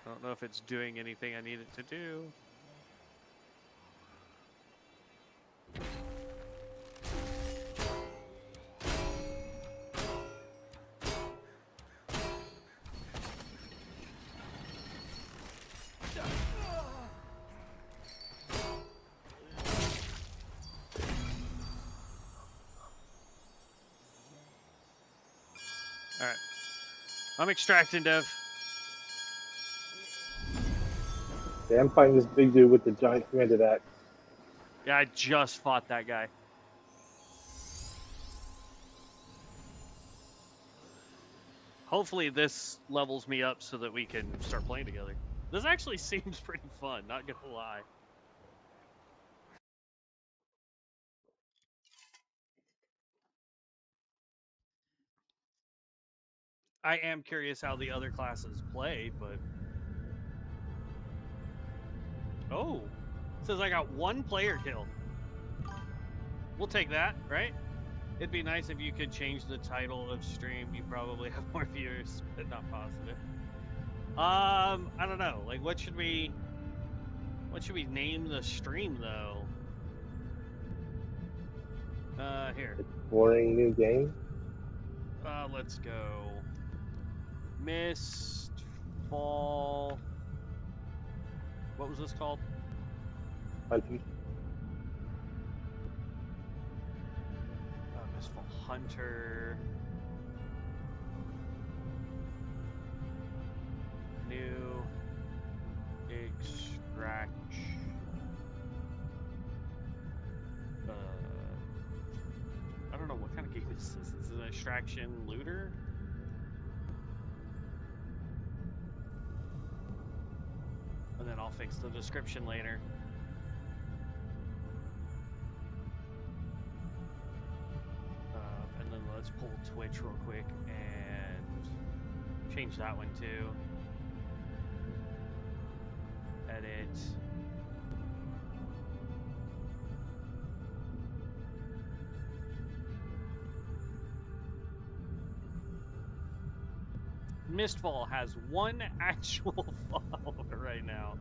S1: I don't know if it's doing anything I need it to do. Alright. I'm extracting, Dev.
S3: Yeah, I'm fighting this big dude with the giant two-handed axe.
S1: Yeah, I just fought that guy. Hopefully this levels me up so that we can start playing together. This actually seems pretty fun, not gonna lie. I am curious how the other classes play, but... Oh! It says I got 1 player kill. We'll take that, right? It'd be nice if you could change the title of stream. You probably have more viewers, but not positive. I don't know. Like, what should we name the stream, though? Here.
S3: Exploring new game.
S1: Let's go. Mistfall. What was this called?
S3: Hunters.
S1: Mistfall Hunter. New extract. I don't know what kind of game is this. This is an extraction looter. And then I'll fix the description later. And then let's pull Twitch real quick and change that one too. Edit. Mistfall has 1 actual follower right now.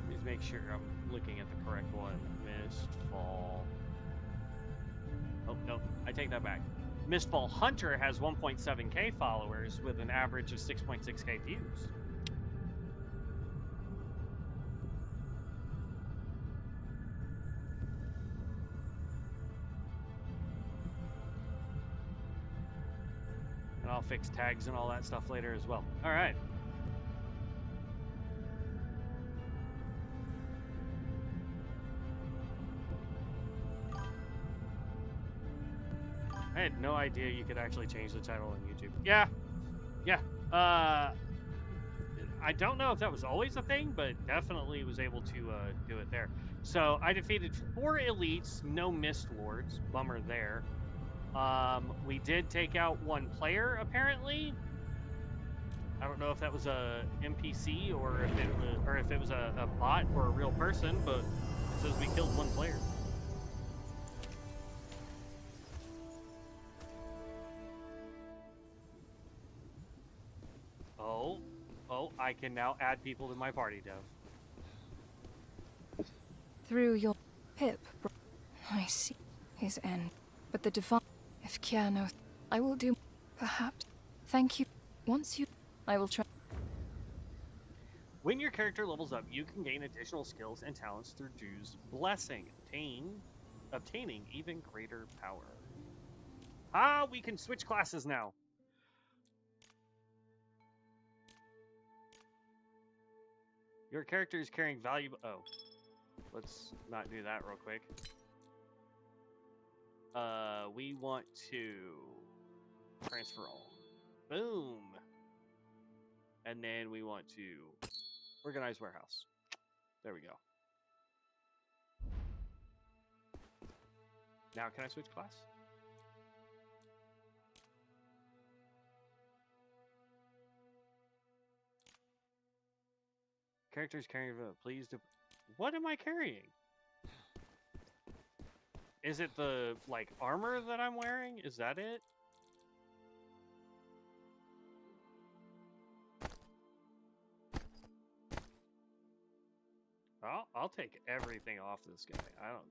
S1: Please make sure I'm looking at the correct one. Mistfall. Oh, no, I take that back. Mistfall Hunter has 1.7k followers with an average of 6.6k views. And I'll fix tags and all that stuff later as well. All right. I had no idea you could actually change the title on YouTube. Yeah. I don't know if that was always a thing, but definitely was able to do it there. So I defeated 4 elites, no Mist Lords. Bummer there. We did take out 1 player, apparently. I don't know if that was a NPC or if it was a bot or a real person, but it says we killed 1 player. Oh, I can now add people to my party, Dev.
S6: Through your Pip, I see his end. But the divine, if Kiano, I will do. Perhaps. Thank you. Once you... I will try.
S1: When your character levels up, you can gain additional skills and talents through Drew's blessing, obtaining even greater power. Ah, we can switch classes now. Your character is carrying valuable... Oh. Let's not do that real quick. We want to transfer all. Boom. And then we want to organize warehouse. There we go. Now can I switch class? Characters carrying... Please... What am I carrying? Is it the, like, armor that I'm wearing? Is that it? I'll take everything off this guy. I don't...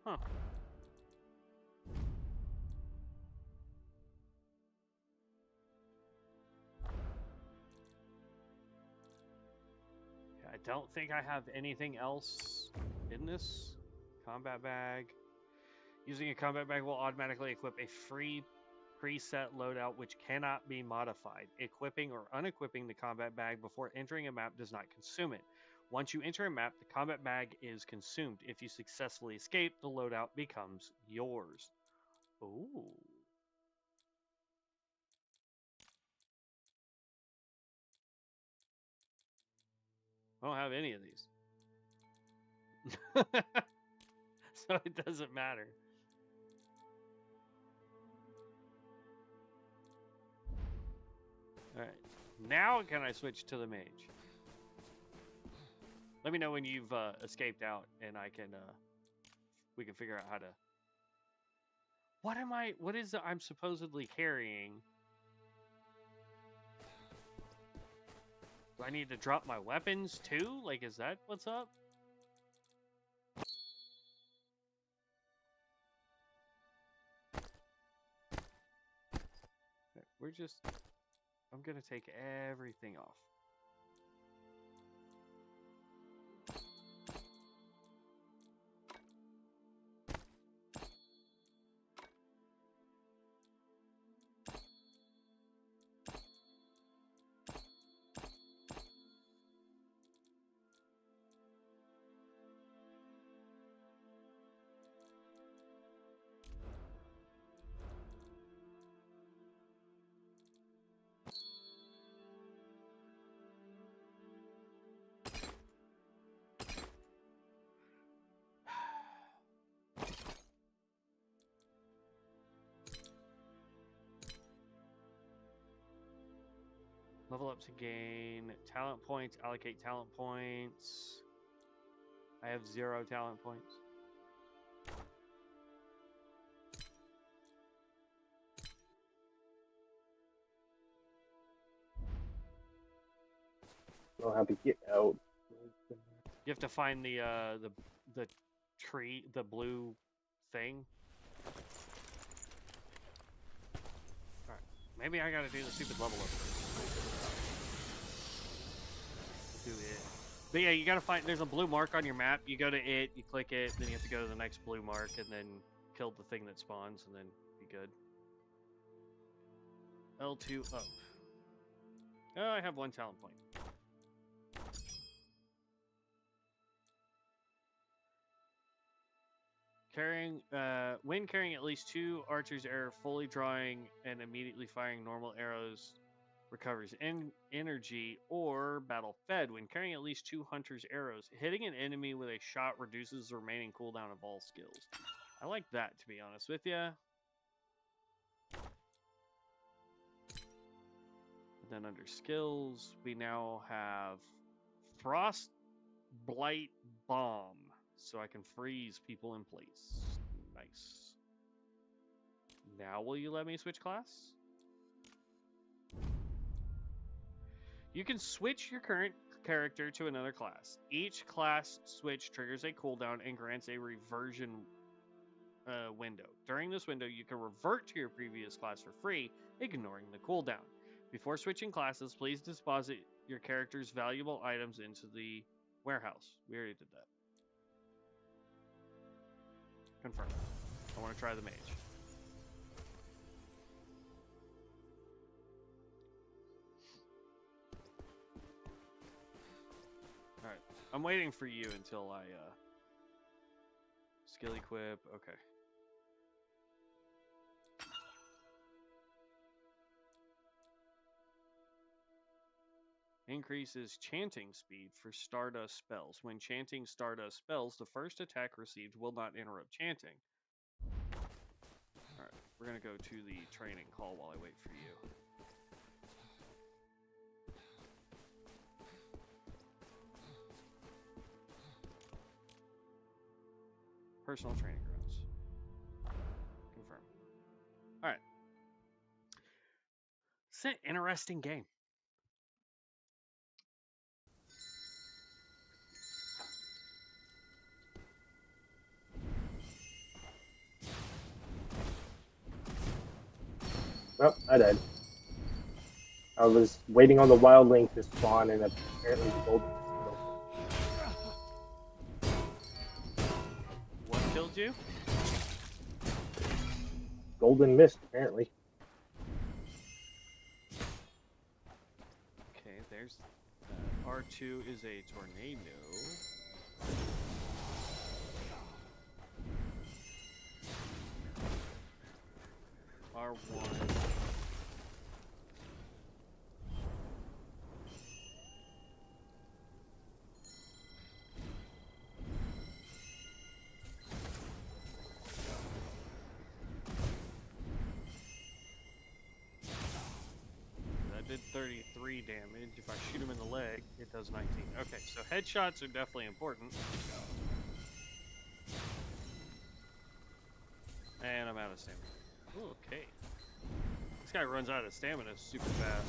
S1: Huh. I don't think I have anything else in this combat bag. Using a combat bag will automatically equip a free preset loadout which cannot be modified. Equipping or unequipping the combat bag before entering a map does not consume it. Once you enter a map, the combat bag is consumed. If you successfully escape, the loadout becomes yours. Ooh. I don't have any of these. So it doesn't matter. Alright. Now can I switch to the mage? Let me know when you've escaped out and I can we can figure out how to... What is it I'm supposedly carrying? Do I need to drop my weapons too? Like, is that what's up? Okay, I'm gonna take everything off. Level up to gain talent points, allocate talent points. I have 0 talent points.
S3: Know how to get out.
S1: You have to find the tree, the blue thing. Alright. Maybe I gotta do the stupid level up first. Do it. But yeah, you gotta find, there's a blue mark on your map. You go to it, you click it, then you have to go to the next blue mark and then kill the thing that spawns and then be good. L2 up. Oh, I have 1 talent point. When carrying at least 2 archer's arrow, fully drawing and immediately firing normal arrows recovers energy or battle fed. When carrying at least 2 hunter's arrows, hitting an enemy with a shot reduces the remaining cooldown of all skills. I like that, to be honest with you. Then under skills, we now have Frost Blight Bomb. so I can freeze people in place. Nice. Now will you let me switch class? You can switch your current character to another class. Each class switch triggers a cooldown and grants a reversion window. During this window, you can revert to your previous class for free, ignoring the cooldown. Before switching classes, please deposit your character's valuable items into the warehouse. We already did that. Confirm. I want to try the mage. Alright. I'm waiting for you until I, skill equip. Okay. Increases chanting speed for Stardust spells. When chanting Stardust spells, the first attack received will not interrupt chanting. Alright, we're gonna go to the training hall while I wait for you. Personal training grounds. Confirm. Alright. It's an interesting game.
S3: Well, I died. I was waiting on the wildling to spawn, and apparently the golden
S1: What killed you?
S3: golden mist, apparently.
S1: Okay, there's R2 is a tornado. R1. That did 33 damage. If I shoot him in the leg, it does 19. Okay, so headshots are definitely important. And I'm out of stamina. Ooh, okay. This guy runs out of stamina super fast.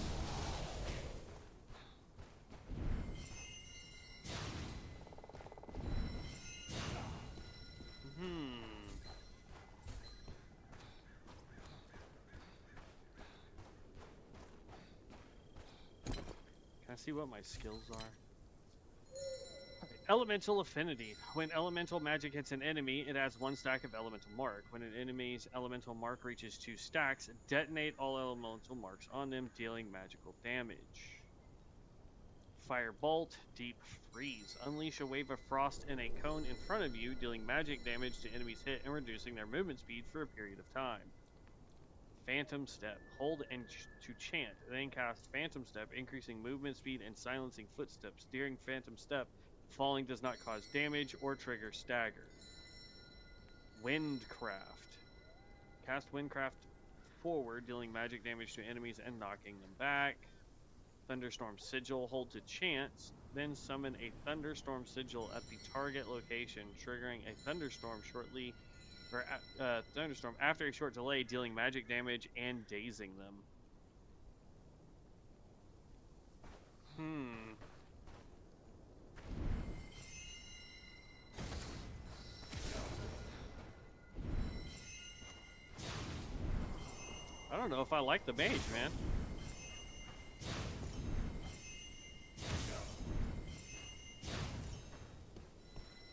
S1: Can I see what my skills are? Okay. Elemental Affinity. When elemental magic hits an enemy, it adds 1 stack of elemental mark. When an enemy's elemental mark reaches 2 stacks, detonate all elemental marks on them, dealing magical damage. Firebolt, Deep Freeze. Unleash a wave of frost in a cone in front of you, dealing magic damage to enemies hit and reducing their movement speed for a period of time. Phantom Step. Hold and to chant, then cast Phantom Step, increasing movement speed and silencing footsteps. During Phantom Step, falling does not cause damage or trigger stagger. Windcraft. Cast Windcraft forward, dealing magic damage to enemies and knocking them back. Thunderstorm Sigil. Hold to chant, then summon a Thunderstorm Sigil at the target location, triggering a thunderstorm thunderstorm after a short delay, dealing magic damage and dazing them. I don't know if I like the mage, man.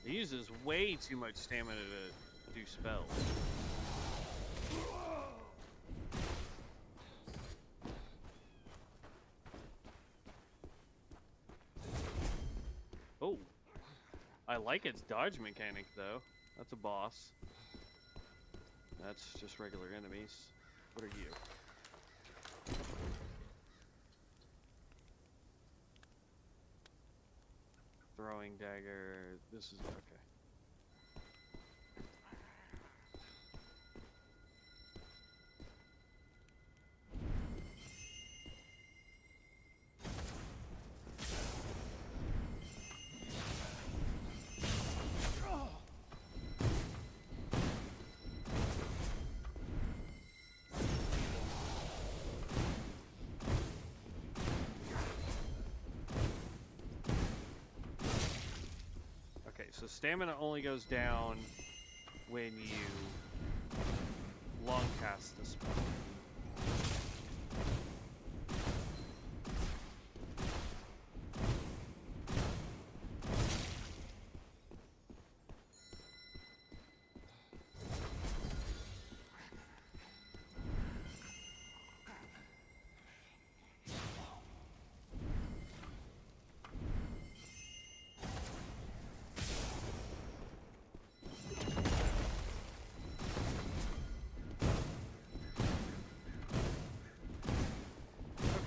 S1: He uses way too much stamina to do spells. Oh, I like its dodge mechanic though. That's a boss. That's just regular enemies. What are you? Throwing dagger. This is okay. so stamina only goes down when you long cast the spell.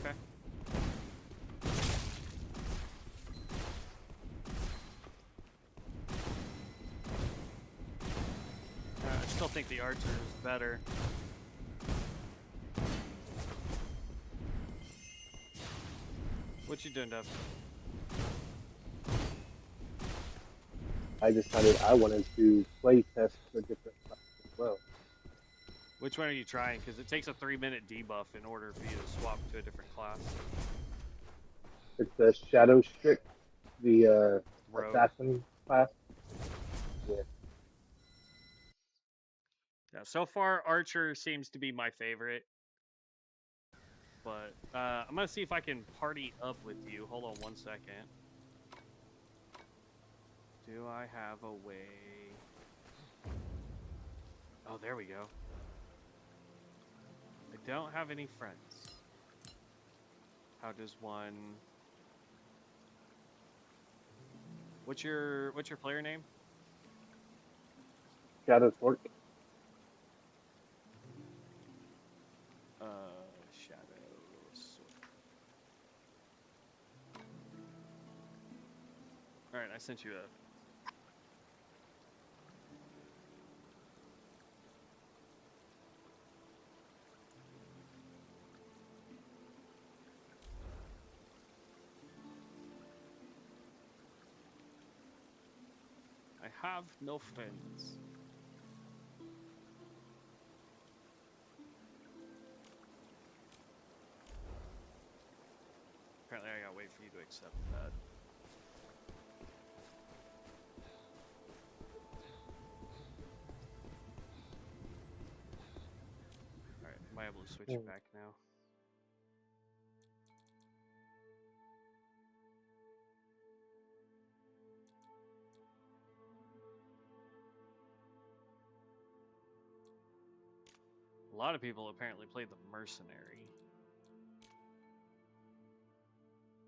S1: Okay. I still think the archer is better. What you doing, Dev?
S3: I decided I wanted to play test the different classes as well.
S1: Which one are you trying? Because it takes a 3-minute debuff in order for you to swap to a different class.
S3: It's the Shadow Strict, the
S1: Rogue.
S3: assassin class. Yeah.
S1: Yeah, so far, Archer seems to be my favorite. But I'm going to see if I can party up with you. Hold on one second. Do I have a way? Oh, there we go. I don't have any friends. How does one... What's your player name?
S3: Shadow Torque.
S1: Shadow Sword. Alright, I sent you a... I have no friends. Apparently I gotta wait for you to accept that. Alright, am I able to switch it back now? A lot of people apparently play the mercenary.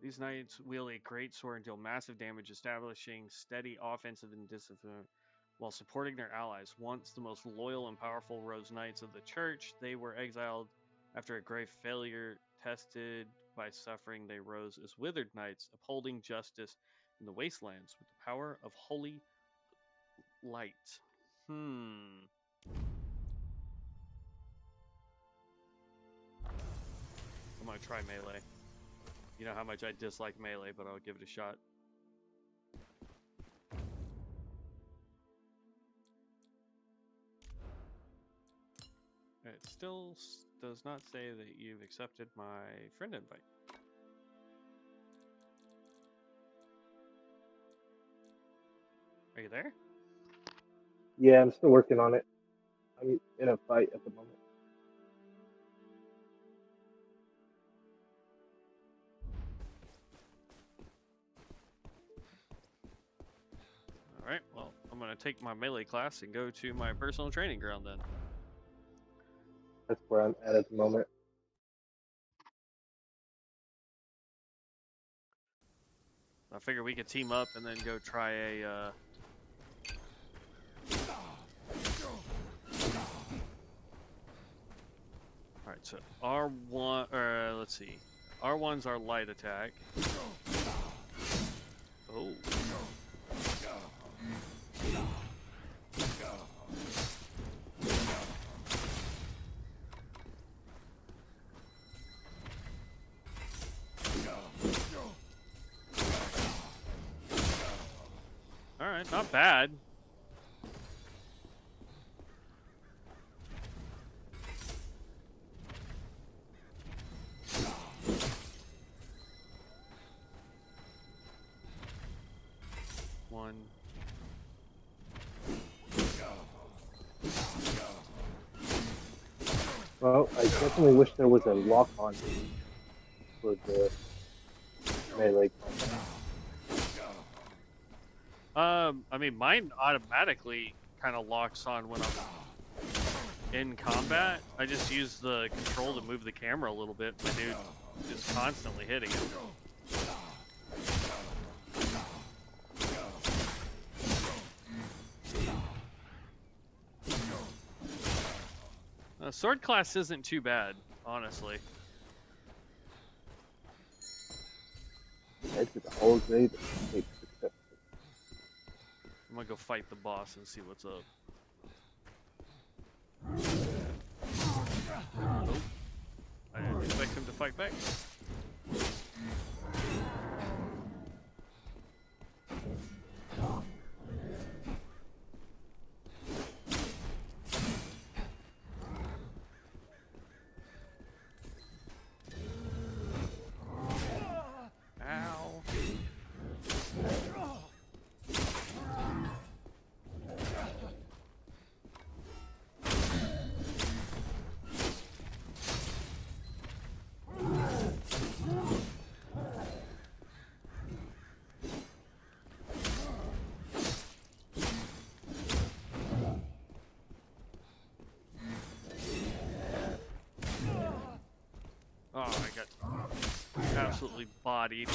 S1: These knights wield a great sword and deal massive damage, establishing steady offensive and discipline while supporting their allies. Once the most loyal and powerful rose knights of the church, they were exiled after a grave failure. Tested by suffering, they rose as withered knights, upholding justice in the wastelands with the power of holy light. I'm gonna try melee. You know how much I dislike melee, but I'll give it a shot. It still does not say that you've accepted my friend invite. Are you there?
S3: Yeah, I'm still working on it. I'm in a fight at the moment.
S1: Alright, well, I'm gonna take my melee class and go to my personal training ground then.
S3: That's where I'm at the moment.
S1: I figure we could team up and then go try a, Alright, so R1, let's see. R1's our light attack. Oh. Alright, not bad. One,
S3: Well, I definitely wish there was a lock-on for the melee combat.
S1: I mean, mine automatically kind of locks on when I'm in combat. I just use the control to move the camera a little bit. My dude is constantly hitting it. Sword class isn't too bad, honestly.
S3: Head to the whole grade and take success.
S1: I'm gonna go fight the boss and see what's up. Nope. I didn't expect him to fight back. Ow. Oh, I got absolutely bodied.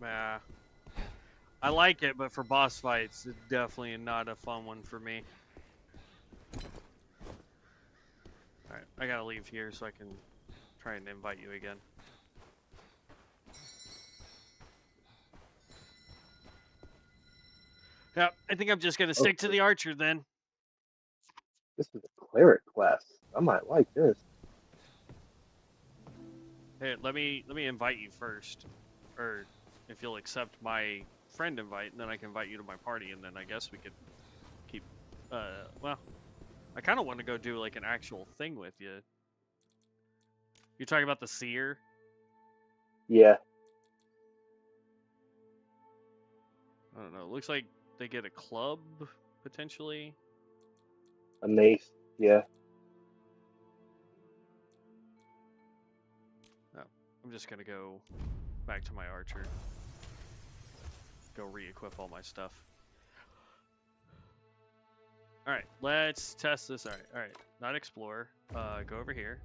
S1: Nah. I like it, but for boss fights, it's definitely not a fun one for me. Alright, I gotta leave here so I can try and invite you again. Yep, I think I'm just gonna stick to the archer then.
S3: This is a cleric class. I might like this.
S1: Hey, let me invite you first, or if you'll accept my friend invite, and then I can invite you to my party, and then I guess we could keep. Well, I kind of want to go do like an actual thing with you. You're talking about the seer?
S3: Yeah.
S1: I don't know. It looks like they get a club potentially.
S3: A mace. Yeah.
S1: No, I'm just gonna go back to my archer. Go re-equip all my stuff. Alright, let's test this. Alright. Not explore. Go over here.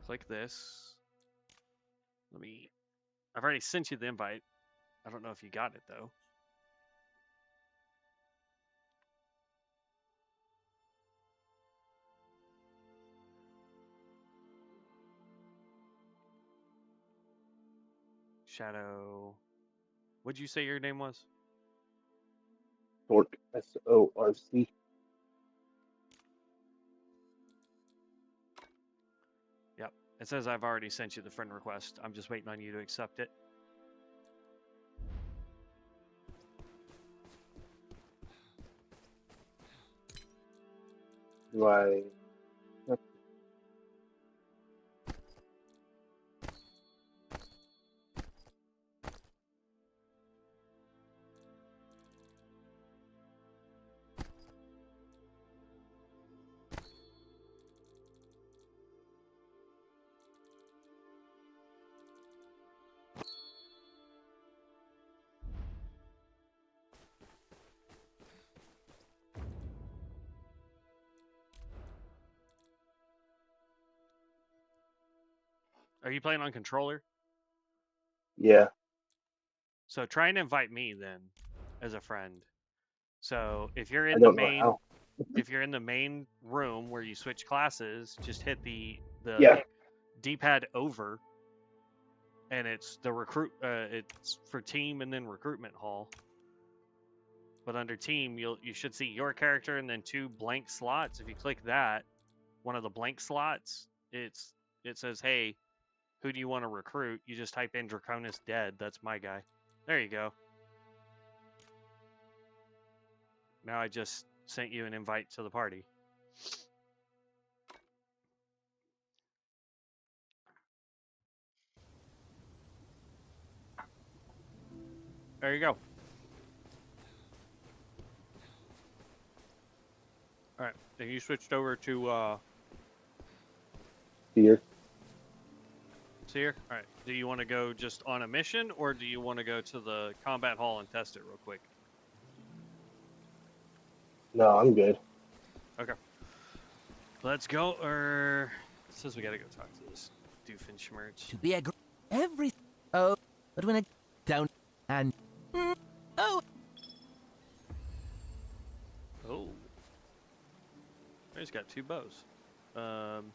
S1: Click this. I've already sent you the invite. I don't know if you got it though. Shadow. What'd you say your name was?
S3: Sorc. SORC.
S1: Yep. It says I've already sent you the friend request. I'm just waiting on you to accept it.
S3: Do I?
S1: Are you playing on controller?
S3: Yeah.
S1: So try and invite me then as a friend. So if you're
S3: I
S1: in the
S3: don't know
S1: main
S3: how.
S1: if you're in the main room where you switch classes, just hit the
S3: Yeah.
S1: D-pad over, and it's the it's for team and then recruitment hall. But under team, you should see your character and then 2 blank slots. If you click that, one of the blank slots, it says, "Hey, who do you want to recruit?" You just type in Draconis Dead. That's my guy. There you go. Now I just sent you an invite to the party. There you go. Alright, then you switched over to
S3: Fear.
S1: Seer? Alright, do you want to go just on a mission, or do you want to go to the combat hall and test it real quick?
S3: No, I'm good.
S1: Okay. Let's go, or... It says we gotta go talk to this Doofenshmirtz.
S8: To be every... Oh, but when it... Down... And... Oh!
S1: Oh. He's got 2 bows. I'm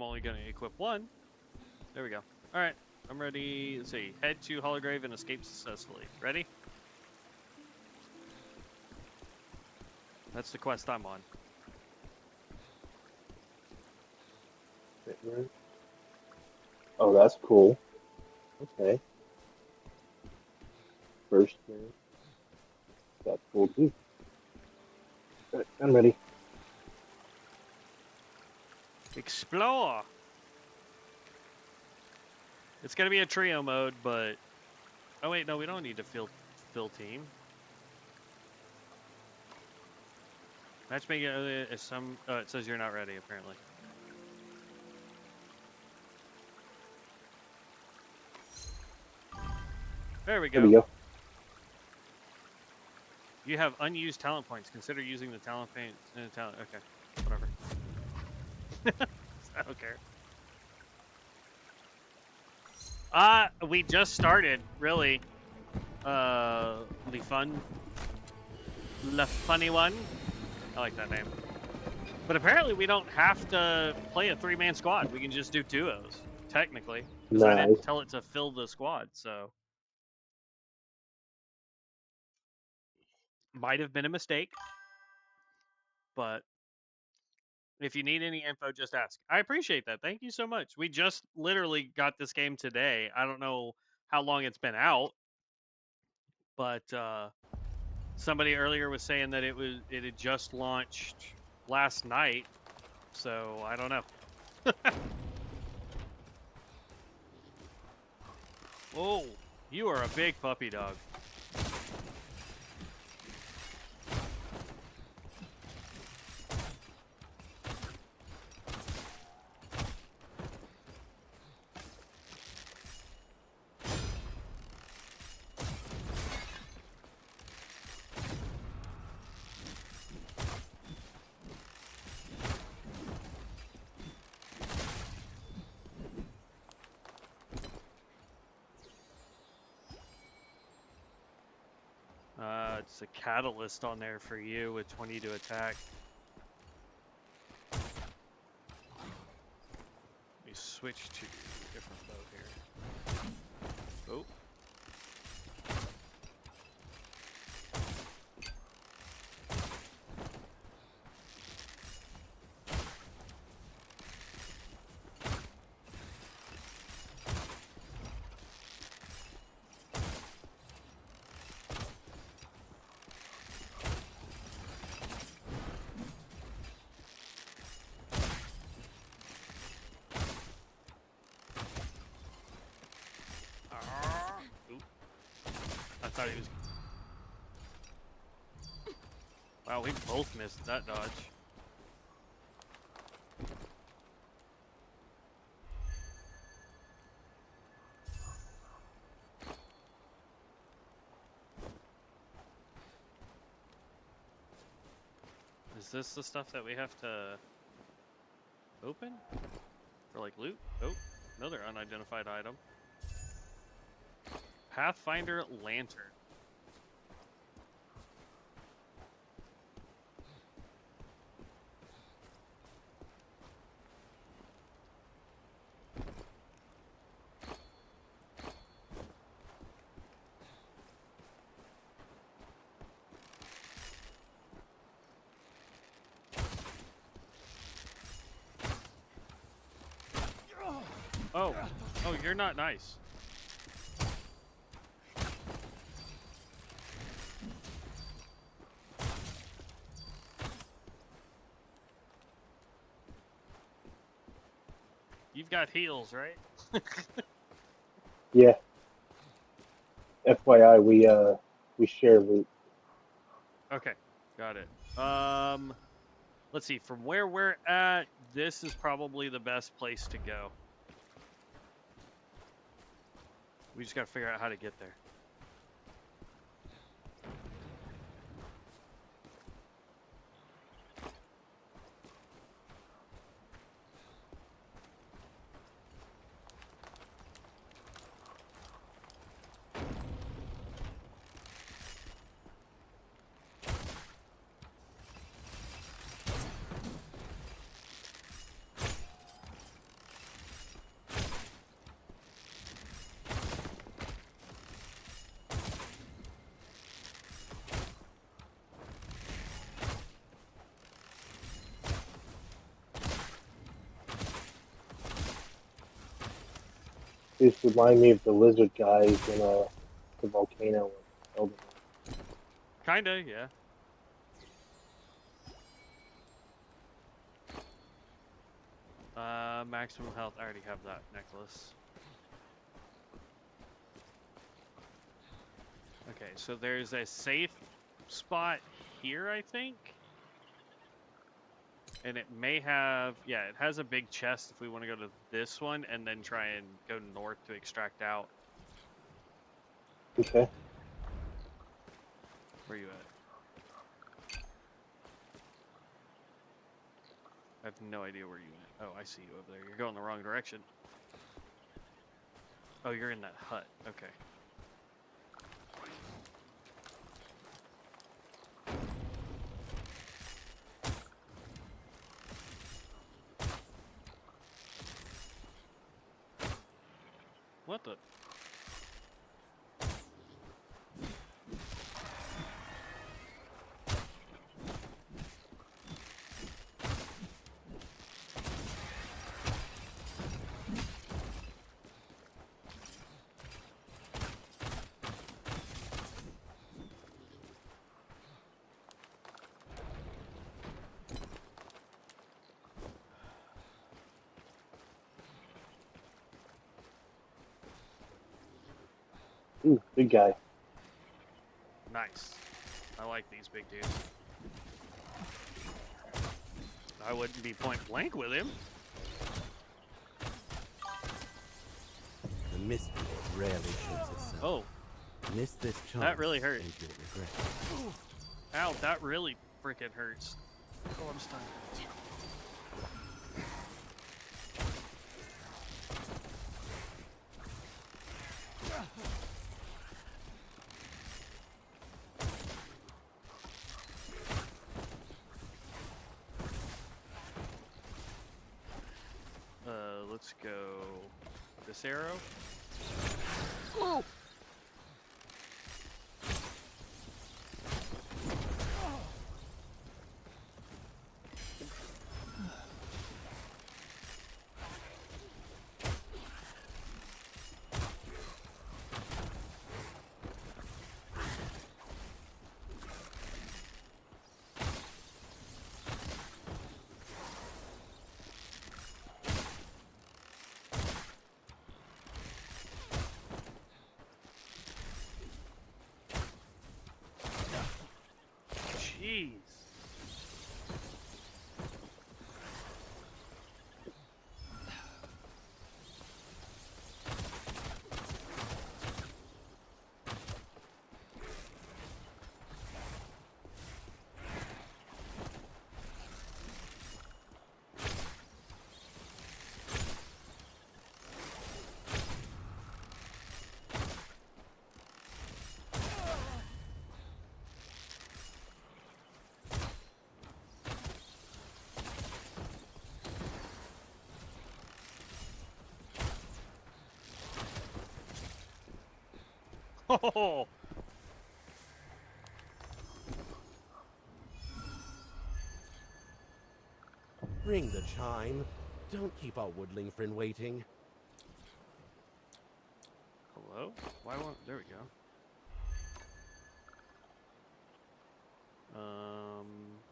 S1: only gonna equip 1. There we go. Alright, I'm ready. Let's see. Head to Holograve and escape successfully. Ready? That's the quest I'm on.
S3: Oh, that's cool. Okay. First thing. That's cool too. Right, I'm ready.
S1: Explore! It's gonna be a trio mode, but... Oh wait, no, we don't need to fill team. Matchmaking is some... Oh, it says you're not ready, apparently. There we go.
S3: There we go.
S1: You have unused talent points. Consider using the talent paint. Talent. Okay, whatever. I don't care. We just started, really. The funny one. I like that name. But apparently we don't have to play a 3-man squad. We can just do duos, technically. Because I didn't tell it to fill the squad, so. Might have been a mistake. But if you need any info, just ask. I appreciate that. Thank you so much. We just literally got this game today. I don't know how long it's been out. But somebody earlier was saying that it had just launched last night. So I don't know. Oh, you are a big puppy dog. It's a catalyst on there for you with 20 to attack. Let me switch to a different bow here. Oh. I thought he was... Wow, we both missed that dodge. Is this the stuff that we have to open? For like loot? Oh, another unidentified item. Pathfinder Lantern. Oh, you're not nice. You've got heals, right?
S3: Yeah. FYI, we share loot.
S1: Okay, got it. Let's see. From where we're at, this is probably the best place to go. We just gotta figure out how to get there.
S3: These remind me of the lizard guys in the volcano.
S1: Kinda, yeah. Maximum health. I already have that necklace. Okay, so there's a safe spot here, I think. And it may have, yeah, it has a big chest if we want to go to this one and then try and go north to extract out.
S3: Okay.
S1: Where are you at? I have no idea where you went. Oh, I see you over there. You're going the wrong direction. Oh, you're in that hut. Okay. What the?
S3: Ooh, big guy.
S1: Nice. I like these big dudes. I wouldn't be point blank with him.
S2: The Mistfall rarely shows itself.
S1: Oh,
S2: Miss this chance.
S1: that really hurt.
S2: And you'll regret it.
S1: Ow, that really freaking hurts. Oh, I'm stunned. Let's go this arrow. Oh! Jeez. Oh!
S2: Ring the chime. Don't keep our woodling friend waiting.
S1: Hello? Why won't... There we go.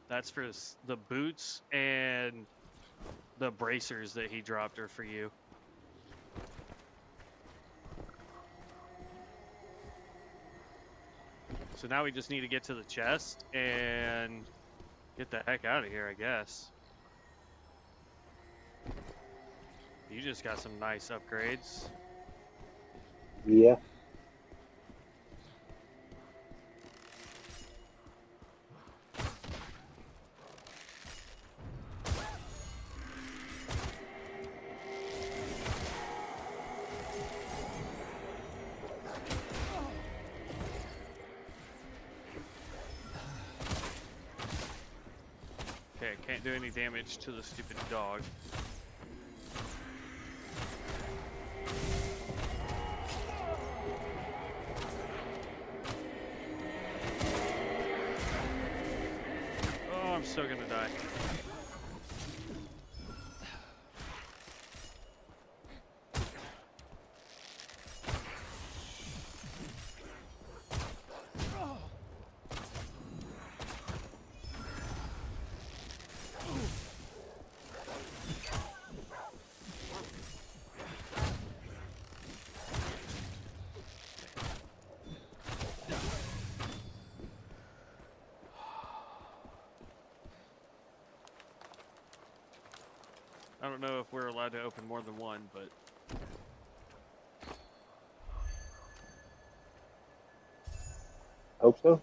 S1: That's for the boots and The bracers that he dropped are for you. So now we just need to get to the chest and get the heck out of here, I guess. You just got some nice upgrades.
S3: Yeah.
S1: Okay, can't do any damage to the stupid dog. Oh, I'm still gonna die. I don't know if we're allowed to open more than one, but...
S3: Hope so.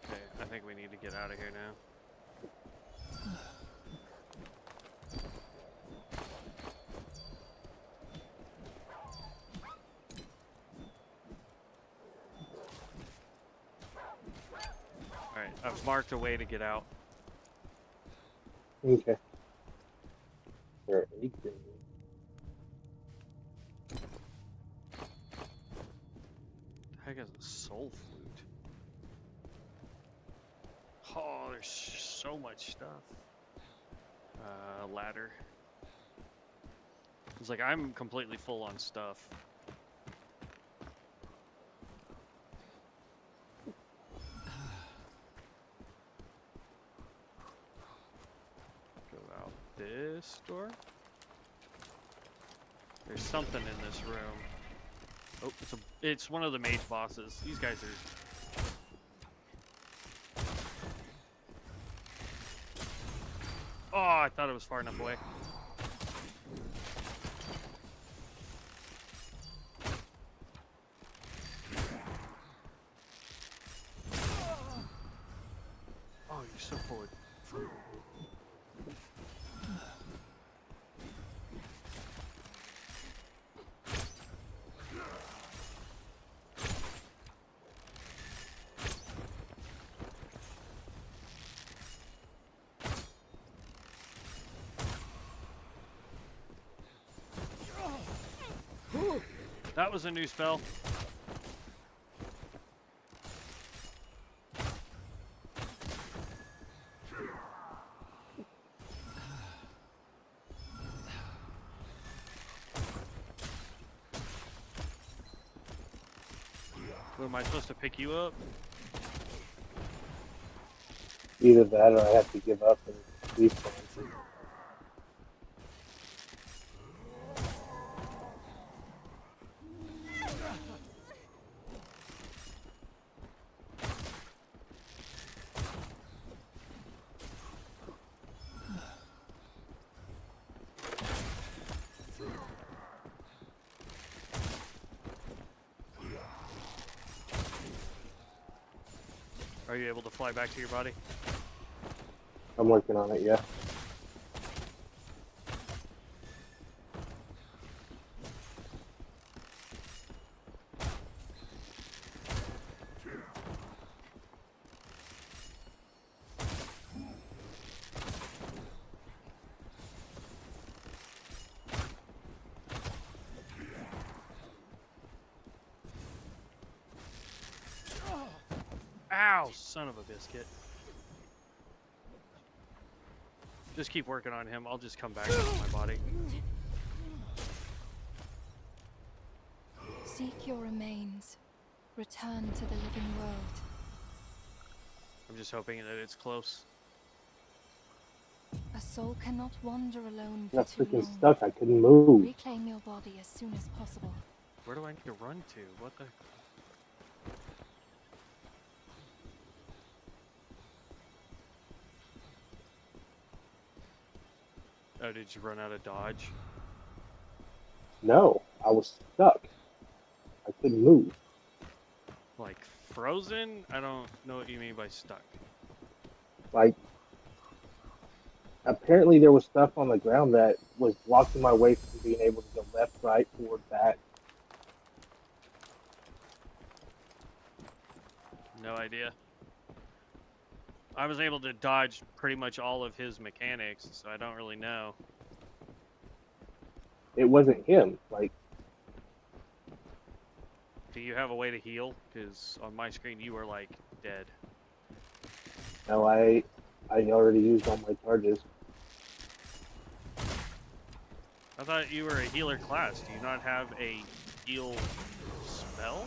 S1: Okay, I think we need to get out of here now. Alright, I've marked a way to get out.
S3: Okay. There you go.
S1: The heck is a soul flute? Oh, there's so much stuff. Ladder. It's like I'm completely full on stuff. Go out this door. There's something in this room. Oh, it's one of the mage bosses. These guys are... Oh, I thought it was far enough away. Oh, you're so forward. That was a new spell. Well, am I supposed to pick you up?
S3: Either that or I have to give up and respawn.
S1: Are you able to fly back to your body?
S3: I'm working on it, yeah.
S1: Ow, son of a biscuit. Just keep working on him. I'll just come back to my body.
S6: Seek your remains. Return to the living world.
S1: I'm just hoping that it's close.
S6: A soul cannot wander alone
S3: I got
S6: for too
S3: freaking
S6: long.
S3: stuck. I couldn't move.
S6: Reclaim your body as soon as possible.
S1: Where do I need to run to? What the? Oh, did you run out of dodge?
S3: No, I was stuck. I couldn't move.
S1: Like frozen? I don't know what you mean by stuck.
S3: Like, apparently there was stuff on the ground that was blocking my way from being able to go left, right, forward, back.
S1: No idea. I was able to dodge pretty much all of his mechanics, so I don't really know.
S3: It wasn't him. Like,
S1: Do you have a way to heal? Because on my screen you are like dead.
S3: no, I already used all my charges.
S1: I thought you were a healer class. Do you not have a heal spell?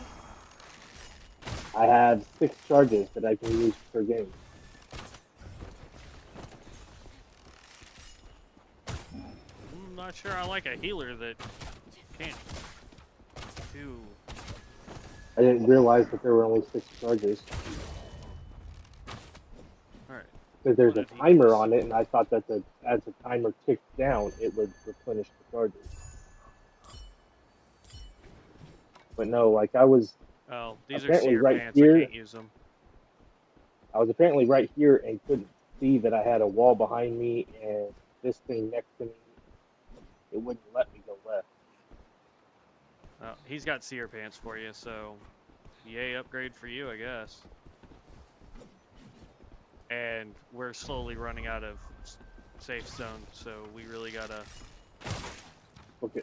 S3: I have 6 charges that I can use per game.
S1: I'm not sure I like a healer that can't do...
S3: I didn't realize that there were only 6 charges.
S1: Alright.
S3: Because there's
S1: What
S3: a
S1: if he
S3: timer
S1: was-
S3: on it, and I thought that as the timer ticked down, it would replenish the charges. But no, like I was
S1: Oh, these are
S3: apparently
S1: seer
S3: right
S1: pants.
S3: here.
S1: I can't use them.
S3: I was apparently right here and couldn't see that I had a wall behind me and this thing next to me. It wouldn't let me go left.
S1: He's got seer pants for you, so yay upgrade for you, I guess. And we're slowly running out of safe zone, so we really gotta...
S3: Okay.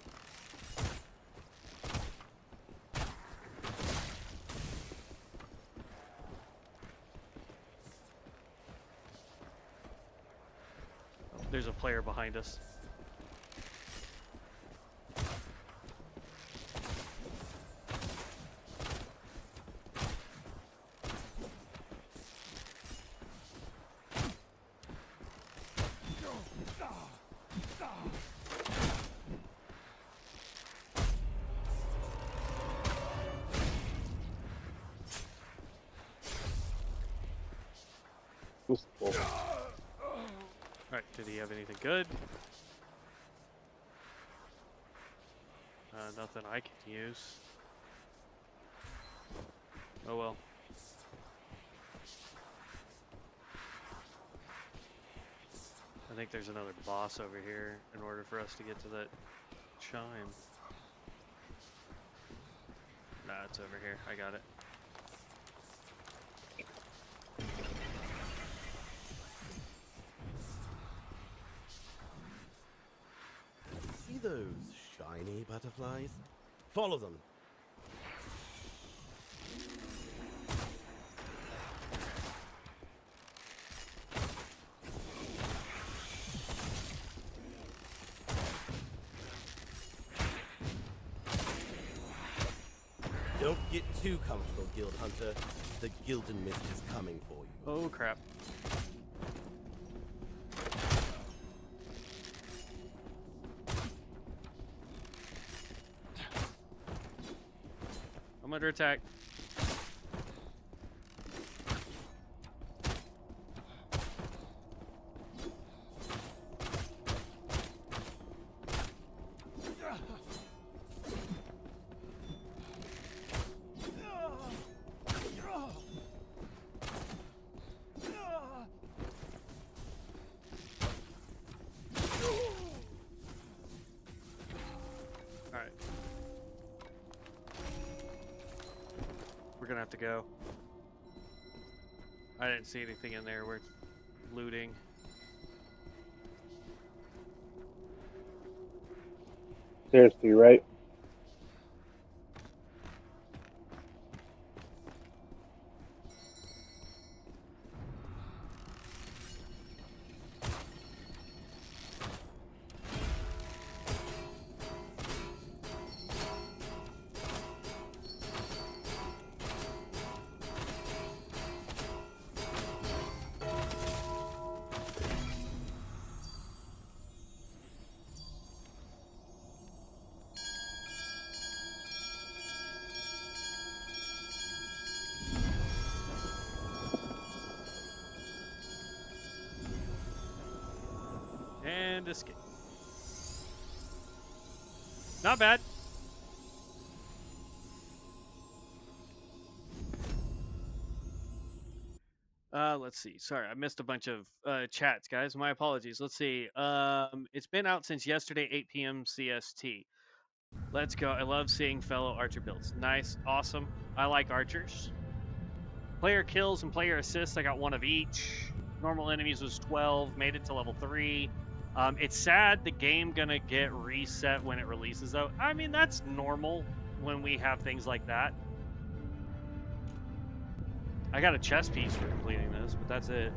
S1: There's a player behind us.
S3: Mistfall.
S1: Alright, did he have anything good? Nothing I can use. Oh well. I think there's another boss over here in order for us to get to that chime. Nah, it's over here. I got it.
S2: See those shiny butterflies? Follow them. Don't get too comfortable, Guild Hunter. The Gildan Mist is coming for you.
S1: Oh crap. I'm under attack. Alright. We're gonna have to go. I didn't see anything in there. We're looting.
S3: Seriously, right?
S1: and escape. Not bad. Let's see. Sorry, I missed a bunch of chats, guys. My apologies. Let's see. It's been out since yesterday, 8 p.m. CST. Let's go. I love seeing fellow archer builds. Nice. Awesome. I like archers. Player kills and player assists, I got 1 of each. Normal enemies was 12. Made it to level 3. It's sad the game gonna get reset when it releases, though. I mean, that's normal when we have things like that. I got a chess piece for completing this, but that's it.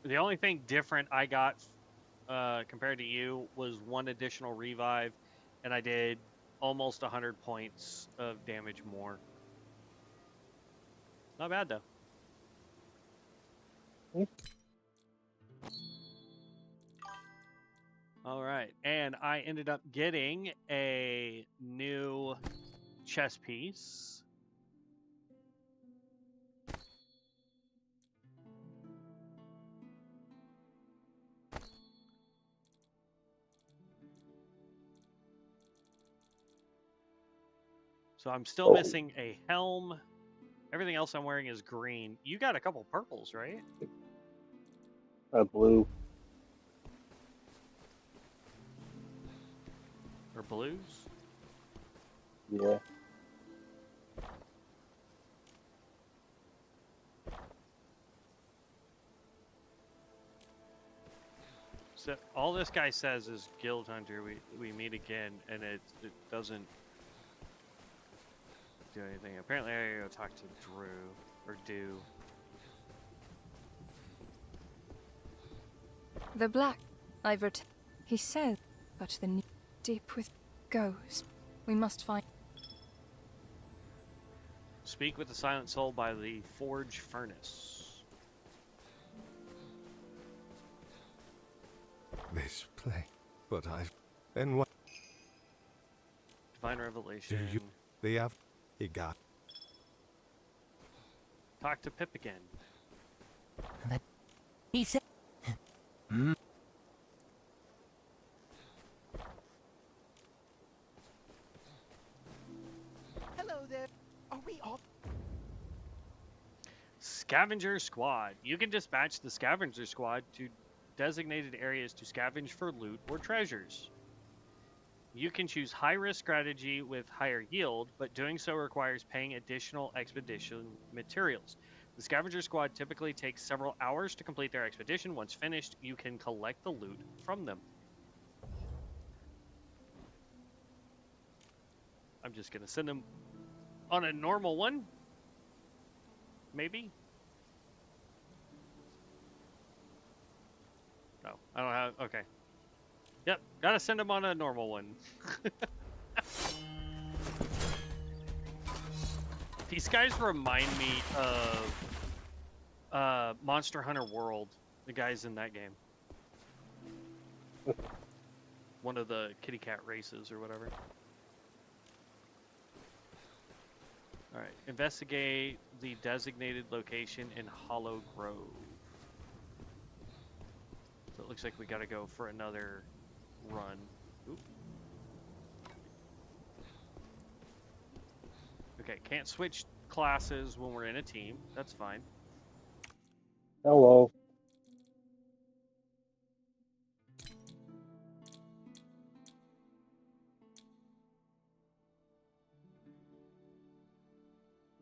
S1: The only thing different I got compared to you was 1 additional revive, and I did almost 100 points of damage more. Not bad, though. All right, and I ended up getting a new chess piece. So I'm still missing a helm. Everything else I'm wearing is green. You got a couple purples, right?
S3: Blue.
S1: Or blues?
S3: Yeah.
S1: So all this guy says is Guild Hunter. We meet again, and it doesn't do anything. Apparently, I gotta go talk to Drew or Do.
S6: The black I've he said, but the new deep with goes. We must find.
S1: Speak with the Silent Soul by the Forge Furnace.
S4: This play, but then what?
S1: Divine Revelation.
S4: Do you? They have. He got.
S1: Talk to Pip again.
S8: He said.
S9: Hello there. Are we off?
S1: Scavenger Squad. You can dispatch the Scavenger Squad to designated areas to scavenge for loot or treasures. You can choose high-risk strategy with higher yield, but doing so requires paying additional expedition materials. The Scavenger Squad typically takes several hours to complete their expedition. Once finished, you can collect the loot from them. I'm just going to send them on a normal one. Maybe? No, I don't have... Okay. Yep, gotta send them on a normal one. These guys remind me of Monster Hunter World, the guys in that game. One of the kitty cat races or whatever. Alright, investigate the designated location in Hollow Grove. So it looks like we gotta go for another run. Oop. Okay, can't switch classes when we're in a team. That's fine.
S3: Hello.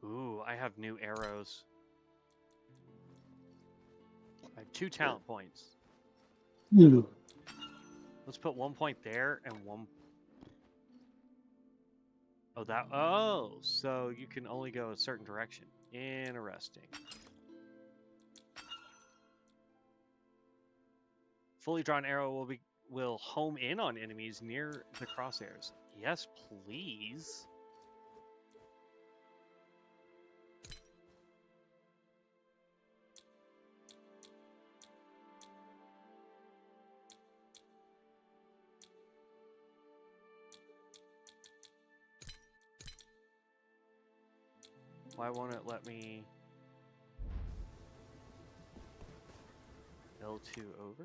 S1: Ooh, I have new arrows. I have 2 talent points. Let's put 1 point there and 1. Oh, that. Oh, so you can only go a certain direction. Interesting. Fully drawn arrow will home in on enemies near the crosshairs. Yes, please. Why won't it let me L2 over?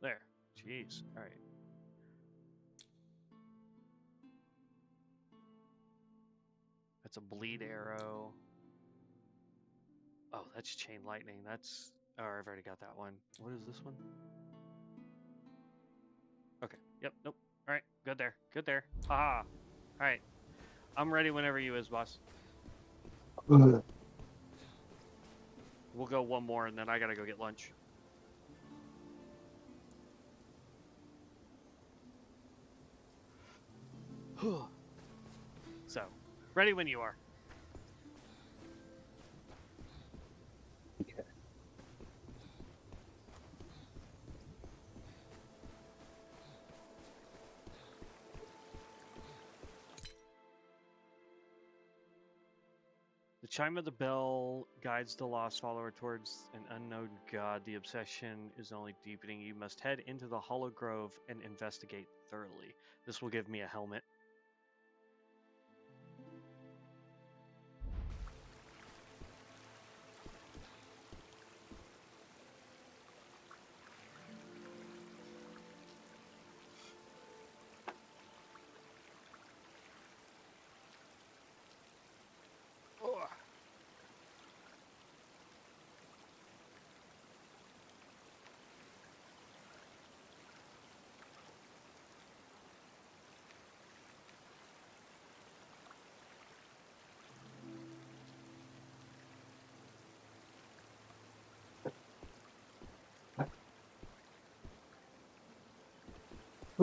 S1: There. Jeez. All right. That's a bleed arrow. Oh, that's chain lightning. That's... Oh, I've already got that one. What is this one? Okay. Yep. Nope. All right. Good there. Good there. Haha. All right. I'm ready whenever you is, boss. We'll go one more, and then I gotta go get lunch. So, ready when you are.
S3: Okay.
S1: The chime of the bell guides the lost follower towards an unknown god. The obsession is only deepening. You must head into the Hollow Grove and investigate thoroughly. This will give me a helmet.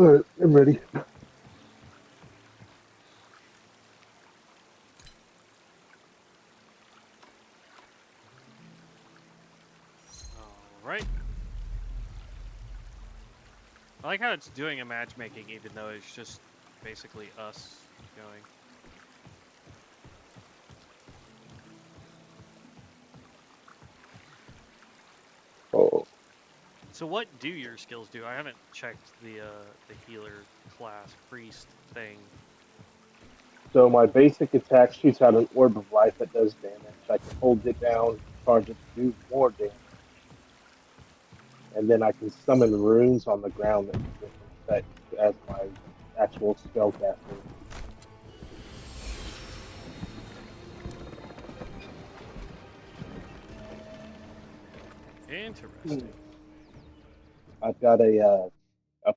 S3: Alright, I'm ready.
S1: Alright. I like how it's doing a matchmaking even though it's just basically us going.
S3: Oh,
S1: So what do your skills do? I haven't checked the healer class priest thing.
S3: so my basic attack shoots out an orb of life that does damage. I can hold it down, charge it to do more damage. And then I can summon runes on the ground that do different effects as my actual spellcaster.
S1: Interesting.
S3: I've got a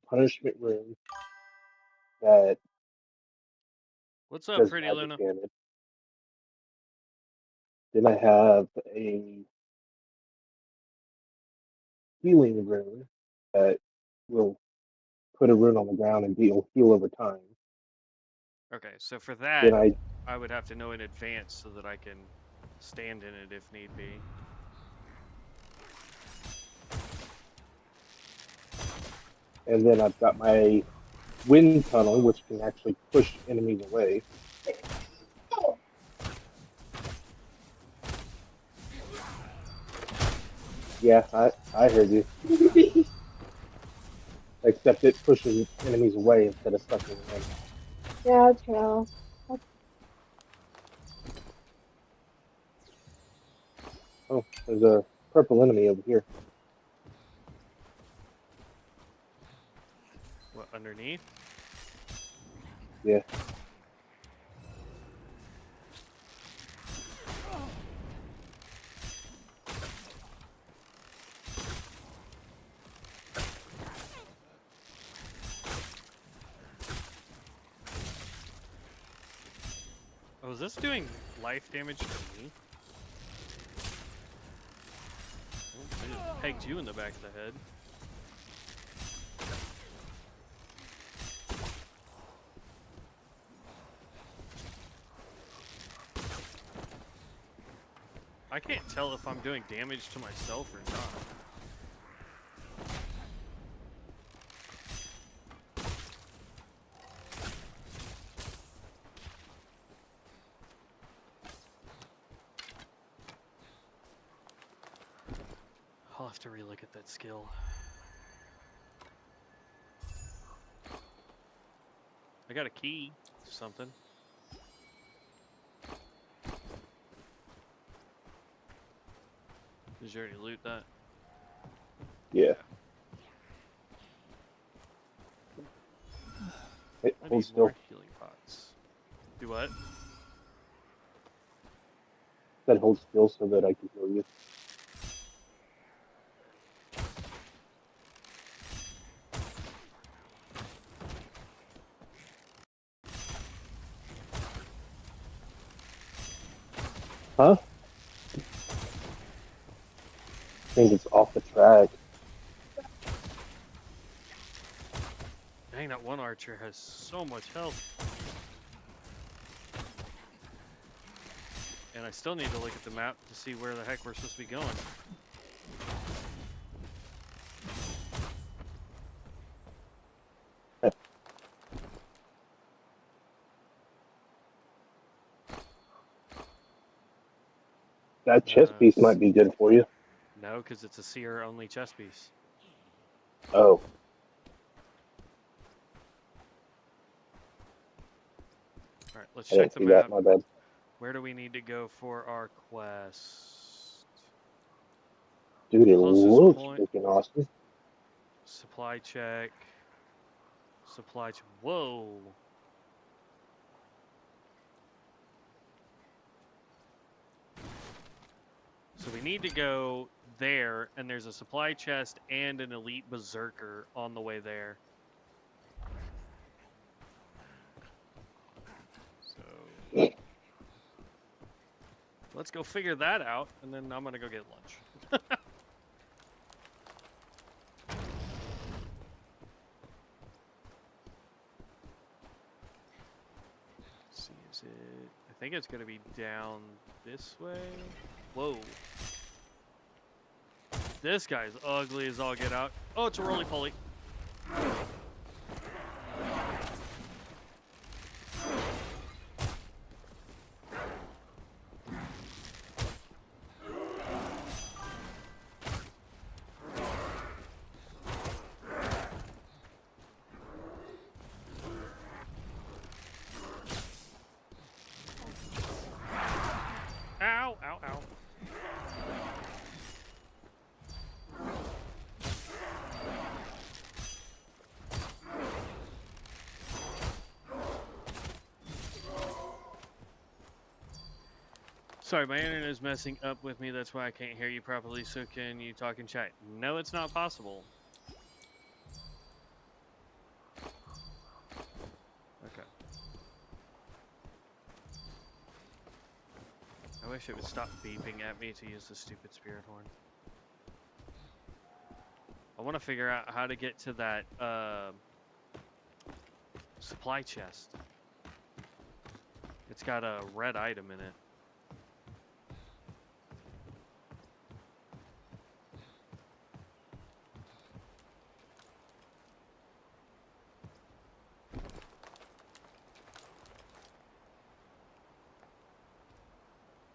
S3: punishment rune that
S1: What's up,
S3: does
S1: Pretty
S3: magic
S1: Luna?
S3: damage. Then I have a healing rune that will put a rune on the ground and deal heal over time.
S1: Okay, so for that,
S3: Then
S1: I would have to know in advance so that I can stand in it if need be.
S3: and then I've got my wind tunnel, which can actually push enemies away. Yeah, I heard you. Except it pushes enemies away instead of sucking them in.
S10: Yeah, true.
S3: Oh, there's a purple enemy over here.
S1: What, underneath?
S3: Yeah.
S1: Oh, is this doing life damage to me? just pegged you in the back of the head. I can't tell if I'm doing damage to myself or not. I'll have to relook at that skill. I got a key to something. Did you already loot that?
S3: Yeah. Hey,
S1: I
S3: hold
S1: need
S3: still.
S1: more healing pots. Do what?
S3: That hold still so that I can heal you. Huh? I think it's off the track.
S1: Dang, that one archer has so much health. And I still need to look at the map to see where the heck we're supposed to be going.
S3: That chest piece might be good for you.
S1: No, because it's a seer-only chest piece.
S3: Oh.
S1: Alright, let's
S3: I
S1: check
S3: didn't
S1: the
S3: see
S1: map.
S3: that, my bad.
S1: Where do we need to go for our quest?
S3: Dude, it
S1: Closest
S3: looks
S1: point.
S3: freaking awesome.
S1: Supply check. Supply check. Whoa! So we need to go there, and there's a supply chest and an elite berserker on the way there. So let's go figure that out, and then I'm gonna go get lunch. Let's see, is it? I think it's gonna be down this way. Whoa. This guy's ugly as all get out. Oh, it's a roly-poly. Ow, ow, ow. Sorry, my internet is messing up with me. That's why I can't hear you properly. So can you talk in chat? No, it's not possible. Okay. I wish it would stop beeping at me to use the stupid spirit horn. I want to figure out how to get to that supply chest. It's got a red item in it.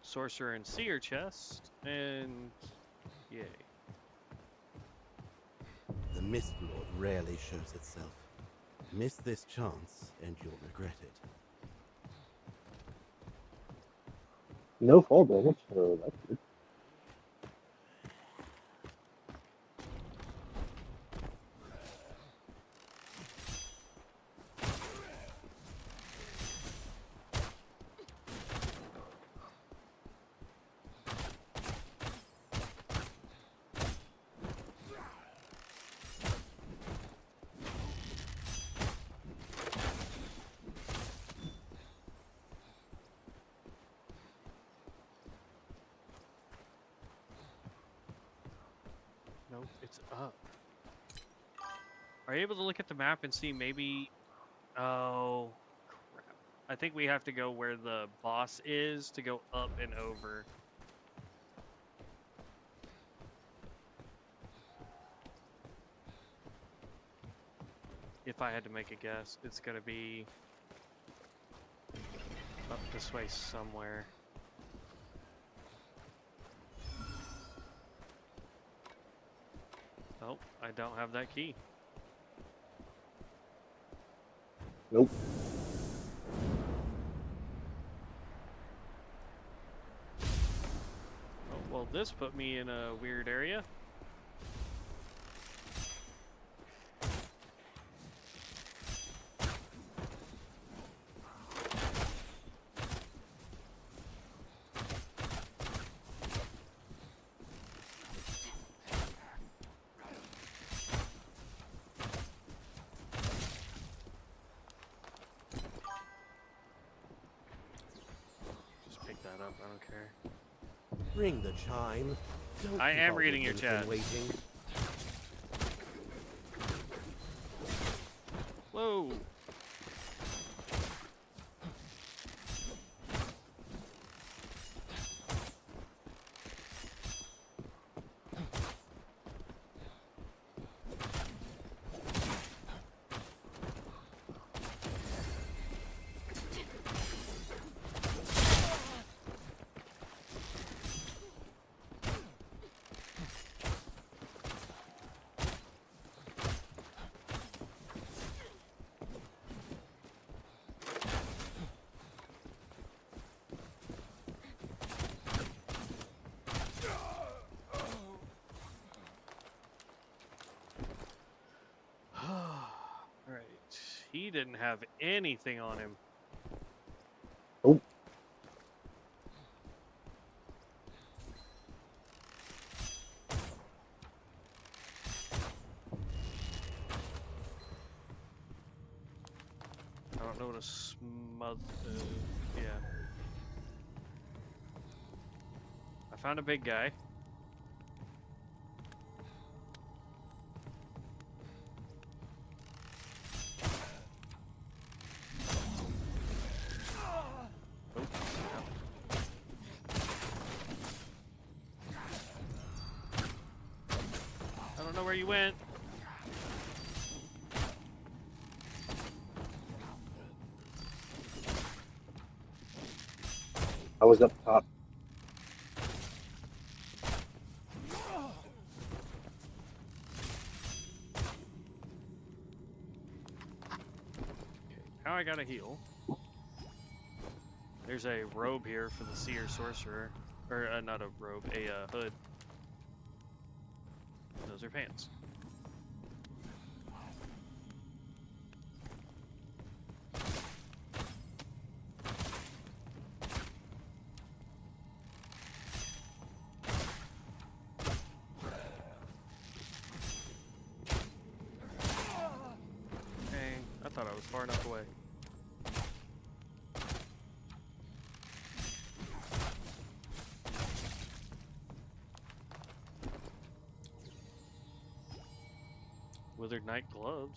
S1: Sorcerer and Seer chest, and yay.
S2: The Mist Lord rarely shows itself. Miss this chance, and you'll regret it.
S3: No fall damage, so that's good.
S1: up? Are you able to look at the map and see maybe... Oh, crap. I think we have to go where the boss is to go up and over. If I had to make a guess, it's gonna be up this way somewhere. Oh, I don't have that key.
S3: Nope.
S1: Oh, well, this put me in a weird area. That up, I don't care.
S2: Ring the chime. Don't
S1: I
S2: keep
S1: am
S2: all
S1: reading
S2: the
S1: your
S2: Lutheran
S1: chat.
S2: Waiting.
S1: Whoa! He didn't have anything on him.
S3: Oh.
S1: I don't know what a smother... yeah. I found a big guy. I don't know where you went.
S3: I was up top.
S1: Now I gotta heal. There's a robe here for the seer sorcerer. Or, not a robe, a hood. Those are pants. Dang, I thought I was far enough away. Withered Knight gloves.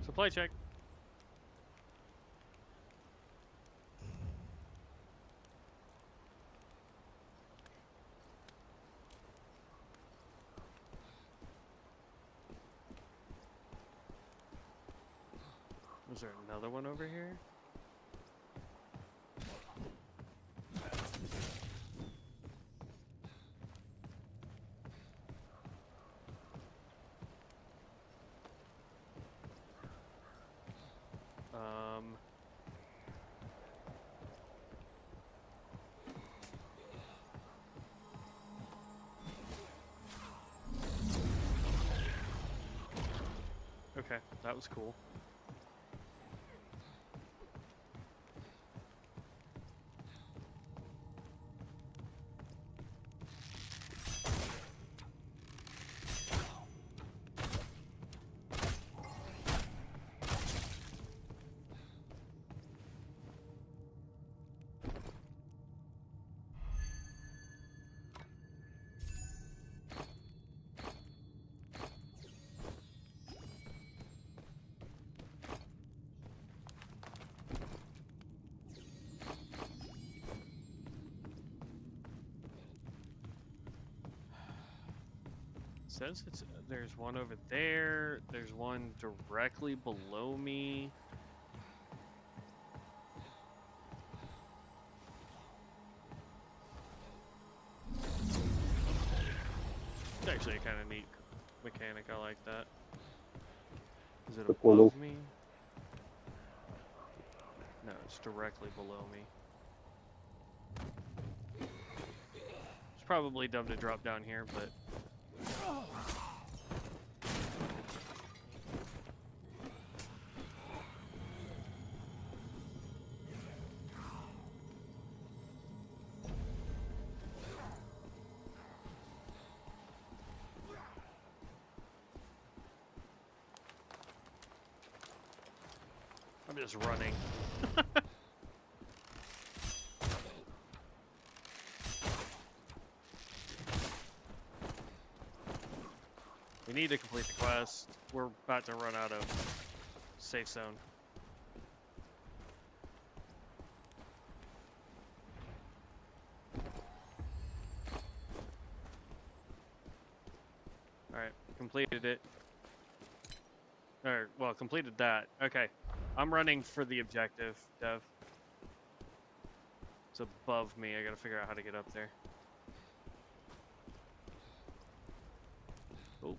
S1: Supply check. Was there another one over here? Okay, that was cool. says there's one over there. There's one directly below me. It's actually a kind of neat mechanic. I like that. Is it above me? No, it's directly below me. It's probably dumb to drop down here, but... I'm just running. We need to complete the quest. We're about to run out of safe zone. Alright, completed it. Or, well, completed that. Okay. I'm running for the objective, Dev. It's above me. I gotta figure out how to get up there. Oh,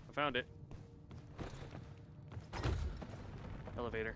S1: I found it. Elevator.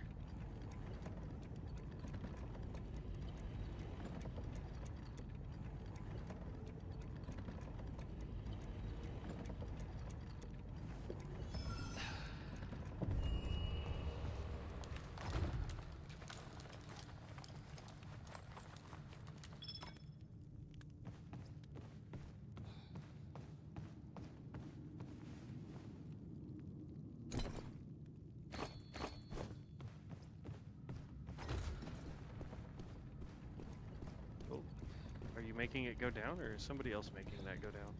S1: Are you making it go down, or is somebody else making that go down?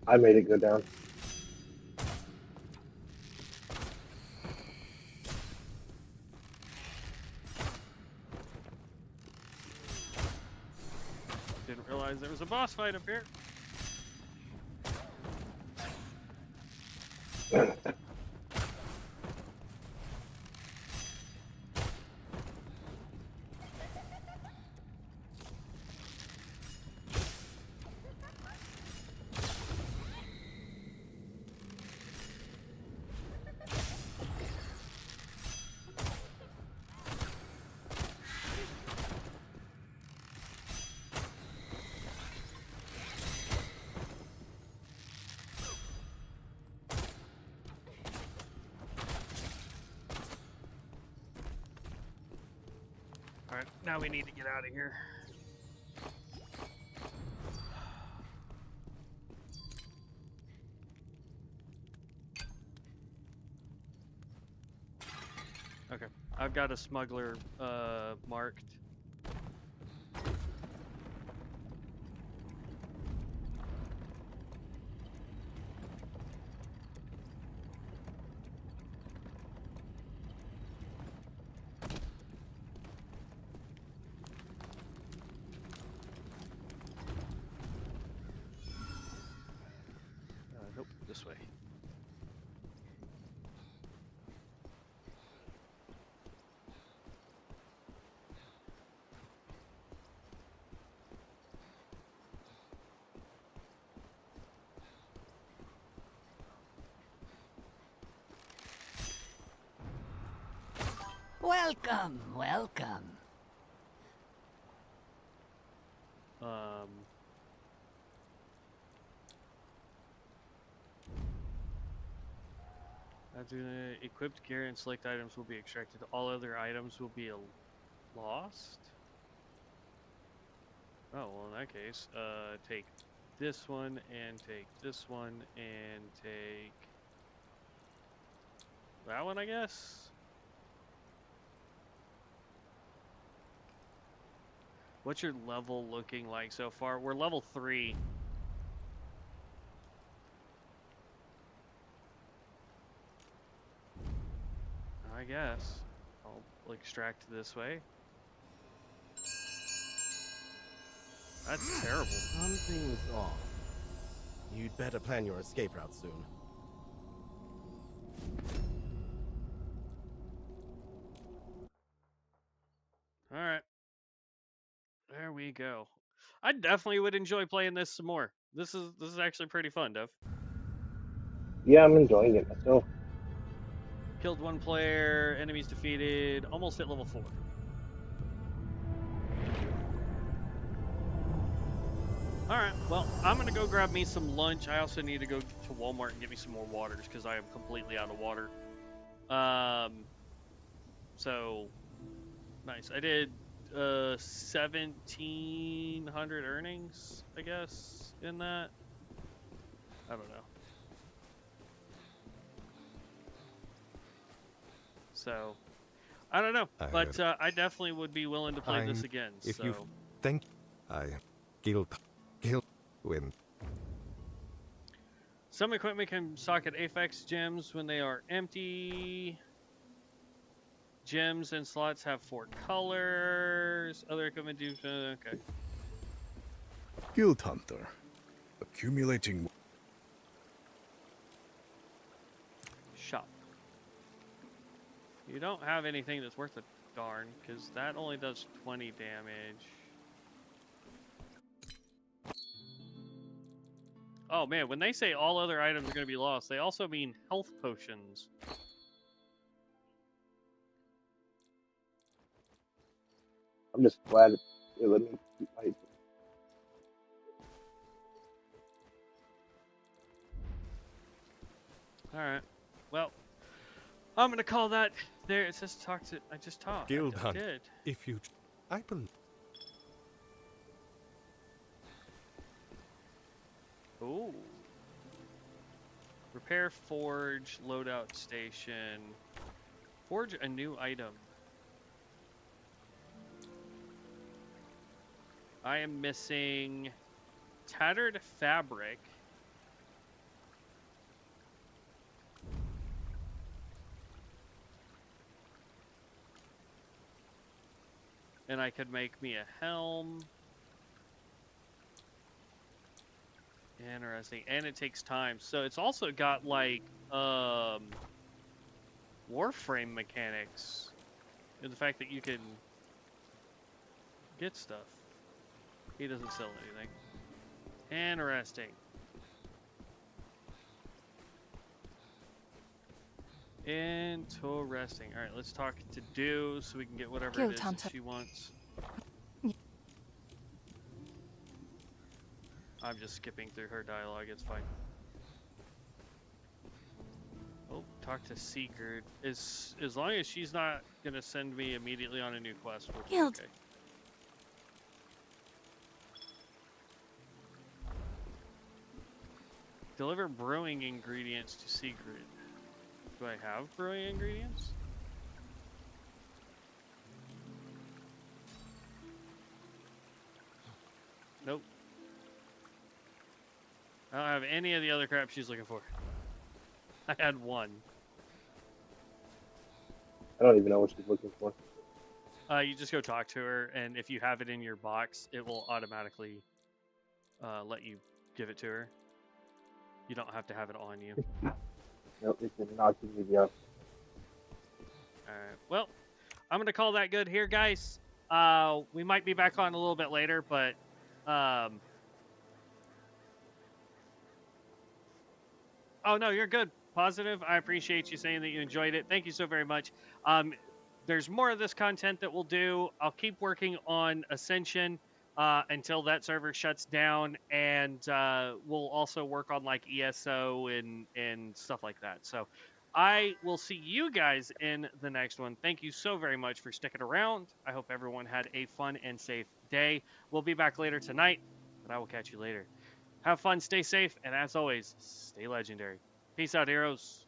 S3: I made it go down.
S1: Didn't realize there was a boss fight up here. Alright, now we need to get out of here. Okay, I've got a smuggler marked. Nope, this way.
S8: Welcome, welcome. Equipped gear and select items will be extracted. All other items will be lost. Oh, well, in that case, take this one and take this one and take that one, I guess. What's your level looking like so far? We're level 3. I guess. I'll extract this way. That's terrible.
S2: Something's off. You'd better plan your escape route soon.
S1: All right. There we go. I definitely would enjoy playing this some more. This is actually pretty fun, Dev.
S3: Yeah, I'm enjoying it myself.
S1: Killed one player, enemies defeated, almost hit level 4. Alright, well, I'm going to go grab me some lunch. I also need to go to Walmart and get me some more waters because I am completely out of water. So, nice. I did 1,700 earnings, I guess, in that. I don't know. So, I don't know, but I definitely would be willing to play this again.
S11: If you think I guild win.
S1: Some equipment can socket Apex gems when they are empty. Gems and slots have 4 colors. Other equipment do okay.
S11: Guild Hunter. Accumulating.
S1: Shop. You don't have anything that's worth a darn, because that only does 20 damage. Oh man, when they say all other items are going to be lost, they also mean health potions.
S3: I'm just glad it let me keep my.
S1: Alright. Well, I'm going to call that there. It says talk to. I just talked.
S11: Guild
S1: I
S11: Hunter.
S1: did.
S11: If you. I believe.
S1: Ooh. Repair forge, loadout station. Forge a new item. I am missing tattered fabric. And I could make me a helm. Interesting. And it takes time. So it's also got like Warframe mechanics. And the fact that you can get stuff. He doesn't sell anything. Interesting. Interesting. Alright, let's talk to Do so we can get whatever it is that she wants. I'm just skipping through her dialogue, it's fine. Oh, talk to Seeker. As long as she's not gonna send me immediately on a new quest, we'll be okay. Deliver brewing ingredients to Secret. Do I have brewing ingredients? Nope. I don't have any of the other crap she's looking for. I had one.
S3: I don't even know what she's looking for.
S1: You just go talk to her, and if you have it in your box, it will automatically let you give it to her. You don't have to have it on you.
S3: Nope, it did not give me the option.
S1: Alright, well, I'm going to call that good here, guys. We might be back on a little bit later, but... Oh, no, you're good. Positive. I appreciate you saying that you enjoyed it. Thank you so very much. There's more of this content that we'll do. I'll keep working on Ascension until that server shuts down, and we'll also work on like ESO and stuff like that. So I will see you guys in the next one. Thank you so very much for sticking around. I hope everyone had a fun and safe day. We'll be back later tonight, but I will catch you later. Have fun, stay safe, and as always, stay legendary. Peace out, heroes.